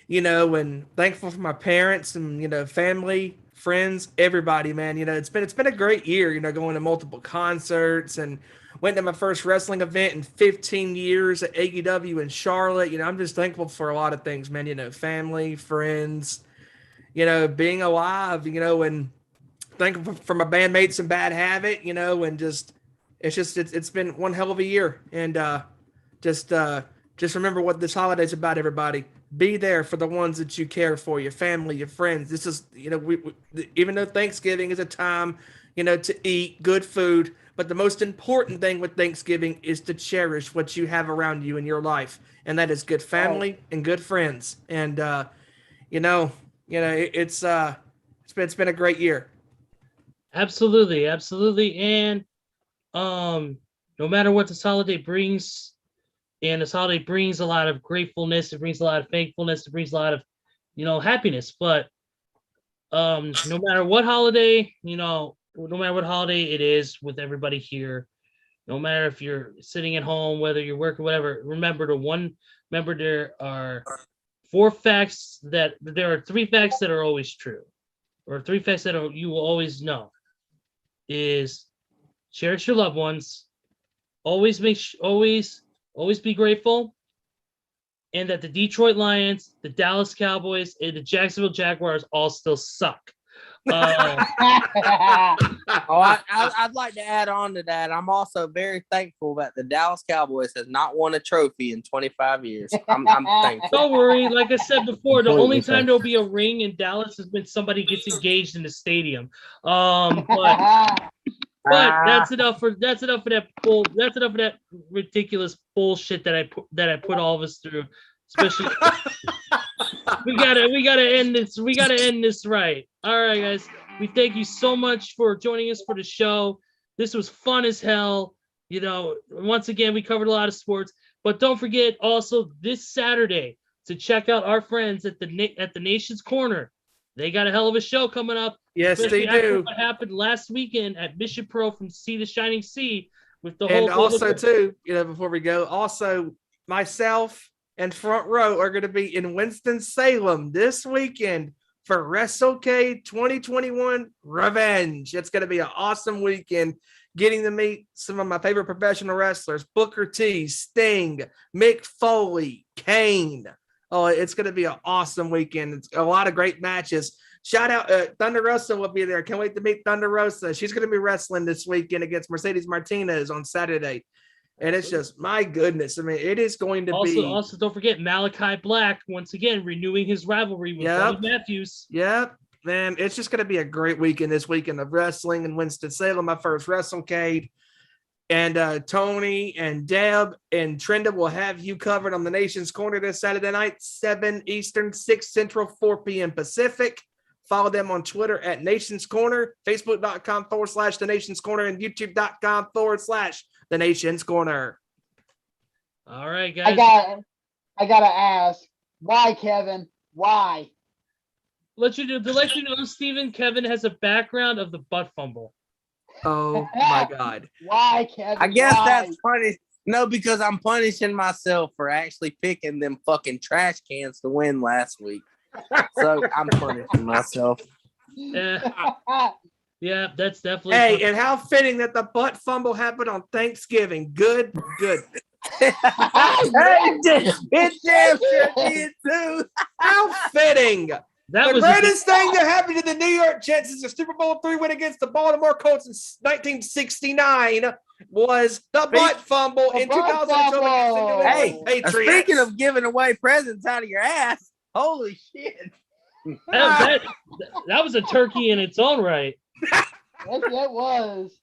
and thankful for my parents and, family, friends, everybody, man. It's been a great year, going to multiple concerts and went to my first wrestling event in 15 years at AEW in Charlotte. I'm just thankful for a lot of things, man. Family, friends, being alive, and thankful for my bandmates and Bad Habit, and it's been one hell of a year. And just remember what this holiday's about, everybody. Be there for the ones that you care for, your family, your friends. This is, we even though Thanksgiving is a time, to eat good food, but the most important thing with Thanksgiving is to cherish what you have around you in your life, and that is good family and good friends. And it's been a great year. Absolutely, absolutely. And no matter what this holiday brings, and this holiday brings a lot of gratefulness, it brings a lot of thankfulness, it brings a lot of, happiness. But no matter what holiday, no matter what holiday it is with everybody here, no matter if you're sitting at home, whether you're working, whatever, remember there are there are three facts that are always true, or three facts that you will always know is cherish your loved ones, always always be grateful, and that the Detroit Lions, the Dallas Cowboys, and the Jacksonville Jaguars all still suck. I'd like to add on to that. I'm also very thankful that the Dallas Cowboys has not won a trophy in 25 years. I'm thankful. Don't worry. Like I said before, the only Completely time there'll be a ring in Dallas is when somebody gets engaged in the stadium. But that's enough for that bull. That's enough of that ridiculous bullshit that I put all of us through. Especially, we gotta end this. We gotta end this right. All right, guys. We thank you so much for joining us for the show. This was fun as hell. Once again, we covered a lot of sports, but don't forget also this Saturday to check out our friends at the Nation's Corner. They got a hell of a show coming up. Yes, they do. What happened last weekend at Mission Pro from Sea to Shining Sea with the and whole. Also, too, before we go, also myself and Front Row are going to be in Winston-Salem this weekend for WrestleCade 2021 Revenge. It's going to be an awesome weekend. Getting to meet some of my favorite professional wrestlers, Booker T, Sting, Mick Foley, Kane. Oh, it's going to be an awesome weekend. It's a lot of great matches. Shout out, Thunder Rosa will be there. Can't wait to meet Thunder Rosa. She's going to be wrestling this weekend against Mercedes Martinez on Saturday. And it's just, my goodness. I mean, it is going to be. Also, don't forget Malachi Black, once again, renewing his rivalry with Buddy Matthews. Yep. Man, it's just going to be a great weekend this weekend of wrestling in Winston-Salem, my first WrestleCade. And Tony and Deb and Trenda will have you covered on the Nation's Corner this Saturday night, 7 Eastern, 6 Central, 4 p.m. Pacific. Follow them on Twitter at Nation's Corner, Facebook.com/The Nation's Corner, and YouTube.com/The Nation's Corner. All right, guys. I gotta ask, why, Kevin? Why? To let you know, Steven, Kevin has a background of the butt fumble. Oh my God. Why, Kevin? I guess Why? that's funny. No, because I'm punishing myself for actually picking them fucking trash cans to win last week. So I'm punishing myself. Yeah, that's definitely. Hey, funny. and how fitting that the butt fumble happened on Thanksgiving. Good. It damn sure did too. How fitting. That The was greatest thing that happened to the New York Jets is a Super Bowl III win against the Baltimore Colts in 1969 was the butt fumble in 2002 against the New England Hey, Patriots. speaking of giving away presents out of your ass, holy shit. that was a turkey in its own right. Yes, it was.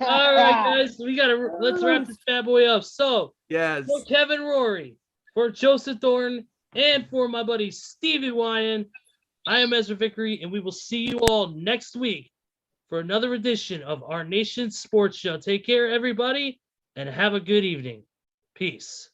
All right, guys, let's wrap this bad boy up. So, Yes. for Kevin Rorie, for Joseph Thornton, and for my buddy Stevie Wyand, I am Ezra Vickery, and we will see you all next week for another edition of Our Nation's Sports Show. Take care, everybody, and have a good evening. Peace.